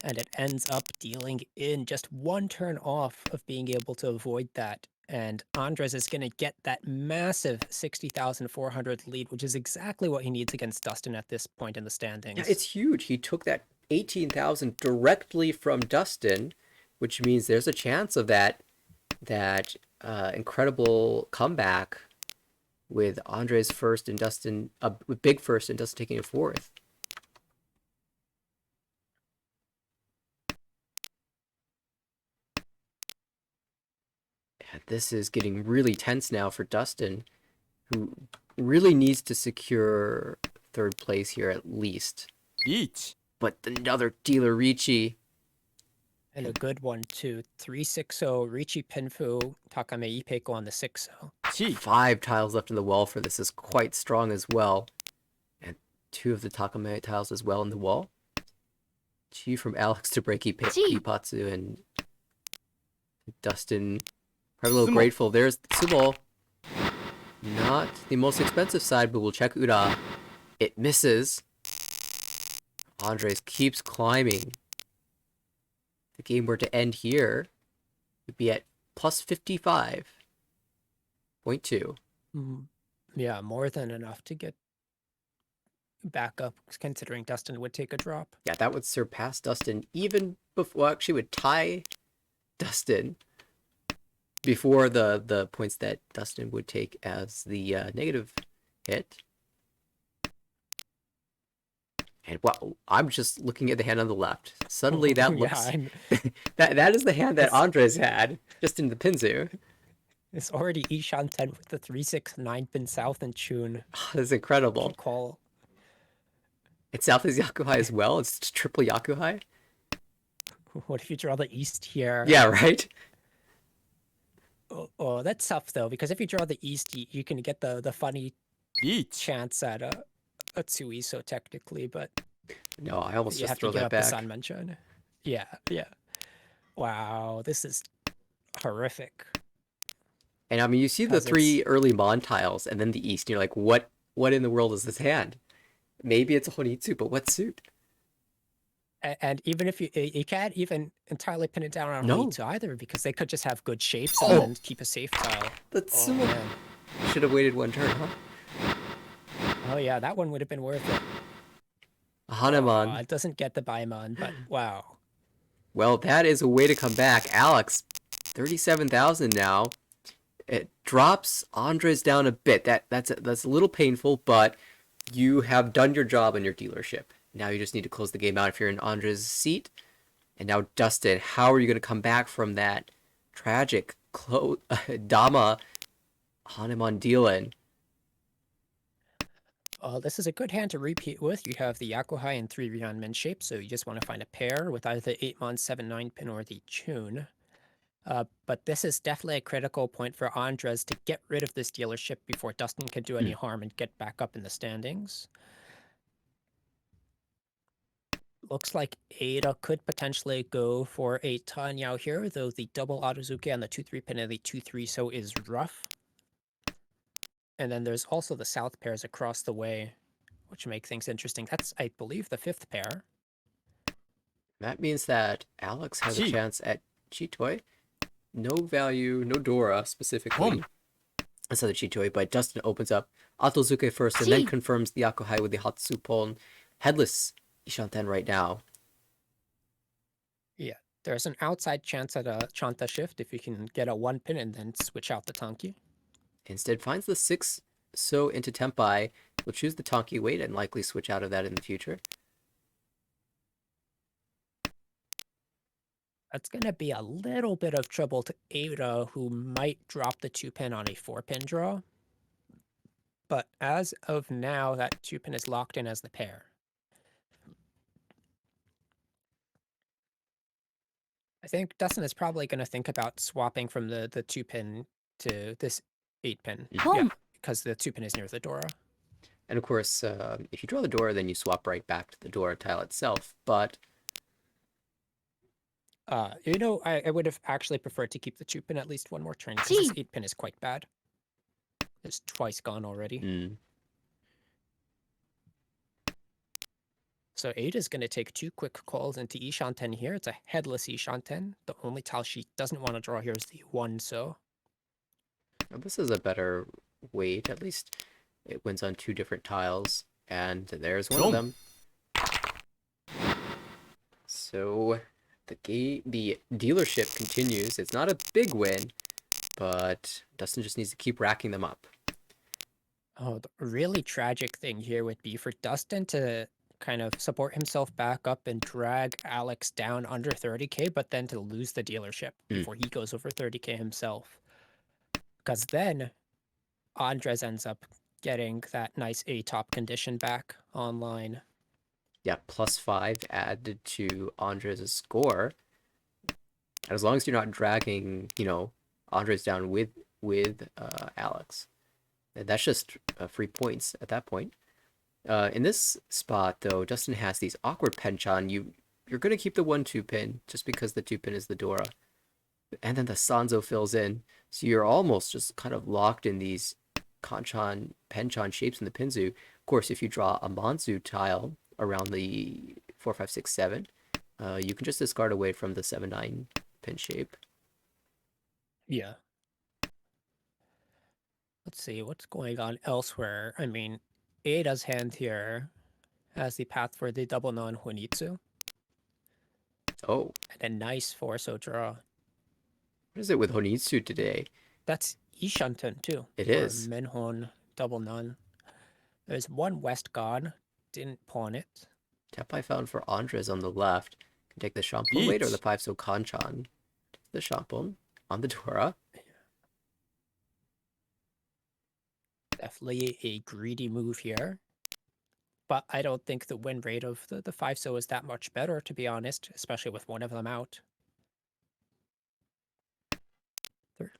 and it ends up dealing in just one turn off of being able to avoid that. And Andres is going to get that massive 60,400 lead, which is exactly what he needs against Dustin at this point in the standings. Yeah, it's huge. He took that 18,000 directly from Dustin, which means there's a chance of that incredible comeback with Andres first and Dustin, with Big first and Dustin taking a 4th. Yeah, this is getting really tense now for Dustin, who really needs to secure 3rd place here at least. But another dealer Ricci. And a good one too. 3-6-0, Ricci Pinfu, Takame Ipeco on the 6-0. 5 tiles left in the wall for this is quite strong as well. And 2 of the Takame tiles as well in the wall. 2 from Alex to break Ipatsu, and Dustin probably a little grateful. There's Sumo. Not the most expensive side, but we'll check Ura. It misses. Andres keeps climbing. If the game were to end here, we'd be at plus 55.2. Yeah, more than enough to get back up, considering Dustin would take a drop. Yeah, that would surpass Dustin even before, well, actually would tie Dustin before the points that Dustin would take as the negative hit. And wow, I'm just looking at the hand on the left. Suddenly that looks that is the hand that Andres had just in the Pinzu. It's already Ishan 10 with the 3-6 9-pin south and tune. That's incredible. Call. It's south is Yakuhai as well. It's triple Yakuhai. What if you draw the east here? Yeah, right. Oh, that's tough though, because if you draw the east, you can get the funny chance at a Tsuiso technically, but no, I almost you just have throw to give that up back. the sun mention. Yeah. Wow, this is horrific. And I mean, you see the 3 early Mon tiles and then the east, and you're like, what in the world is this hand? Maybe it's a Honitsu, but what suit? And even if you can't even entirely pin it down on Honitsu either, because they could just have good shapes and keep a safe tile. That's should have waited one turn, huh? Oh yeah, that one would have been worth it. Hanuman. It doesn't get the Baimon, but wow. Well, that is a way to come back. Alex, 37,000 now. It drops Andres down a bit. That's a little painful, but you have done your job in your dealership. Now you just need to close the game out if you're in Andres' seat. And now Dustin, how are you going to come back from that tragic Dama Hanuman deal-in? This is a good hand to repeat with. You have the Yakuhai and 3 Rion Min shape, so you just want to find a pair with either the 8-mon 7-9 pin or the Chun. But this is definitely a critical point for Andres to get rid of this dealership before Dustin can do any harm and get back up in the standings. Looks like Ada could potentially go for a Tanyao here, though the double Aruzuke on the 2-3 pin and the 2-3 so is rough. And then there's also the south pairs across the way, which make things interesting. That's, I believe, the 5th pair. That means that Alex has a chance at Chitoi. No value, no Dora specifically. That's the Chitoi, but Dustin opens up Atozuke first and then confirms the Yakuhai with the Hatsupon. Headless Ishanten right now. Yeah, there's an outside chance at a Chanta shift if you can get a 1 pin and then switch out the Tanki. Instead finds the 6 so into Tempai. Will choose the Tanki weight and likely switch out of that in the future. That's going to be a little bit of trouble to Ada, who might drop the 2-pin on a 4-pin draw. But as of now, that 2-pin is locked in as the pair. I think Dustin is probably going to think about swapping from the 2-pin to this 8-pin. Yeah, because the 2-pin is near the Dora. And of course, if you draw the Dora, then you swap right back to the Dora tile itself. But I would have actually preferred to keep the 2-pin at least one more turn, because this 8-pin is quite bad. It's twice gone already. So Ada's going to take 2 quick calls into Ishanten here. It's a headless Ishanten. The only tile she doesn't want to draw here is the 1, so. Well, this is a better weight. At least it wins on 2 different tiles. And there's one of them. So the dealership continues. It's not a big win, but Dustin just needs to keep racking them up. Oh, the really tragic thing here would be for Dustin to kind of support himself back up and drag Alex down under 30k, but then to lose the dealership before he goes over 30k himself. Because then Andres ends up getting that nice A-top condition back online. Yeah, +5 added to Andres' score. And as long as you're not dragging, Andres down with Alex, and that's just free points at that point. In this spot, though, Dustin has these awkward penchan. You're going to keep the 1-2 pin just because the 2 pin is the Dora. And then the Sanzo fills in. So you're almost just kind of locked in these penchan shapes in the Pinzu. Of course, if you draw a Manzu tile around the 4, 5, 6, 7, you can just discard away from the 7, 9 pin shape. Yeah. Let's see what's going on elsewhere. I mean, Ada's hand here has the path for the double non-Honitsu. Oh, And a nice 4-so draw. what is it with Honitsu today? That's Ishanten too. It for is. Menhon double non. There's one West gone. Didn't pawn it. Tepai found for Andres on the left. Can take the Shampoo weight or the Beats. 5 so Kanchan. The Shampoo on the Dora. Definitely a greedy move here. But I don't think the win rate of the 5-so is that much better, to be honest, especially with one of them out.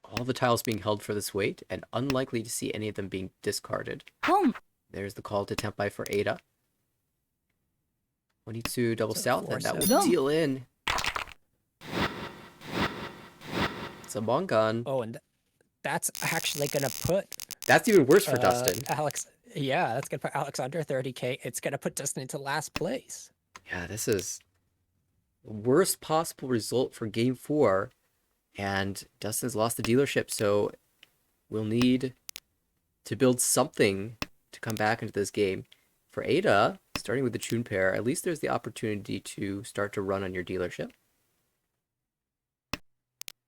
All the tiles being held for this weight, and unlikely to see any of them being discarded. Home. There's the call to Tempai for Ada. Onitsu double So south, and that will 4-7. deal in. It's a Mongon. Oh, and that's actually going to put That's even worse for Dustin. Alex. Yeah, that's going to put Alex under 30k. It's going to put Dustin into last place. Yeah, this is the worst possible result for game 4. And Dustin's lost the dealership, so we'll need to build something to come back into this game. For Ada, starting with the Chun pair, at least there's the opportunity to start to run on your dealership.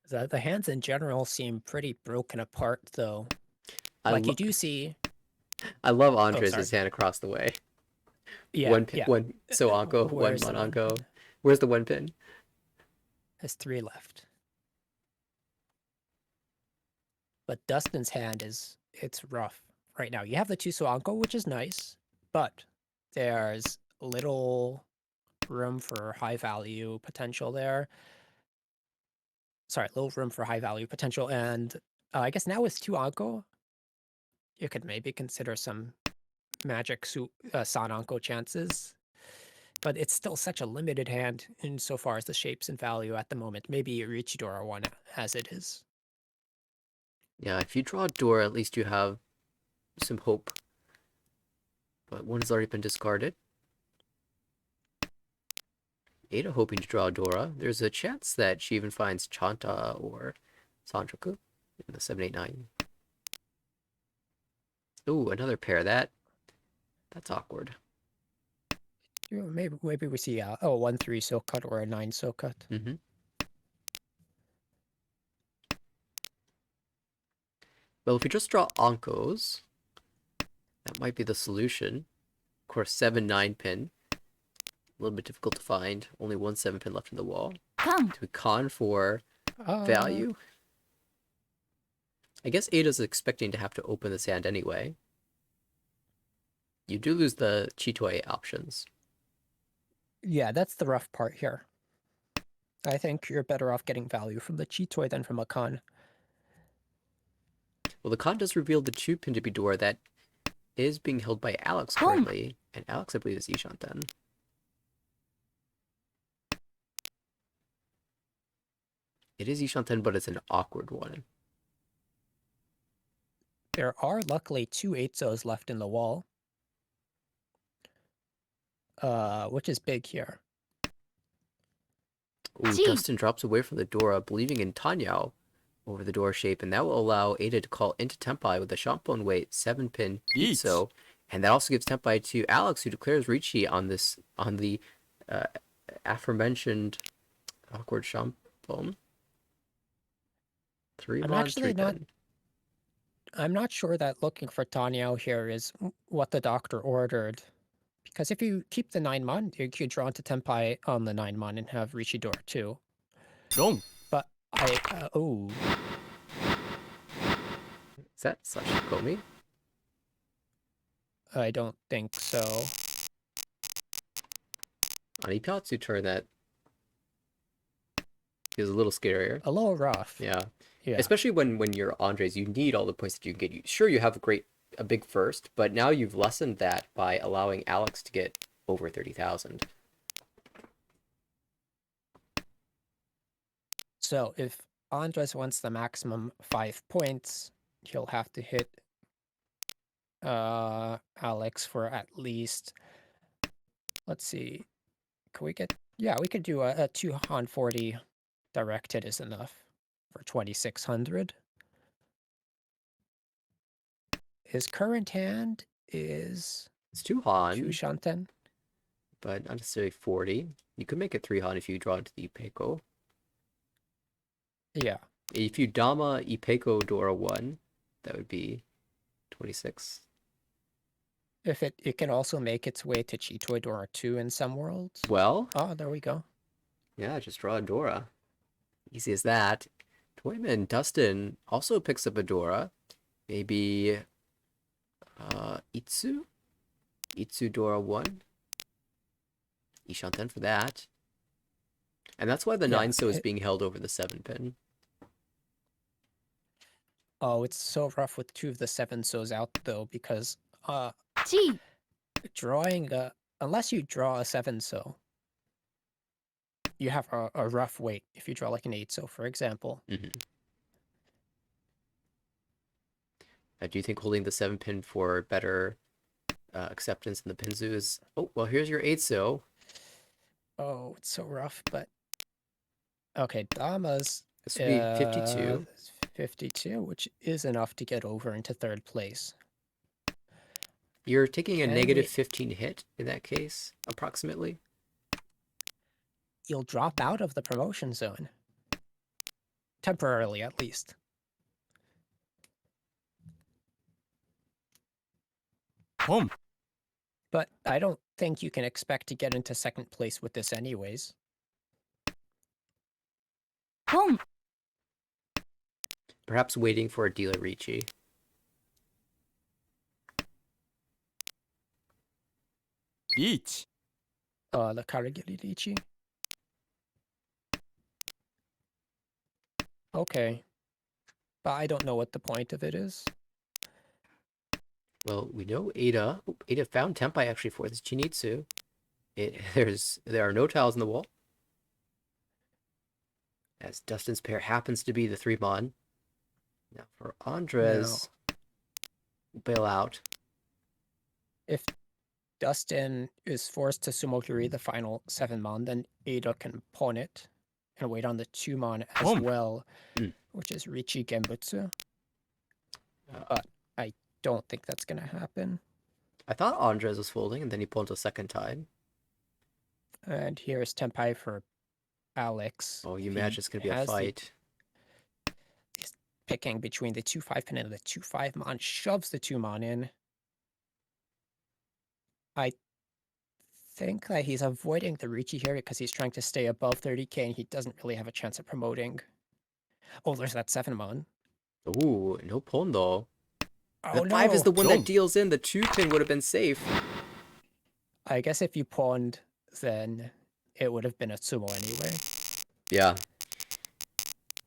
The hands in general seem pretty broken apart, though. I Like you do see, I love Andres' sorry. hand across the way. yeah, One pin, yeah. one Soanko, one Where's the one Mononko. pin? Where's the one pin? There's 3 left. But Dustin's hand it's rough right now. You have the 2 Soanko, which is nice, but there's little room for high value potential there. Sorry, little room for high value potential, and I guess now with 2 Anko, you could maybe consider some magic San Anko chances. But it's still such a limited hand insofar as the shapes and value at the moment. Maybe Richidora one as it is. Yeah, if you draw a door, at least you have some hope. But one has already been discarded. Ada hoping to draw Dora. There's a chance that she even finds Chanta or Sandraku in the 789. Ooh, another pair. That's awkward. Maybe we see a 1-3 silk cut or a 9 silk cut. Mm-hmm. Well, if you just draw Ankos, that might be the solution. Of course, 7, 9 pin. A little bit difficult to find. Only one 7 pin left in the wall. Come. Do we con for value? I guess Ada's expecting to have to open this hand anyway. You do lose the Chitoi options. Yeah, that's the rough part here. I think you're better off getting value from the Chitoi than from a con. Well, the con does reveal the 2 pin to be Dora that is being held by Alex currently. And Alex, I believe, is Ishanten. It is Ishanten, but it's an awkward one. There are luckily 2 8-zos left in the wall. Which is big here. Ooh, Gee. Dustin drops away from the Dora, believing in Tanyao over the door shape, and that will allow Ada to call into Tempai with a Shampon weight 7 pin Beats. Itso, and that also gives Tempai to Alex, who declares Ricci on the aforementioned awkward Shampon. 3 I'm bronze, actually 3 not- pin. I'm not sure that looking for Tanyao here is what the doctor ordered. Because if you keep the 9-mon, you could draw into Tempai on the 9-mon and have Richidor too. Wrong. But oh, Is that Sashikomi? I don't think so. On Ipatsu turn, that is a little scarier. A little rough. Yeah. Yeah. Especially when you're Andres, you need all the points that you can get. Sure, you have a big first, but now you've lessened that by allowing Alex to get over 30,000. So if Andres wants the maximum 5 points, he'll have to hit Alex for at least, Let's see. Can we get... Yeah, we could do a 2 Han 40 directed is enough for 2600. His current hand is It's 2 2 Han, Shanten. but not necessarily 40. You could make it 3 Han if you draw into the Ipeco. Yeah. If you Dama Ipeco Dora 1, that would be 26. If it can also make its way to Chitoid or 2 in some worlds. Well, Oh, there we go. yeah, just draw a Dora. Easy as that. Toyman Dustin also picks up a Dora. Maybe Itsu? Itsu Dora 1. Ishanten for that. And that's why the Yeah, 9 so is being held over the 7 pin. Oh, it's so rough with 2 of the 7 so's out though, because G, drawing unless you draw a 7 so, you have a rough wait if you draw like an 8 so, for example. Do you think holding the 7 pin for better acceptance in the Pinzu is... Oh, well, here's your 8 so. Oh, it's so rough, but... Okay, Dama's... This would be 52. 52, which is enough to get over into 3rd place. You're taking a Can negative we- 15 hit in that case, approximately. You'll drop out of the promotion zone. Temporarily, at least. Home. But I don't think you can expect to get into 2nd place with this anyways. Boom, Perhaps waiting for a Dila Ricci. Each. The Karagiri Lichi. Okay. But I don't know what the point of it is. Well, we know Ada. Oh, Ada found Tempai actually for this Chinitsu. There are no tiles in the wall. As Dustin's pair happens to be the 3 mon. Now for Andres, bail out. If Dustin is forced to Sumokiri the final 7 mon, then Ada can pawn it and wait on the 2 mon as Boom. well, Mm. which is Richi Genbutsu. Uh, But I don't think that's gonna happen. I thought Andres was folding, and then he pulled a second time. And here's Tempai for Alex. Oh, you He imagine it's going to be a has the- fight. He's picking between the 2-5 pin and the 2-5 mon, shoves the 2 mon in. I think that he's avoiding the Richi here because he's trying to stay above 30k and he doesn't really have a chance of promoting. Oh, there's that 7 mon. Ooh, no pawn though. Oh The 5 is no! the one Boom. that deals in. The 2 pin would have been safe. I guess if you pawned, then it would have been a sumo anyway. Yeah.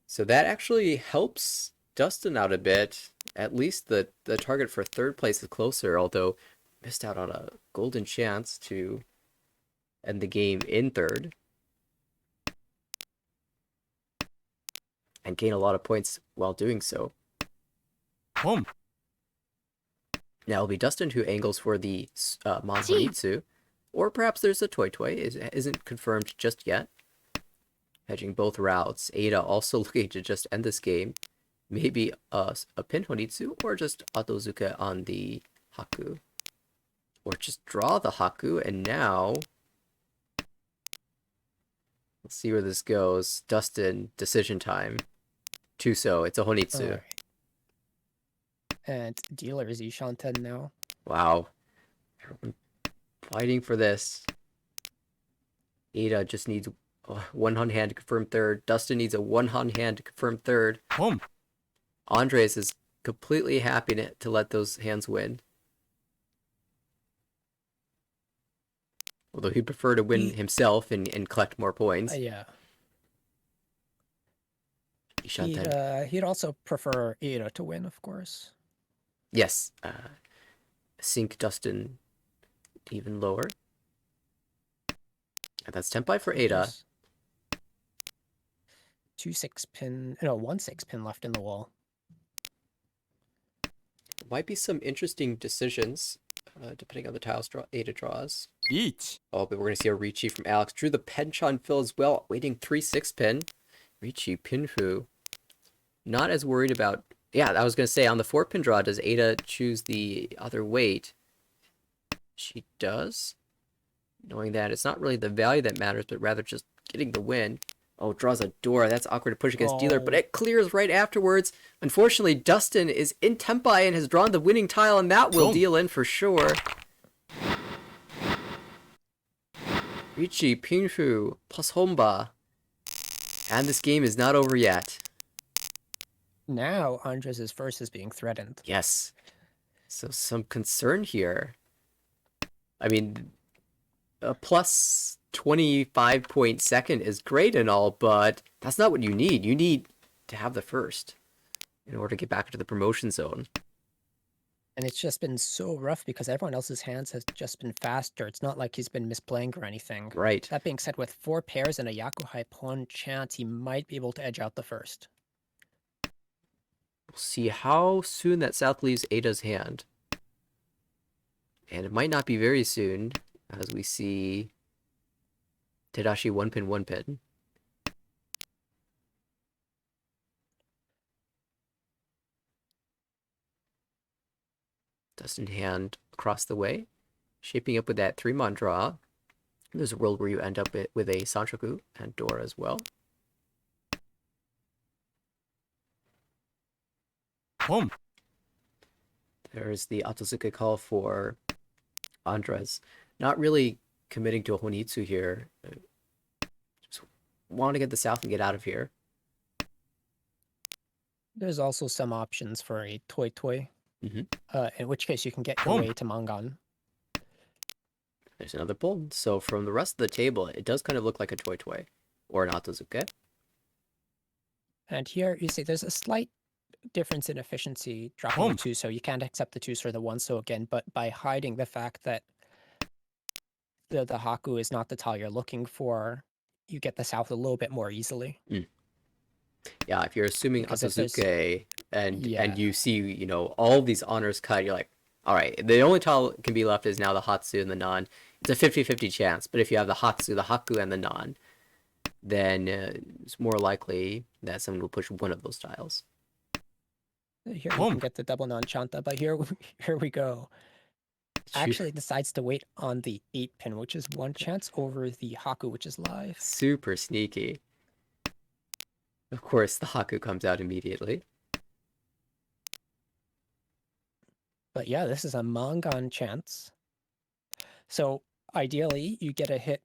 So that actually helps Dustin out a bit. At least the target for 3rd place is closer, although missed out on a golden chance to end the game in 3rd. And gain a lot of points while doing so. Home. Now it'll be Dustin who angles for the Manhonitsu. Or perhaps there's a Toy Toy. Isn't confirmed just yet. Hedging both routes. Ada also looking to just end this game. Maybe a pin Honitsu or just Atozuka on the Haku. Or just draw the Haku and now... Let's see where this goes. Dustin, decision time. Tuso, it's a Honitsu. Alright. And dealer is Ishanten now. Wow. Everyone fighting for this. Ada just needs a 1 on hand to confirm 3rd. Dustin needs a 1 on hand to confirm 3rd. Home. Andres is completely happy to let those hands win. Although he'd prefer to win He- himself and collect more points. Yeah. Ishanten. He'd also prefer Ada to win, of course. Yes. Sink Dustin even lower. And that's Tempai for Ada. There's 2 6-pin, no, 1 6-pin left in the wall. Might be some interesting decisions, depending on the tiles Ada draws. リーチ Oh, but we're going to see a Ricci from Alex. Drew the penchant fill as well, waiting 3-6 pin. Ricci, Pinfu. Not as worried about... Yeah, I was going to say, on the 4-pin draw, does Ada choose the other weight? She does. Knowing that it's not really the value that matters, but rather just getting the win. Oh, draws a door. That's awkward to push against dealer, but Oh. it clears right afterwards. Unfortunately, Dustin is in Tempai and has drawn the winning tile, and that will Boom. deal in for sure. Ricci, Pinfu, plus Homba. And this game is not over yet. Now Andres' first is being threatened. Yes. So some concern here. I mean, a plus 25 point second is great and all, but that's not what you need. You need to have the first in order to get back into the promotion zone. And it's just been so rough because everyone else's hands has just been faster. It's not like he's been misplaying or anything. Right. That being said, with 4 pairs and a Yakuhai pawn chance, he might be able to edge out the first. We'll see how soon that South leaves Ada's hand. And it might not be very soon, as we see Tadashi 1-pin, 1-pin. Dustin hand across the way, shaping up with that 3-mon draw. There's a world where you end up with a Sanchoku and Dora as well. ポン There's the Otozuke call for Andres. Not really committing to a Honitsu here. Just want to get the South and get out of here. There's also some options for a Toy Toy, Mhm. in which case you can get your Oh. way to Mangan. There's another pull. So from the rest of the table, it does kind of look like a Toy Toy or an Otozuke. And here you see there's a slight difference in efficiency dropping Oh. the 2, so you can't accept the 2s for the 1. So again, but by hiding the fact that the Haku is not the tile you're looking for, you get the South a little bit more easily. Yeah, if you're assuming Because if there's- Otozuke and Yeah. you see, you know, all these honors cut, you're like, all right, the only tile can be left is now the Hatsu and the Non. It's a 50-50 chance, but if you have the Hatsu, the Haku, and the Non, then it's more likely that someone will push one of those tiles. Here you Boom. can get the double non-chanta, but here we go. Actually decides to wait on the 8-pin, which is 1 chance over the Haku, which is live. Super sneaky. Of course, the Haku comes out immediately. But yeah, this is a Mangan chance. So ideally, you get a hit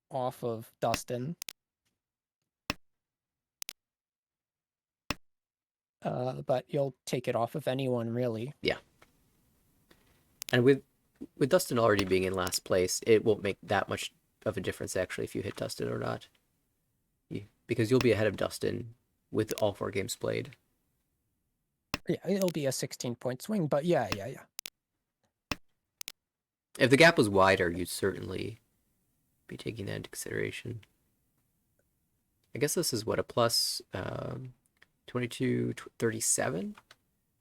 off of Dustin. But you'll take it off of anyone, really. And with Dustin already being in last place, it won't make that much of a difference, actually, if you hit Dustin or not. Because you'll be ahead of Dustin with all 4 games played. Yeah, it'll be a 16-point swing, but yeah. If the gap was wider, you'd certainly be taking that into consideration. I guess this is what, a plus 22, 37?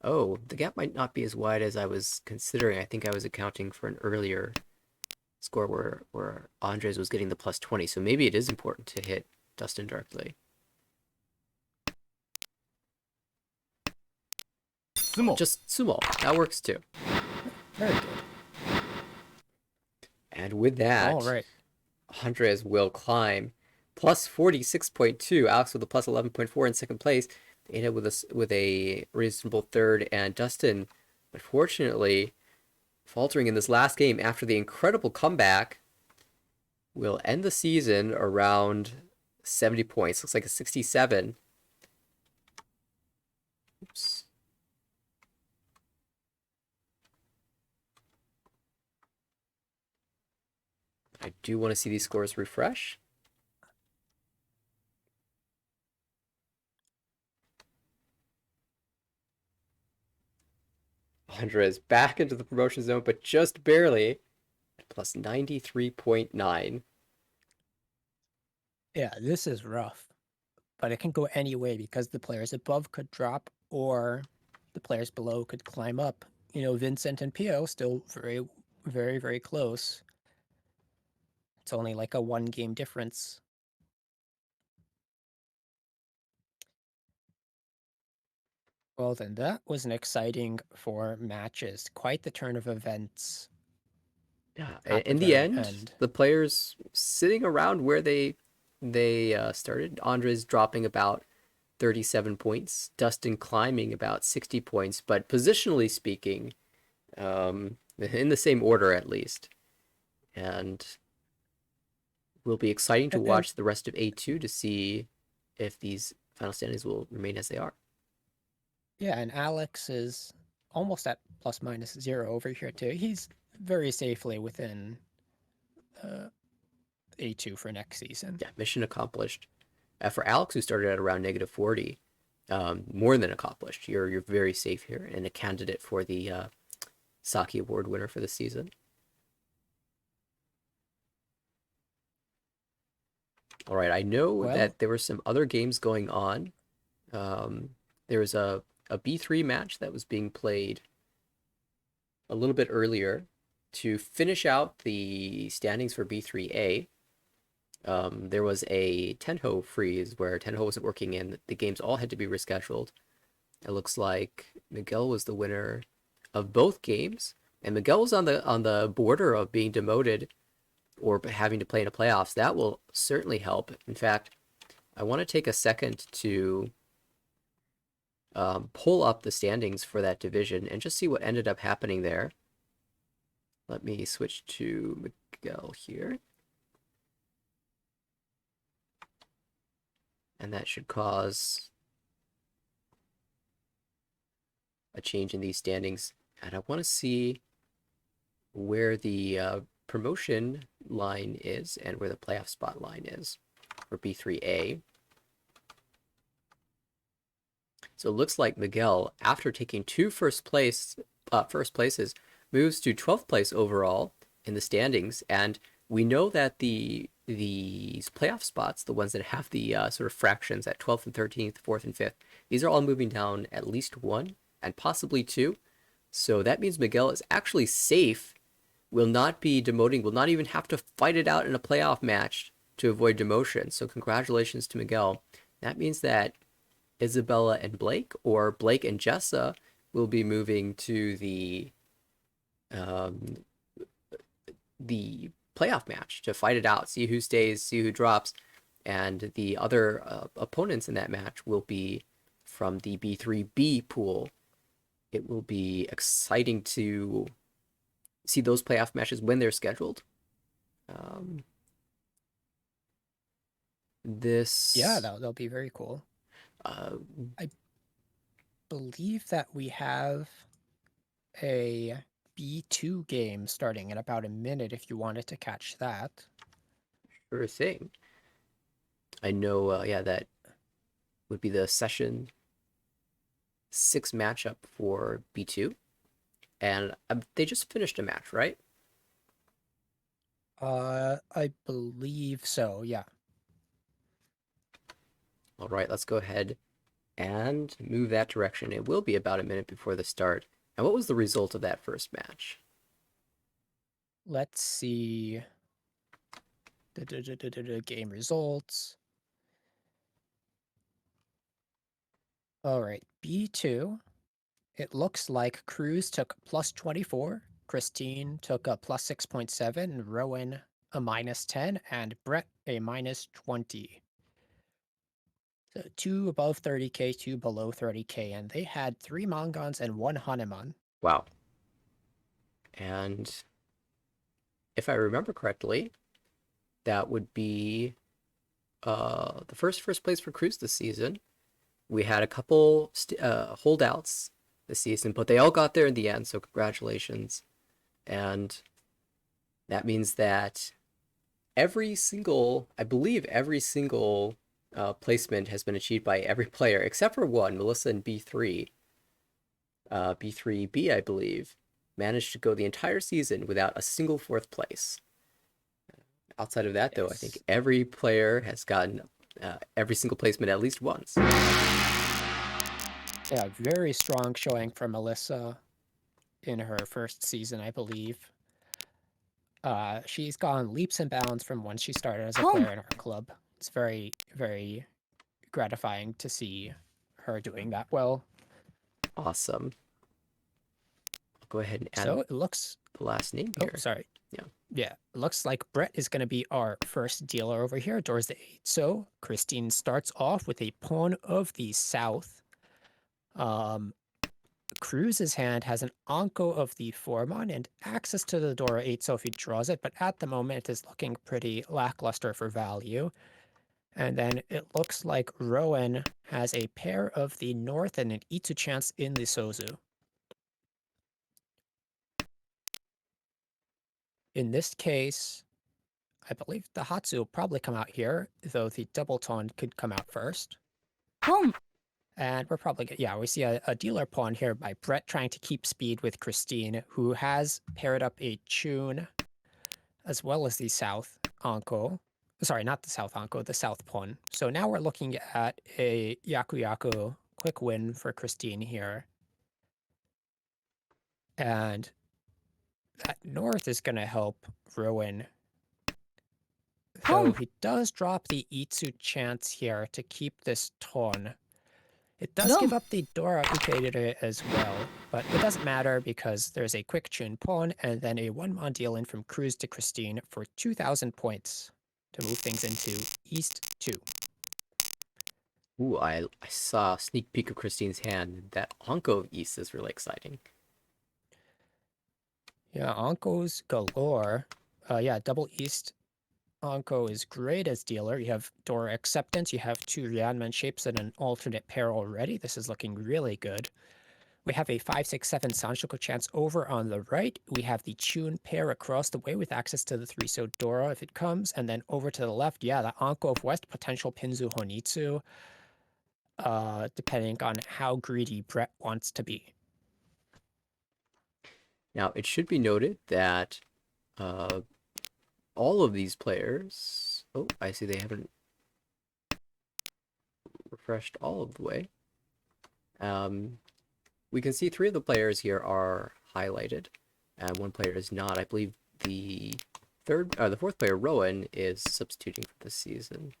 Oh, the gap might not be as wide as I was considering. I think I was accounting for an earlier score where Andres was getting the plus 20, so maybe it is important to hit Dustin directly. スモ Just sumo. That works too. Very good. And with that, All right. Andres will climb plus 46.2. Alex with a plus 11.4 in second place. Ada with a reasonable third, and Dustin, unfortunately, faltering in this last game after the incredible comeback, will end the season around 70 points. Looks like a 67. Oops. I do want to see these scores refresh. Andres back into the promotion zone, but just barely at plus 93.9. Yeah, this is rough. But it can go any way because the players above could drop or the players below could climb up. You know, Vincent and Pio still very, very, very close. It's only like a 1-game difference. Well, then that was an exciting 4 matches. Quite the turn of events Yeah, at the in the very end, end. the players sitting around where they started. Andres dropping about 37 points, Dustin climbing about 60 points, but positionally speaking, in the same order at least. And will be exciting to And watch the rest of A2 to see if these final standings will remain as they are. yeah, and Alex is almost at plus minus 0 over here too. He's very safely within A2 for next season. Yeah, mission accomplished. For Alex, who started at around negative 40, more than accomplished. You're very safe here and a candidate for the Saki Award winner for the season. All right, I know Well, that there were some other games going on. There was a B3 match that was being played a little bit earlier to finish out the standings for B3A. There was a Tenho freeze where Tenho wasn't working and the games all had to be rescheduled. It looks like Miguel was the winner of both games, and Miguel was on the border of being demoted or having to play in the playoffs. That will certainly help. In fact, I want to take a second to pull up the standings for that division and just see what ended up happening there. Let me switch to Miguel here. And that should cause a change in these standings. And I want to see where the promotion line is and where the playoff spot line is for B3A. So it looks like Miguel, after taking two first places, moves to 12th place overall in the standings. And we know that these playoff spots, the ones that have the sort of fractions at 12th and 13th, 4th and 5th, these are all moving down at least one and possibly two. So that means Miguel is actually safe, will not be demoting, will not even have to fight it out in a playoff match to avoid demotion. So congratulations to Miguel. That means that Isabella and Blake, or Blake and Jessa, will be moving to the playoff match to fight it out, see who stays, see who drops, and the other opponents in that match will be from the B3B pool. It will be exciting to see those playoff matches when they're scheduled. yeah, that'll be very cool. Uh, I believe that we have a B2 game starting in about a minute if you wanted to catch that. sure thing. I know, yeah, that would be the session 6 matchup for B2. And they just finished a match, right? I believe so, yeah. All right, let's go ahead and move that direction. It will be about a minute before the start. And what was the result of that first match? Let's see the game results. All right, B2. It looks like Cruz took plus 24, Christine took a plus 6.7, Rowan a minus 10, and Brett a minus 20. So 2 above 30k, 2 below 30k, and they had 3 Mangans and 1 Hanuman. Wow. And if I remember correctly, that would be the first place for Cruz this season. We had a couple holdouts this season, but they all got there in the end, so congratulations. And that means that I believe every single placement has been achieved by every player except for one, Melissa in B3. B3B, I believe, managed to go the entire season without a single fourth place. Outside of that, though, I think every player has gotten every single placement at least once. Yeah, very strong showing from Melissa in her first season, I believe. She's gone leaps and bounds from when she started as a Pong. player in our club. It's very, very gratifying to see her doing that well. Awesome. I'll go ahead and add So it looks. the last name Oh, here. sorry. Yeah. Yeah, it looks like Brett is going to be our first dealer over here. Doors the 8. So Christine starts off with a pawn of the south. Cruz's hand has an Anko of the 4-mon and access to the Dora 8, so if he draws it, but at the moment it is looking pretty lackluster for value. And then it looks like Rowan has a pair of the north and an Itsu chance in the Sozu. In this case, I believe the Hatsu will probably come out here, though the double tone could come out first. Pong. And we're probably, yeah, we see a dealer pawn here by Brett trying to keep speed with Christine, who has paired up a Chun as well as the South Anko. Sorry, not the South Anko, the South pawn. So now we're looking at a Yaku Yaku quick win for Christine here. And that North is going to help Rowan. Though he does drop the Itsu chance here to keep this ton. It does give up the Dora Ukedere as well, but it doesn't matter because there's a quick tune pawn and then a 1-mon deal in from Cruz to Christine for 2,000 points to move things into East 2. Ooh, I saw a sneak peek of Christine's hand. That Anko of East is really exciting. Yeah, Anko's galore. Yeah, double East Anko is great as dealer. You have Dora Acceptance, you have 2 Ryanman shapes and an alternate pair already. This is looking really good. We have a 5, 6, 7 Sanshoko chance over on the right. We have the Chun pair across the way with access to the 3 so Dora if it comes. And then over to the left, yeah, the Anko of West, potential Pinzu Honitsu, depending on how greedy Brett wants to be. Now, it should be noted that all of these players... Oh, I see they haven't refreshed all of the way. We can see 3 of the players here are highlighted, and 1 player is not. I believe the 4th player, Rowan, is substituting for this season.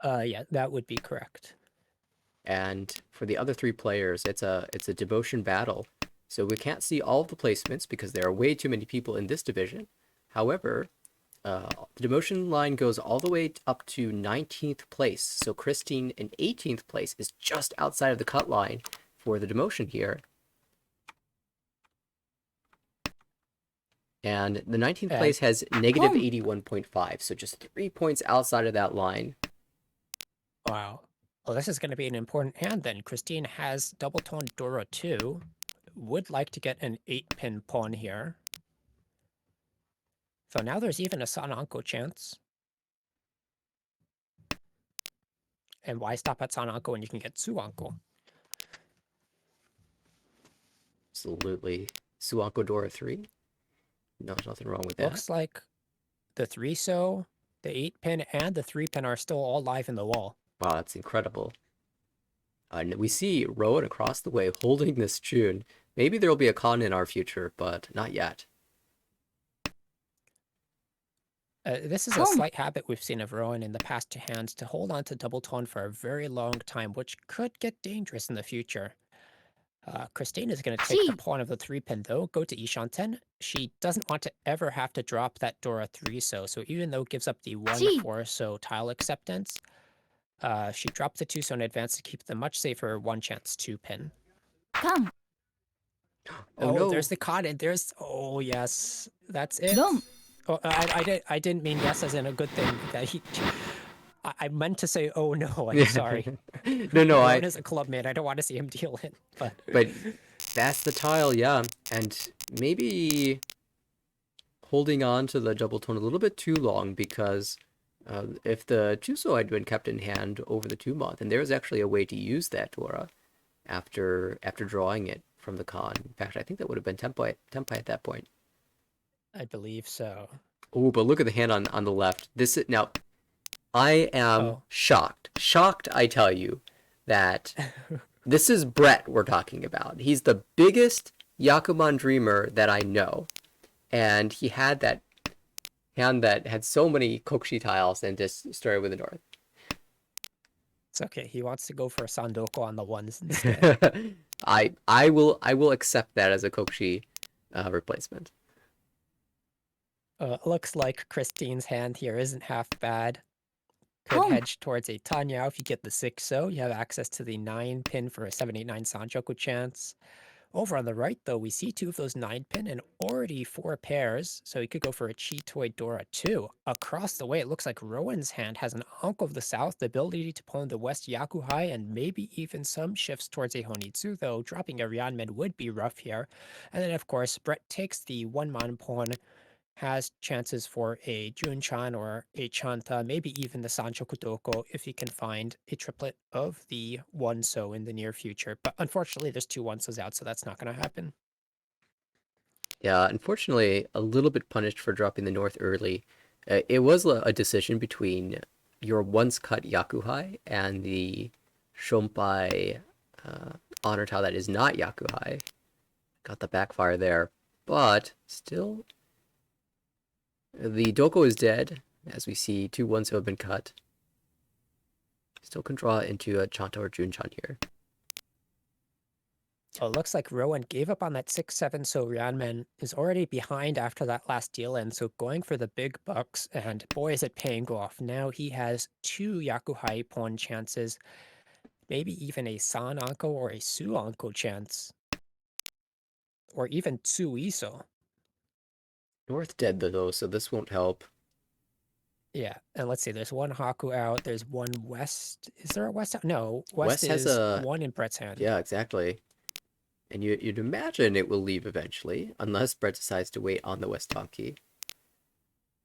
Yeah, that would be correct. And for the other 3 players, it's a devotion battle. So we can't see all of the placements because there are way too many people in this division. However, the demotion line goes all the way up to 19th place. So Christine in 18th place is just outside of the cut line for the demotion here. And the 19th place has negative 81.5, so just 3 points outside of that line. Wow. Well, this is going to be an important hand then. Christine has double tone Dora 2. Would like to get an 8-pin pawn here. So now there's even a Sananko chance. And why stop at Sananko when you can get Suanko? Absolutely. Suanko Dora 3. No, there's nothing wrong with that. Looks like the 3-so, the 8-pin, and the 3-pin are still all live in the wall. Wow, that's incredible. And we see Rowan across the way holding this tune. Maybe there will be a con in our future, but not yet. This is a slight habit we've seen of Rowan in the past 2 hands to hold on to double tone for a very long time, which could get dangerous in the future. Christine is going to take the pawn of the 3-pin, though, go to Ishanten. She doesn't want to ever have to drop that Dora 3-so, so even though it gives up the 1-4-so tile acceptance, she dropped the 2-so in advance to keep the much safer 1-chance 2-pin. Come. Oh, no. There's the con, and there's... Oh, yes, that's it. Long. Oh, I didn't mean yes as in a good thing. I meant to say, oh no, I'm sorry. No, Rowan is a clubmate. I don't want to see him deal it. But that's the tile, yeah. And maybe holding on to the double tone a little bit too long, because if the Chuso had been kept in hand over the 2-month, then there was actually a way to use that Dora after drawing it from the con. In fact, I think that would have been Tempai at that point. I believe so. Oh, but look at the hand on the left. This is now. I am shocked. Shocked, I tell you, that this is Brett we're talking about. He's the biggest Yakuman dreamer that I know. and he had that hand that had so many kokushi tiles and just started with the north. It's okay. He wants to go for a Sandoko on the ones instead. I will accept that as a kokushi replacement. Looks like Christine's hand here isn't half bad. Could Pong. hedge towards a Tanya if you get the 6-0. You have access to the 9 pin for a 789 Sanchoku chance. Over on the right, though, we see 2 of those 9 pin and already 4 pairs, so he could go for a Chitoi Dora 2. Across the way, it looks like Rowan's hand has an Ankh of the South, the ability to pull in the West Yakuhai, and maybe even some shifts towards a Honitsu, though dropping a Ryanmen would be rough here. And then, of course, Brett takes the 1-man pawn, has chances for a Junchan or a Chanta, maybe even the Sancho Kutoko if he can find a triplet of the One-So in the near future. But unfortunately, there's 2 One-Sos out, so that's not going to happen. Yeah, unfortunately, a little bit punished for dropping the north early. It was a decision between your once cut Yakuhai and the Shompai honor tile that is not Yakuhai. Got the backfire there, but still, the Doko is dead, as we see 2 ones who have been cut. Still can draw into a Chanta or Junchan here. Oh, it looks like Rowan gave up on that 6-7, so Ryanman is already behind after that last deal, and so going for the big bucks, and boy is it paying off. Now he has 2 Yakuhai pawn chances, maybe even a San Anko or a Su Anko chance, or even Tsu Iso. North dead though, so this won't help. Yeah, and let's see, there's 1 Haku out, there's 1 West. Is there a West out? No, West has is a 1 in Brett's hand. Yeah, exactly. And you'd imagine it will leave eventually, unless Brett decides to wait on the West Tonki.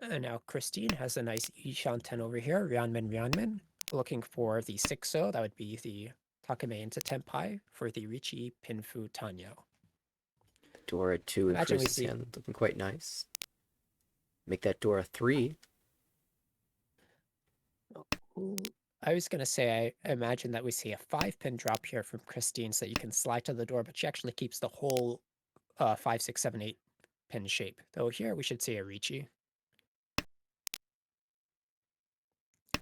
And now Christine has a nice Ishan 10 over here, Ryanman, looking for the 6-0, that would be the Takame into Tenpai for the Richi Pinfu Tanyo. Dora 2 Imagine improves we his see- hand, looking quite nice. Make that Dora 3. I was going to say, I imagine that we see a 5-pin drop here from Christine so that you can slide to the door, but she actually keeps the whole 5, 6, 7, 8 pin shape. Though here we should see a Richi.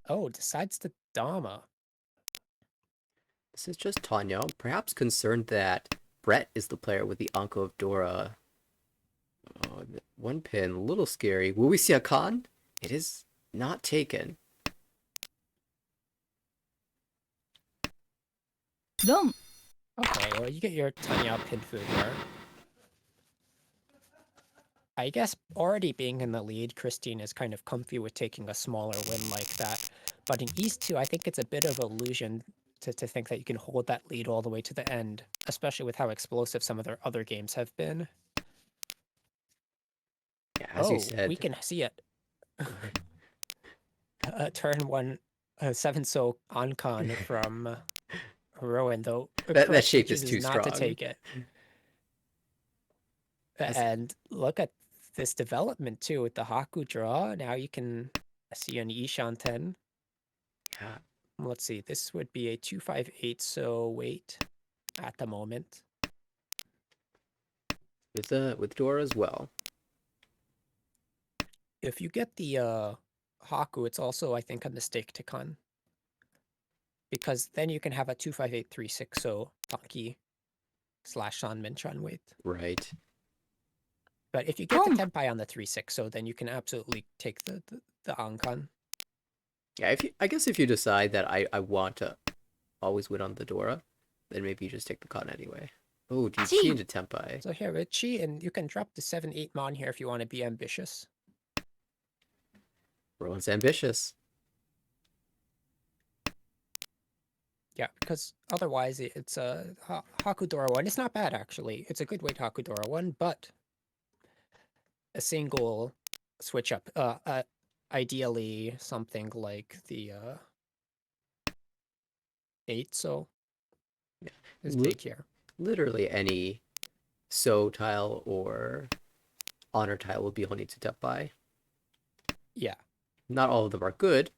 Oh, decides to Dama. This is just Tanya, perhaps concerned that Brett is the player with the Anko of Dora. Oh, 1 pin, a little scary. Will we see a Khan? It is not taken. Rom. Okay, well, you get your Tanya pin food here. I guess already being in the lead, Christine is kind of comfy with taking a smaller win like that. But in East 2, I think it's a bit of illusion to think that you can hold that lead all the way to the end, especially with how explosive some of their other games have been. Yeah, as you We said. can see it. Turn 1, 7-so Ankon from Rowan, though. That shape he is too chooses not to strong. take it. And look at this development too with the Haku draw. Now you can see an Ishan 10. Yeah, Let's see, this would be a 258, so wait at the moment. with Dora as well. If you get the Haku, it's also, I think, a mistake to con. Because then you can have a 25836, so Donkey / San Minchan wait. Right. But if you get the Tenpai on the 3-6, so then you can absolutely take the Ankon. Yeah, I guess if you decide that I want to always win on the Dora, then maybe you just take the Khan anyway. Oh, do you Gee. chi into Tenpai? So here, with Chi, and you can drop the 7-8 Mon here if you want to be ambitious. Rowan's ambitious. Yeah, because otherwise it's a Hakudora 1. It's not bad, actually. It's a good weight Hakudora 1, but a single switch up. Ideally, something like the 8, so Yeah. is big here. Literally any So tile or Honor tile will be Honitsu Tenpai. Yeah. Not all of them are good.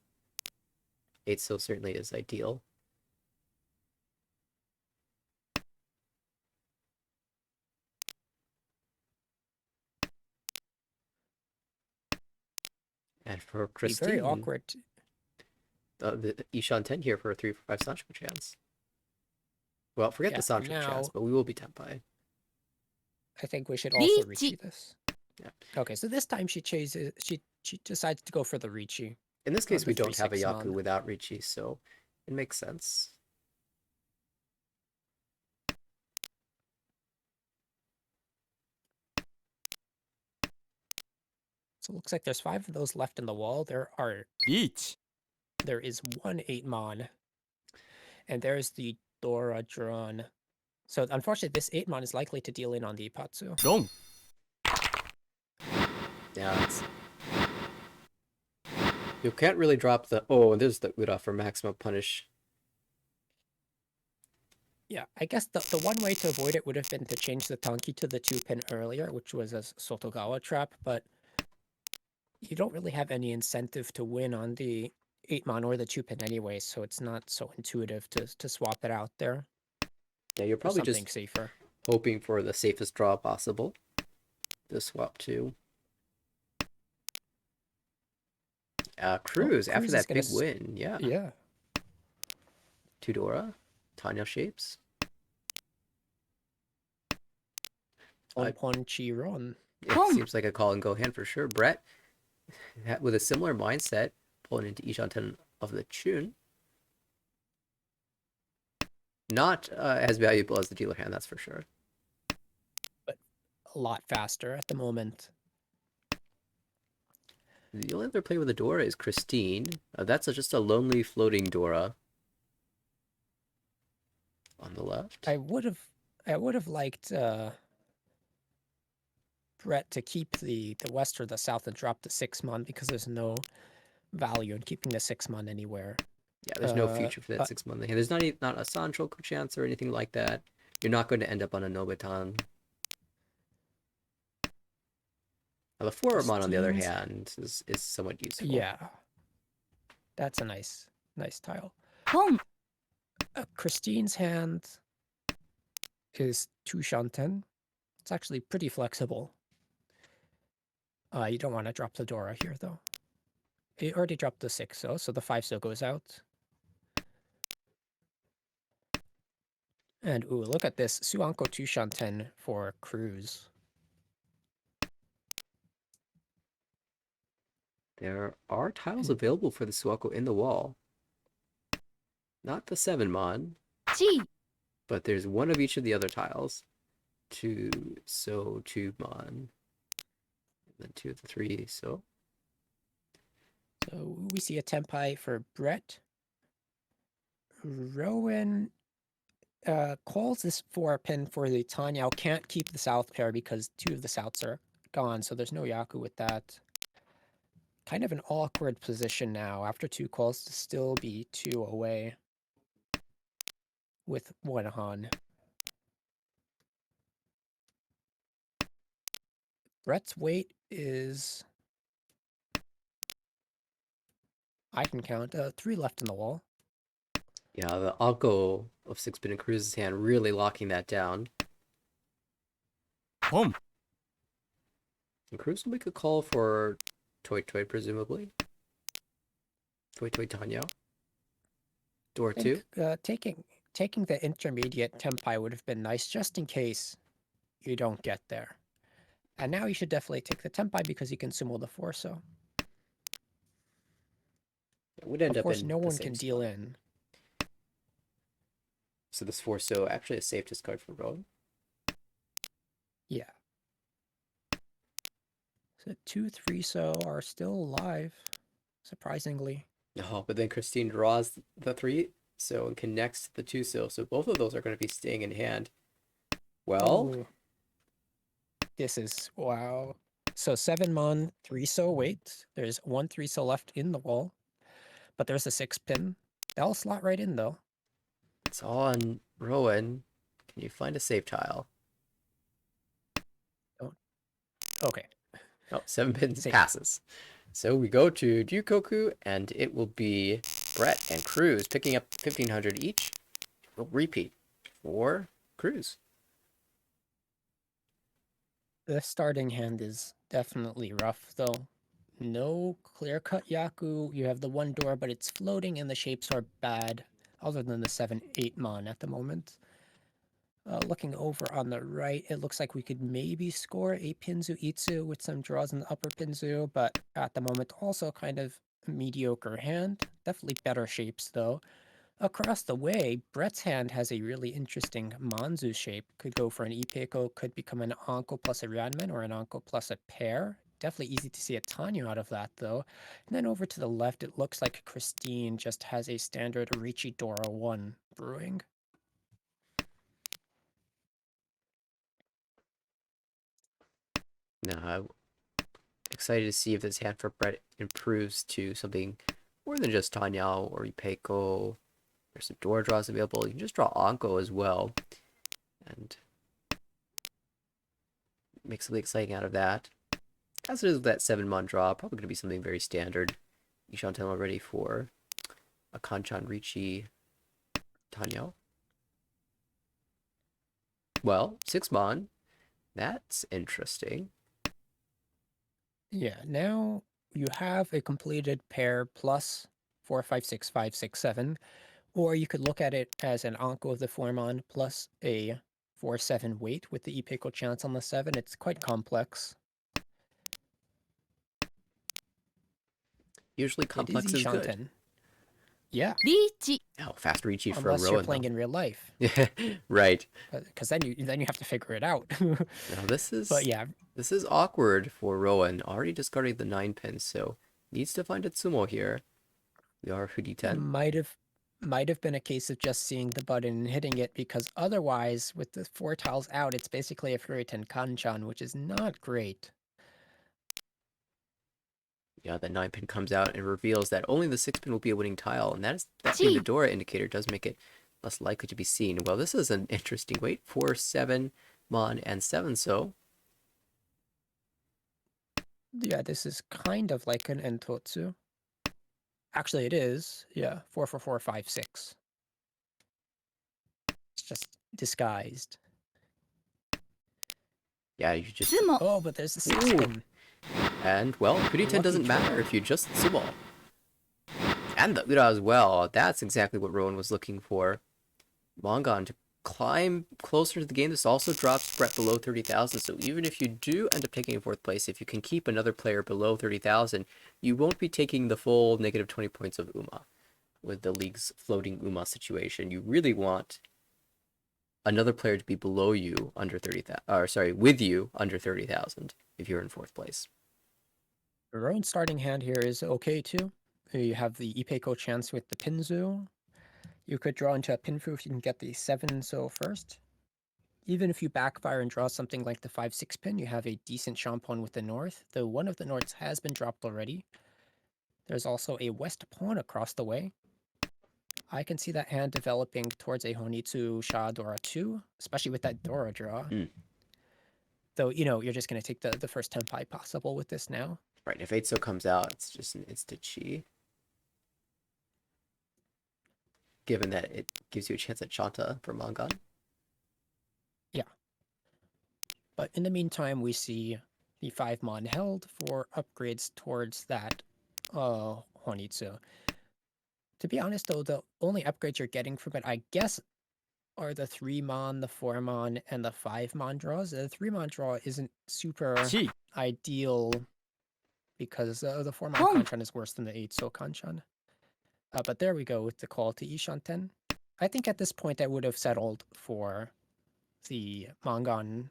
8 So certainly is ideal. And for Be very Christine, awkward. the Ishan 10 here for a 3 for 5 Sancho chance. Well, forget Yeah, the for Sancho chance, now, but we will be Tenpai. I think we should also Ricci. Ricci this. Yeah. Okay, so this time she chases. She decides to go for the Ricci. In this on case, the we don't have a 3/6 Yaku mon. without Ricci, so it makes sense. So it looks like there's 5 of those left in the wall.1 There is one 8 mon, and there's the Dora drawn. So unfortunately, this 8 mon is likely to deal in on the Ipatsu. 4 Yeah, you can't really drop the... Oh, and there's the Ura for maximum punish. Yeah, I guess the one way to avoid it would have been to change the Tanki to the 2-pin earlier, which was a Sotogawa trap, but you don't really have any incentive to win on the 8 mon or the 2-pin anyway, so it's not so intuitive to swap it out there Yeah, you're for probably something just safer. hoping for the safest draw possible. The swap to Cruz after Cruz is that gonna big win. Yeah. Yeah. Tudora, Tanya shapes. Onpon Chiron. It seems like a call and go hand for sure. Brett, with a similar mindset, pulling into Ishanten of the Chun. Not as valuable as the dealer hand, that's for sure. But a lot faster at the moment. The only other player with a Dora is Christine. That's just a lonely floating Dora on the left. I would have liked Brett to keep the west or the south and drop the 6 mon because there's no value in keeping the 6 mon anywhere. Yeah, there's no future for that 6 month hand. There's not a Sancho chance or anything like that. You're not going to end up on a Nobitan. Now, the 4 mon, on the other hand, is somewhat useful. Yeah. That's a nice tile. Pong. Christine's hand is 2 Shanten. It's actually pretty flexible. You don't want to drop the Dora here, though. It already dropped the 6, though, so the 5 still goes out. And, ooh, look at this. Suanko 2 Shanten for Cruz. There are tiles available for the Suako in the wall. Not the 7 mon, Chi. but there's one of each of the other tiles. 2 mon. And then 2 of the 3, so. So we see a Tenpai for Brett. Rowan calls this 4-pin for the Tanyao. Can't keep the south pair because 2 of the souths are gone, so there's no Yaku with that. Kind of an awkward position now after 2 calls to still be 2 away with 1 Han. Brett's weight is... I can count 3 left in the wall. Yeah, the Anko of 6-pin and Cruz's hand really locking that down. ポン And Cruz will make a call for Toy Toy, presumably. Toy Toy Tanya. Door 2. Taking the intermediate Tenpai would have been nice just in case you don't get there. And now you should definitely take the Tenpai because you can sumo the 4, so... It would end Of up course, in no the one same can deal spot. in. So this 4 so actually a safe discard for Rowan. Yeah. So 2, 3 so are still alive, surprisingly. Oh, but then Christine draws the 3 so and connects to the 2 so both of those are going to be staying in hand. Well, Oh. This is wow. So 7 mon, 3 so wait. There's 1 3 so left in the wall, but there's a 6-pin. That'll slot right in though. it's all on Rowan. Can you find a save tile? Okay. Oh, 7 pins Safe. passes. So we go to Ryukoku, and it will be Brett and Cruz picking up 1,500 each. We'll repeat for Cruz. The starting hand is definitely rough though. no clear-cut Yaku. You have the one door, but it's floating and the shapes are bad, other than the 7-8 mon at the moment. Looking over on the right, it looks like we could maybe score a Pinzu Itsu with some draws in the upper Pinzu, but at the moment also kind of a mediocre hand. Definitely better shapes though. Across the way, Brett's hand has a really interesting Manzu shape. Could go for an Ipeko, could become an Anko plus a Ranman or an Anko plus a pair. Definitely easy to see a Tanyo out of that though. And then over to the left, it looks like Christine just has a standard Richi Dora 1 brewing. Now, I'm excited to see if this hand for Brett improves to something more than just Tanyao or Ipeko. There's some door draws available. You can just draw Anko as well. And make something exciting out of that. As it is with that 7-mon draw, probably going to be something very standard. Ishan already for a Kanchan Richi Tanyao. Well, 6-mon. That's interesting. Yeah, now you have a completed pair plus 4, 5, 6, 5, 6, 7. Or you could look at it as an Anko of the Formon plus a 4-7 weight with the Ipeko chance on the 7. It's quite complex. Usually It is complex is good. Ishanten. Yeah, リーチ Oh, fast Richi from unless you're Rowan, playing though. in real life, Right. because then you have to figure it out. Now But yeah, this is awkward for Rowan. Already discarding the 9 pins, so needs to find a Tsumo here. We are Hoodie 10. might have been a case of just seeing the button and hitting it, because otherwise, with the 4 tiles out, it's basically a Furitan Kanchan, which is not great. Yeah, the 9 pin comes out and reveals that only the 6 pin will be a winning tile, and that being Gee. the Dora indicator does make it less likely to be seen. Well, this is an interesting weight for 7 Mon and 7 so. Yeah, this is kind of like an Entotsu. Actually, it is. Yeah, 4, 4, 4, 5, 6. It's just disguised. Yeah, you just ツモ Oh, but there's a 6 Ooh. pin. and well, Hoodie 10 Lucky doesn't matter draw. if you just Tsumo. And the Ura as well. That's exactly what Rowan was looking for. Mongon to climb closer to the game. This also drops Brett below 30,000. So even if you do end up taking 4th place, if you can keep another player below 30,000, you won't be taking the full negative 20 points of Uma with the league's floating Uma situation. You really want another player to be below you under 30,000, or sorry, with you under 30,000 if you're in 4th place. Your own starting hand here is okay too. You have the Ipeko chance with the Pinzu. You could draw into a Pinfu if you can get the 7 so first. Even if you backfire and draw something like the 5-6 pin, you have a decent Champon with the north, though one of the norths has been dropped already. There's also a west pawn across the way. I can see that hand developing towards a Honitsu Sha Dora 2, especially with that Dora draw. Though, you're just going to take the first Tenpai possible with this now. Right, if 8 so comes out, it's just an instant chi. Given that it gives you a chance at Chanta for Mongon. Yeah. But in the meantime, we see the 5 mon held for upgrades towards that Honitsu. To be honest, though, the only upgrades you're getting from it, I guess, are the 3 mon, the 4 mon, and the 5 mon draws. The 3 mon draw isn't super 1 ideal because the 4 mon Home. Kanchan is worse than the 8 so Kanchan. But there we go with the call to Ishanten. I think at this point I would have settled for the Mangan,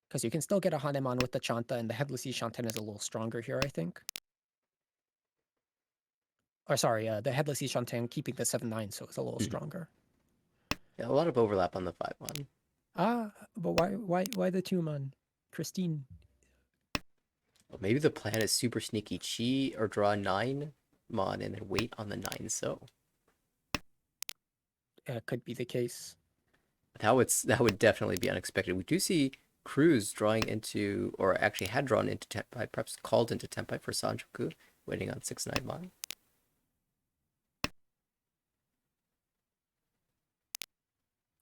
because you can still get a Hanemon with the Chanta, and the Headless Ishanten is a little stronger here, I think. Or sorry, the Headless Ishanten keeping the 7-9, so it's a little stronger. Yeah, a lot of overlap on the 5 Mon. But why the 2-mon? Christine. Well, maybe the plan is super sneaky chi or draw 9 Mon and then wait on the 9 so. Could be the case. That would definitely be unexpected. We do see Cruz drawing into, or actually had drawn into Tenpai, perhaps called into Tenpai for Sanjoku, waiting on 6-9 Mon.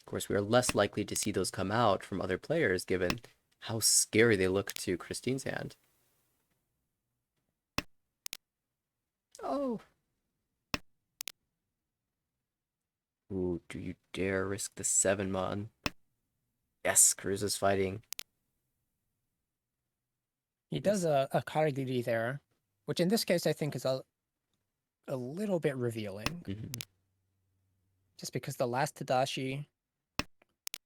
Of course, we are less likely to see those come out from other players given how scary they look to Christine's hand. Oh. Ooh, do you dare risk the 7-mon? Yes, Cruz is fighting. He does a Karigiri there, which in this case I think is a little bit revealing, Mhm. just because the last Tadashi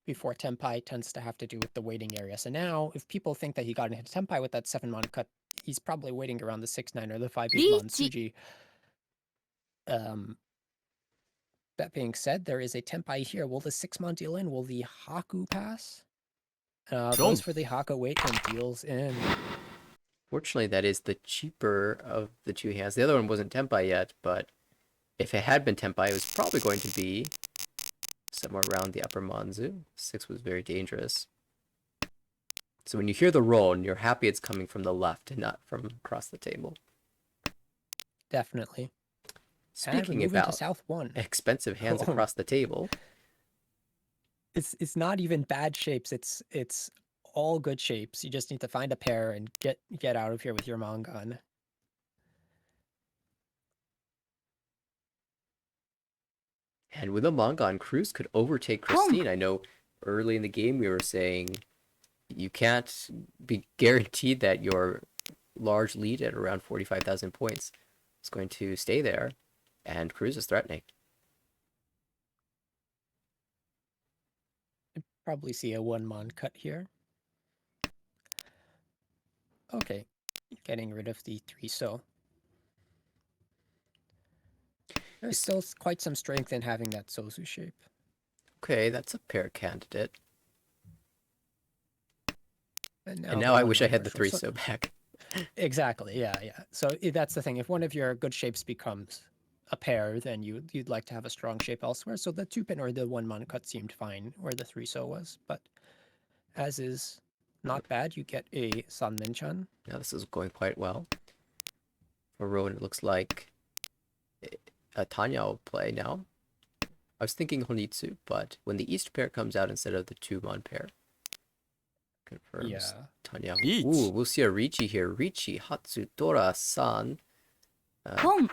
before Tenpai tends to have to do with the waiting area. So now, if people think that he got into Tenpai with that 7-mon cut, he's probably waiting around the 6-9 or the 5-8-mon Tsuji. That being said, there is a Tenpai here. Will the 6-mon deal in? Will the Haku pass? Goes for the Haku wait and deals in. Fortunately, that is the cheaper of the two hands. The other one wasn't Tenpai yet, but if it had been Tenpai, it was probably going to be somewhere around the upper Manzu. 6 was very dangerous. So when you hear the roll, and you're happy it's coming from the left and not from across the table. Definitely. Speaking to about South 1. expensive hands across the table. It's not even bad shapes. It's all good shapes. You just need to find a pair and get out of here with your Mangan. And with a Mangan, Cruz could overtake Christine. I know early in the game we were saying you can't be guaranteed that your large lead at around 45,000 points is going to stay there. And Cruz is threatening. Probably see a 1-mon cut here. Okay, getting rid of the 3 so. There's still quite some strength in having that Sozu shape. Okay, that's a pair candidate. And now I the wish I 1-mon had the partial. 3 so back. Exactly, yeah. So that's the thing. If one of your good shapes becomes a pair, then you'd like to have a strong shape elsewhere. So the 2-pin or the 1-mon cut seemed fine where the 3 so was, but as is not bad. You get a Sanmenchan. Now this is going quite well. For Rowan, it looks like a Tanya will play now. I was thinking Honitsu, but when the East pair comes out instead of the 2-mon pair, confirms Yeah. Tanya. Reach. Ooh, we'll see a Ricci here. Ricci, Hatsutora-san. ポン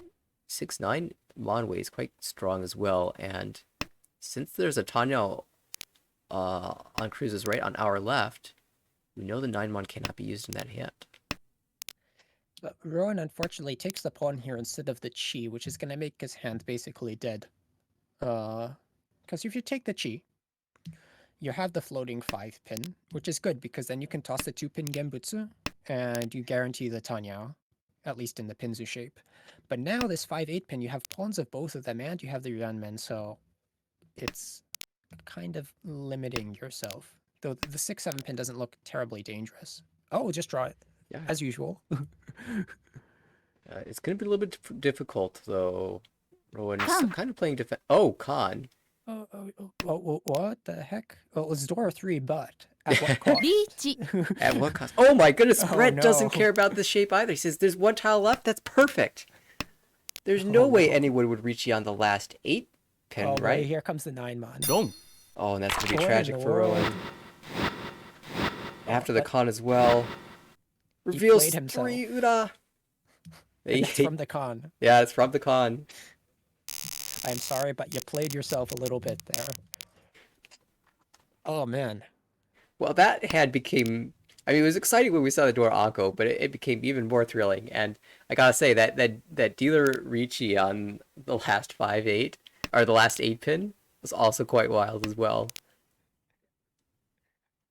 6-9 Monway is quite strong as well, and since there's a Tanya on Cruz's right, on our left, we know the 9-mon cannot be used in that hand. But Rowan unfortunately takes the pawn here instead of the chi, which is going to make his hand basically dead. Because if you take the chi, you have the floating 5-pin, which is good because then you can toss the 2-pin Genbutsu and you guarantee the Tanya, at least in the Pinzu shape. But now this 5-8-pin, you have pawns of both of them and you have the Yuanmen, so it's kind of limiting yourself. Though the 6-7-pin doesn't look terribly dangerous. Oh, just draw it, Yeah. as usual. It's going to be a little bit difficult, though. Rowan's Come. kind of playing defense. Oh, Khan. What the heck? Well, it's door 3, but at what cost? リーチ At what cost? Oh my goodness, Oh, Brett doesn't no. care about the shape either. He says there's 1 tile left. That's perfect. There's no way no. anyone would reach you on the last 8 pin, Oh, right? wait, here comes the 9-mon. Dong. Oh, and that's going to be What in tragic the for world? Rowan. After the but con as well. he Reveals played himself. 3 Uda. And that's from the con. Yeah, it's from the con. I'm sorry, but you played yourself a little bit there. Oh, man. Well, that hand became... I mean, it was exciting when we saw the door Anko, but it became even more thrilling. And I gotta say, that dealer Ricci on the last 5-8, or the last 8 pin, was also quite wild as well.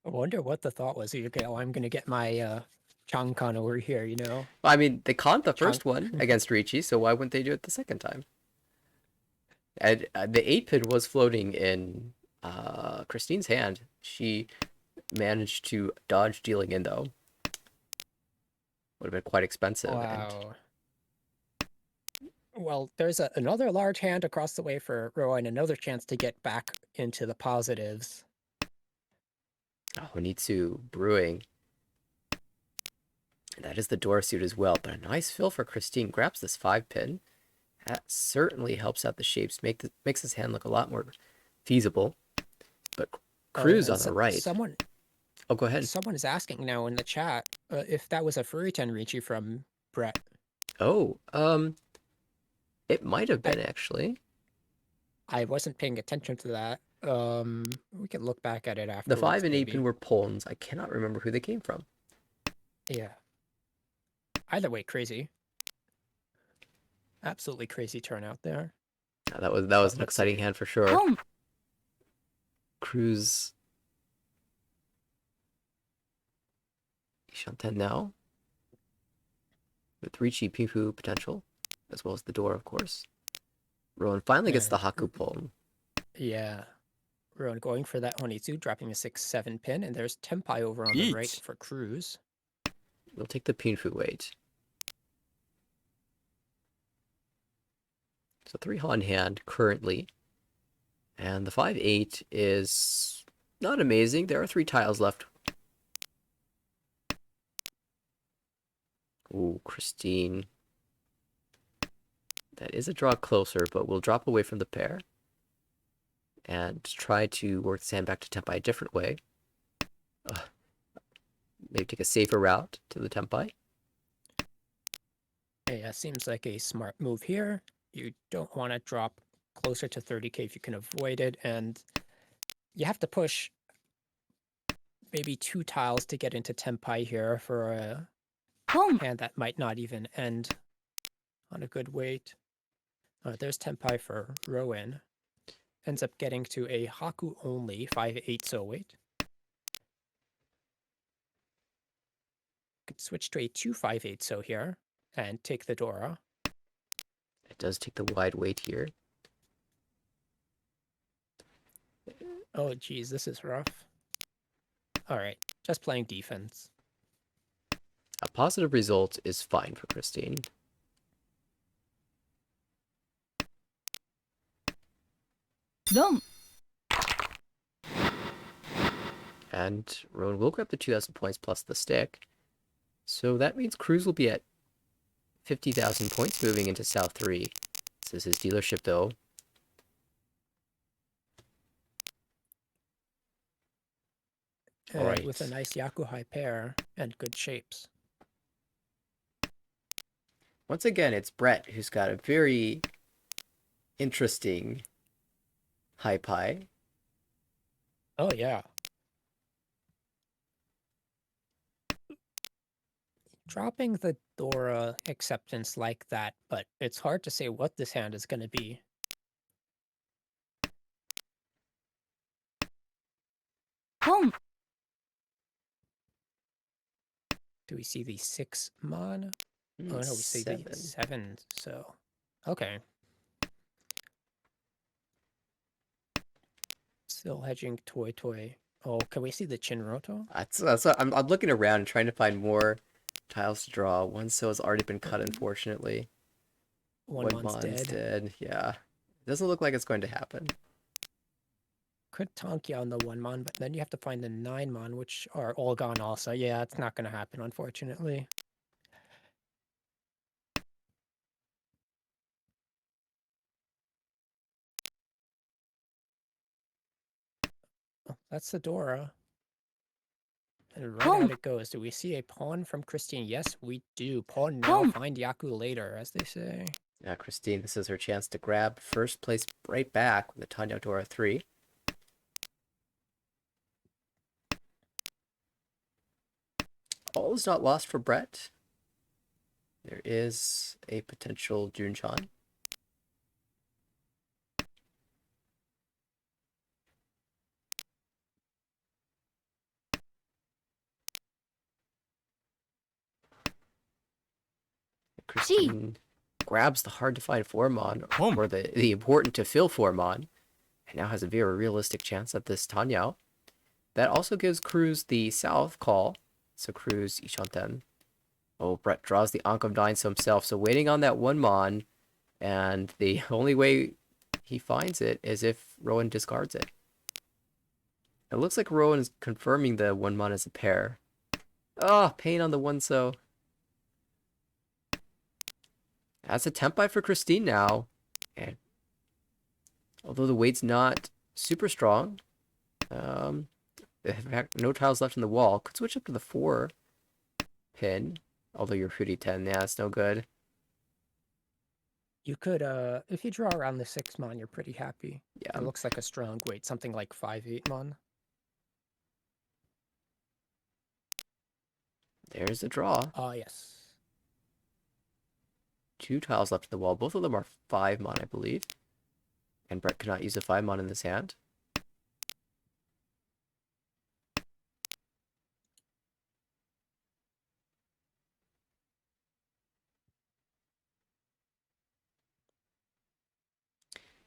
I wonder what the thought was. Okay, oh, I'm going to get my Changkan over here, you know? I mean, they conned the first Chunk. one against Ricci, so why wouldn't they do it the second time? And the 8 pin was floating in Christine's hand. She managed to dodge dealing in, though. Would have been quite expensive. Wow. Well, there's another large hand across the way for Rowan, another chance to get back into the positives. Oh, Nitsu brewing. And that is the door suit as well, but a nice fill for Christine. Grabs this 5 pin. That certainly helps out the shapes, makes his hand look a lot more feasible. But Cruz on the right. Someone Oh, go ahead. Someone is asking now in the chat if that was a Furiten Ricci from Brett. Oh, It might have been, actually. I wasn't paying attention to that. We can look back at it The 5 afterwards, and 8 pin maybe. were pawns. I cannot remember who they came from. Yeah. Either way, crazy. Absolutely crazy turnout there. That was an Let's exciting see. hand for sure. Pom. Cruz Shanten now. With Ricci Pifu potential, as well as the door, of course. Rowan finally gets the And Haku pawn. yeah. Rowan going for that Honitsu, dropping a 6-7 pin, and there's Tempai over on the right Eat. for Cruz. We'll take the Pinfu weight. So 3 Han hand currently. And the 5-8 is not amazing. There are 3 tiles left. Ooh, Christine. That is a draw closer, but we'll drop away from the pair. And try to work the hand back to Tempai a different way. Maybe take a safer route to the Tempai. Yeah, seems like a smart move here. You don't want to drop closer to 30k if you can avoid it, and you have to push maybe 2 tiles to get into Tempai here for a Pom. hand that might not even end on a good weight. There's Tempai for Rowan. Ends up getting to a Haku only 5-8 so weight. Could switch to a 2-5-8 so here and take the Dora. It does take the wide weight here. Oh geez, this is rough. Alright, just playing defense. A positive result is fine for Christine. Dom. And Rowan will grab the 2,000 points plus the stick. So that means Cruz will be at 50,000 points moving into South 3. This is his dealership, though. And with a nice Yakuhai pair and good shapes. Once again, it's Brett who's got a very interesting high pie. Oh yeah. Dropping the Dora acceptance like that, but it's hard to say what this hand is going to be. Pom. Do we see the 6 mon? Oh no, we see the 7, so... Okay. Still hedging Toy Toy. Oh, can we see the Chinroto? That's what, I'm looking around and trying to find more tiles to draw. One so has already been cut, unfortunately. One mon's dead. dead. Yeah. Doesn't look like it's going to happen. Could tank you on the 1 mon, but then you have to find the 9 mon, which are all gone also. Yeah, it's not going to happen, unfortunately. Oh, that's the Dora. And right Pom. out it goes. Do we see a pawn from Christine? Yes, we do. Pawn now, Pom. find Yaku later, as they say. Yeah, Christine, this is her chance to grab first place right back with the Tanya Dora 3. All is not lost for Brett. There is a potential Junchan. Christine grabs the hard to find Formon, or the important to fill Formon, and now has a very realistic chance at this Tanyao. That also gives Cruz the south call, so Cruz Ishanten. Oh, Brett draws the Ankh of Nines himself, so waiting on that one Mon, and the only way he finds it is if Rowan discards it. It looks like Rowan is confirming the one Mon as a pair. Oh, pain on the one so. That's a Tempai for Christine now. And although the weight's not super strong, in fact, no tiles left in the wall. Could switch up to the 4 pin. Although you're 10, yeah, it's no good. You could, if you draw around the 6 mon, you're pretty happy. Yeah, It looks like a strong weight, something like 5-8 mon. there's the draw. Ah, yes. 2 tiles left in the wall. Both of them are 5 mon, I believe. And Brett cannot use a 5 mon in this hand.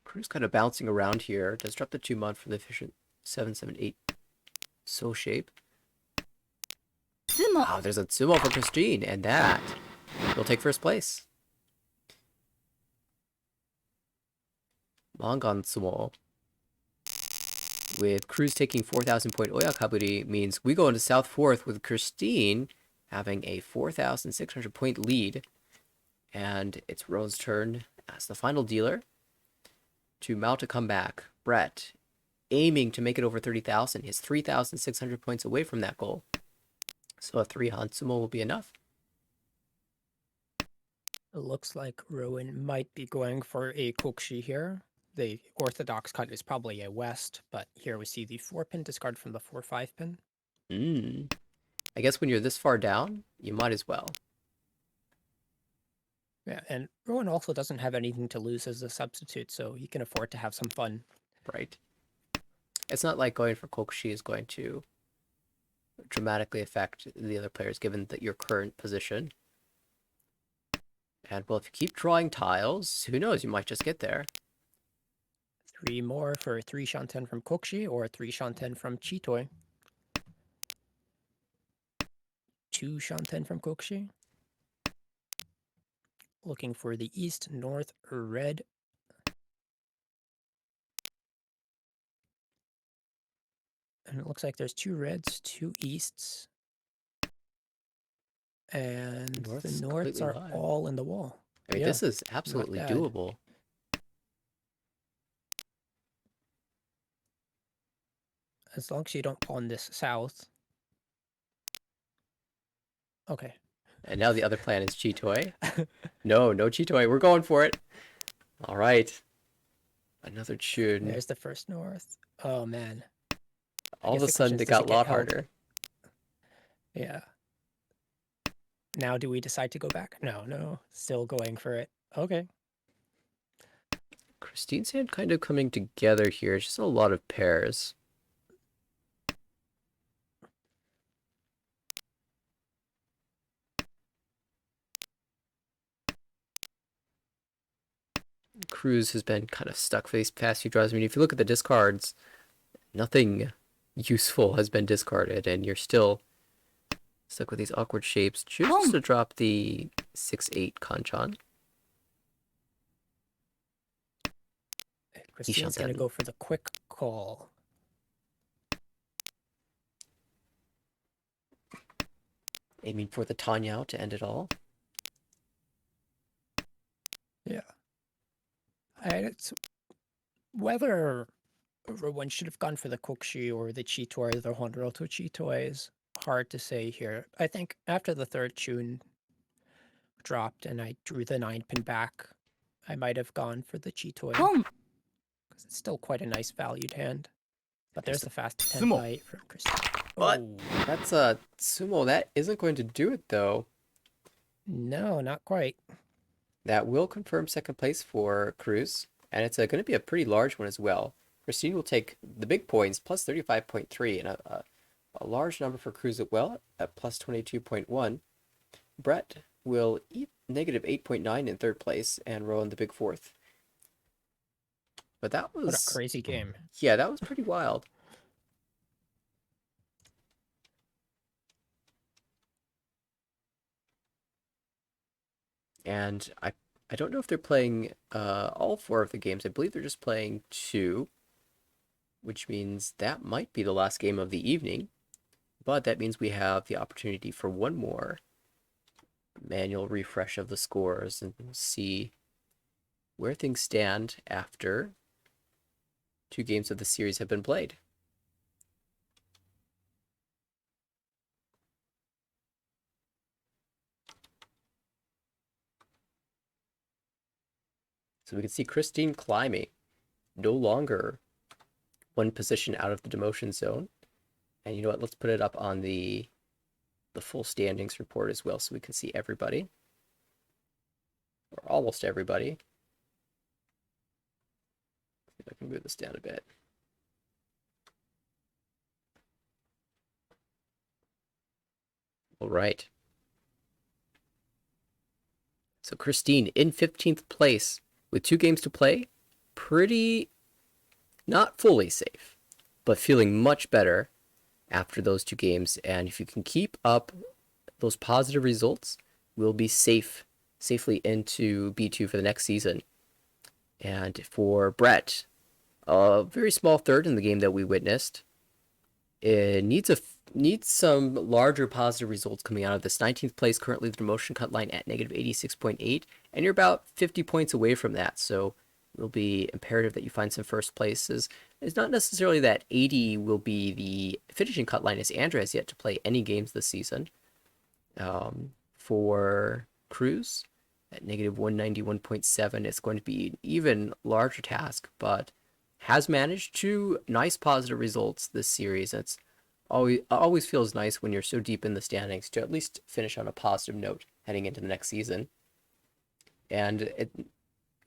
Crew's kind of bouncing around here. Does drop the 2 mon for the efficient 7-7-8 soul shape. つも Wow, there's a Tsumo for Christine, and that will take first place. Mangan Tsumo. With Cruz taking 4,000 point Oyakaburi means we go into South Fourth with Christine having a 4,600 point lead. And it's Rowan's turn as the final dealer to mount a comeback. Brett aiming to make it over 30,000. He's 3,600 points away from that goal. So a 3 Hansumo will be enough. It looks like Rowan might be going for a Kokshi here. The orthodox cut is probably a west, but here we see the 4-pin discard from the 4-5 pin. I guess when you're this far down, you might as well. Yeah, and Rowan also doesn't have anything to lose as a substitute, so he can afford to have some fun. Right. It's not like going for Kokushi is going to dramatically affect the other players given that your current position. And well, if you keep drawing tiles, who knows, you might just get there. 3 more for 3 Shanten from Kokshi or 3 Shanten from Chitoi. 2 Shanten from Kokshi. Looking for the east, north, red. And it looks like there's 2 reds, 2 easts. And North's the norths completely are live. all in the wall. I mean, Yeah, this is absolutely bad. doable. As long as you don't pawn this south. Okay. And now the other plan is Chitoi. No Chitoi. We're going for it. All right. Another tune. There's the first north. Oh, man. All of guess a the sudden, question is, it does got it a get lot held? harder. Yeah. Now do we decide to go back? No. Still going for it. Okay. Christine's hand kind of coming together here. It's just a lot of pairs. Cruz has been kind of stuck for these past few draws. I mean, if you look at the discards, nothing useful has been discarded, and you're still stuck with these awkward shapes. Chooses to drop the 6-8 Kanchan. Christine's going to Ishanten. go for the quick call. Aiming for the Tanyao to end it all. Yeah. It's whether one should have gone for the Kokshi or the Chitoi or the Honroto Chitoi is hard to say here. I think after the third tune dropped and I drew the 9-pin back, I might have gone for the Chitoi. ポン Because it's still quite a nice valued hand. But there's the fast 10 Sumo. by 8 from Christine. But Oh, that's a Sumo. That isn't going to do it, though. no, not quite. That will confirm second place for Cruz, and it's going to be a pretty large one as well. Christine will take the big points, plus 35.3, and a large number for Cruz as well, at plus 22.1. Brett will eat negative 8.9 in third place, and Rowan the big fourth. But that was... What a crazy game. Yeah, that was pretty wild. And I don't know if they're playing all 4 of the games. I believe they're just playing 2, which means that might be the last game of the evening. But that means we have the opportunity for one more manual refresh of the scores, and we'll see where things stand after 2 games of the series have been played. So we can see Christine climbing, no longer one position out of the demotion zone. And you know what? Let's put it up on the full standings report as well, so we can see everybody, or almost everybody. If I can move this down a bit. All right. So Christine in 15th place with 2 games to play. Pretty, not fully safe, but feeling much better after those 2 games. And if you can keep up those positive results, we'll be safely into B2 for the next season. And for Brett, a very small third in the game that we witnessed. It needs some larger positive results coming out of this. 19th place, currently the demotion cut line at negative 86.8, and you're about 50 points away from that. So it will be imperative that you find some first places. It's not necessarily that 80 will be the finishing cut line, as Andrea has yet to play any games this season. For Cruz at negative 191.7, it's going to be an even larger task, but has managed 2 nice positive results this series. It's always feels nice when you're so deep in the standings to at least finish on a positive note heading into the next season. And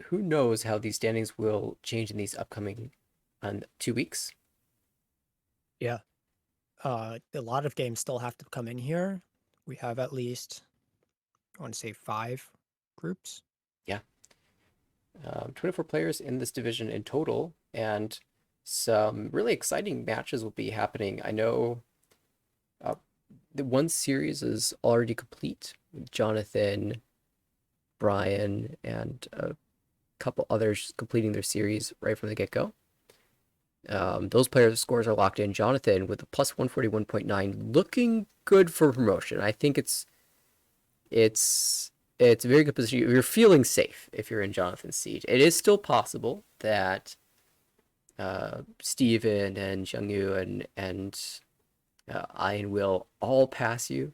who knows how these standings will change in these upcoming 2 weeks. Yeah. A lot of games still have to come in here. We have at least, I want to say 5 groups. Yeah. 24 players in this division in total, and some really exciting matches will be happening. I know the one series is already complete with Jonathan, Brian, and a couple others completing their series right from the get-go. Those players' scores are locked in. Jonathan with a plus 141.9, looking good for promotion. I think it's a very good position. You're feeling safe if you're in Jonathan's seat. It is still possible that Steven and Xiangyu and Ian will all pass you,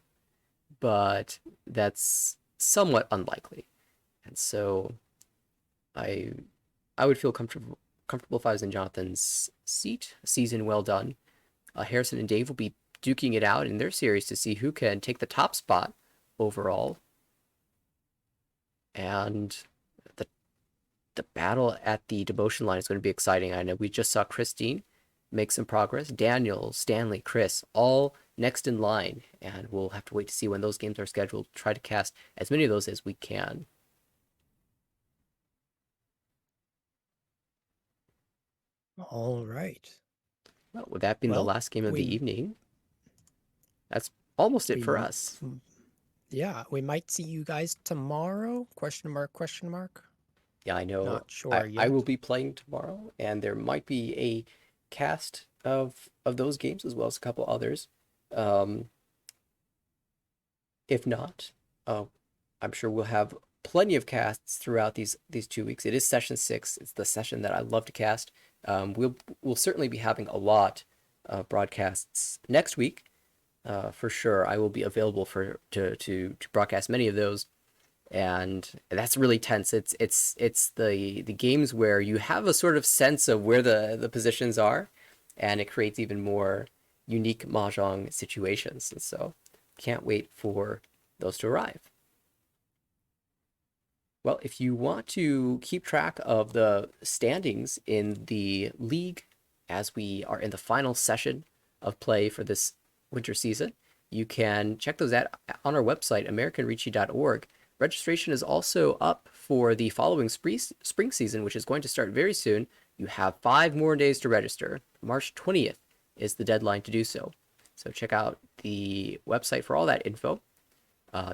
but that's somewhat unlikely. And so I would feel comfortable if I was in Jonathan's seat. Season well done. Harrison and Dave will be duking it out in their series to see who can take the top spot overall. And the battle at the demotion line is going to be exciting. I know we just saw Christine make some progress. Daniel, Stanley, Chris, all next in line, and we'll have to wait to see when those games are scheduled. Try to cast as many of those as we can. All right. Well, with that being the last game of the evening, that's almost it for us. Yeah, we might see you guys tomorrow? Question mark, question mark? Yeah, I know. Not sure yet. I will be playing tomorrow, and there might be a cast of those games as well as a couple others. If not, I'm sure we'll have plenty of casts throughout these 2 weeks. It is session 6. It's the session that I love to cast. We'll certainly be having a lot of broadcasts next week. For sure, I will be available to broadcast many of those, and that's really tense. It's the games where you have a sort of sense of where the positions are, and it creates even more unique mahjong situations. And so, can't wait for those to arrive. Well, if you want to keep track of the standings in the league as we are in the final session of play for this winter season, you can check those out on our website, americanrichi.org. Registration is also up for the following spring season, which is going to start very soon. You have 5 more days to register. March 20th is the deadline to do so. So check out the website for all that info.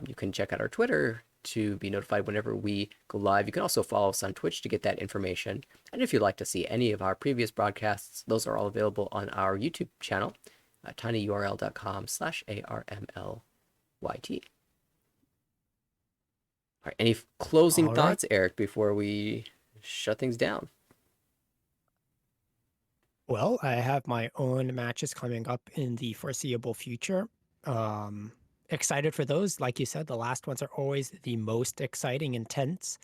You can check out our Twitter to be notified whenever we go live. You can also follow us on Twitch to get that information. And if you'd like to see any of our previous broadcasts, those are all available on our YouTube channel, tinyurl.com/ARMLYT. All right, any closing thoughts, Eric, before we shut things down? Well, I have my own matches coming up in the foreseeable future. Excited for those. Like you said, the last ones are always the most exciting, intense.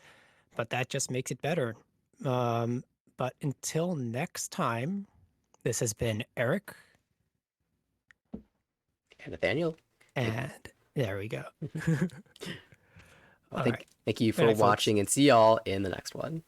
but that just makes it better. But until next time, this has been Eric, And Nathaniel. and there we go. Well, All right. thank you Good for night, folks. watching, and see y'all in the next one.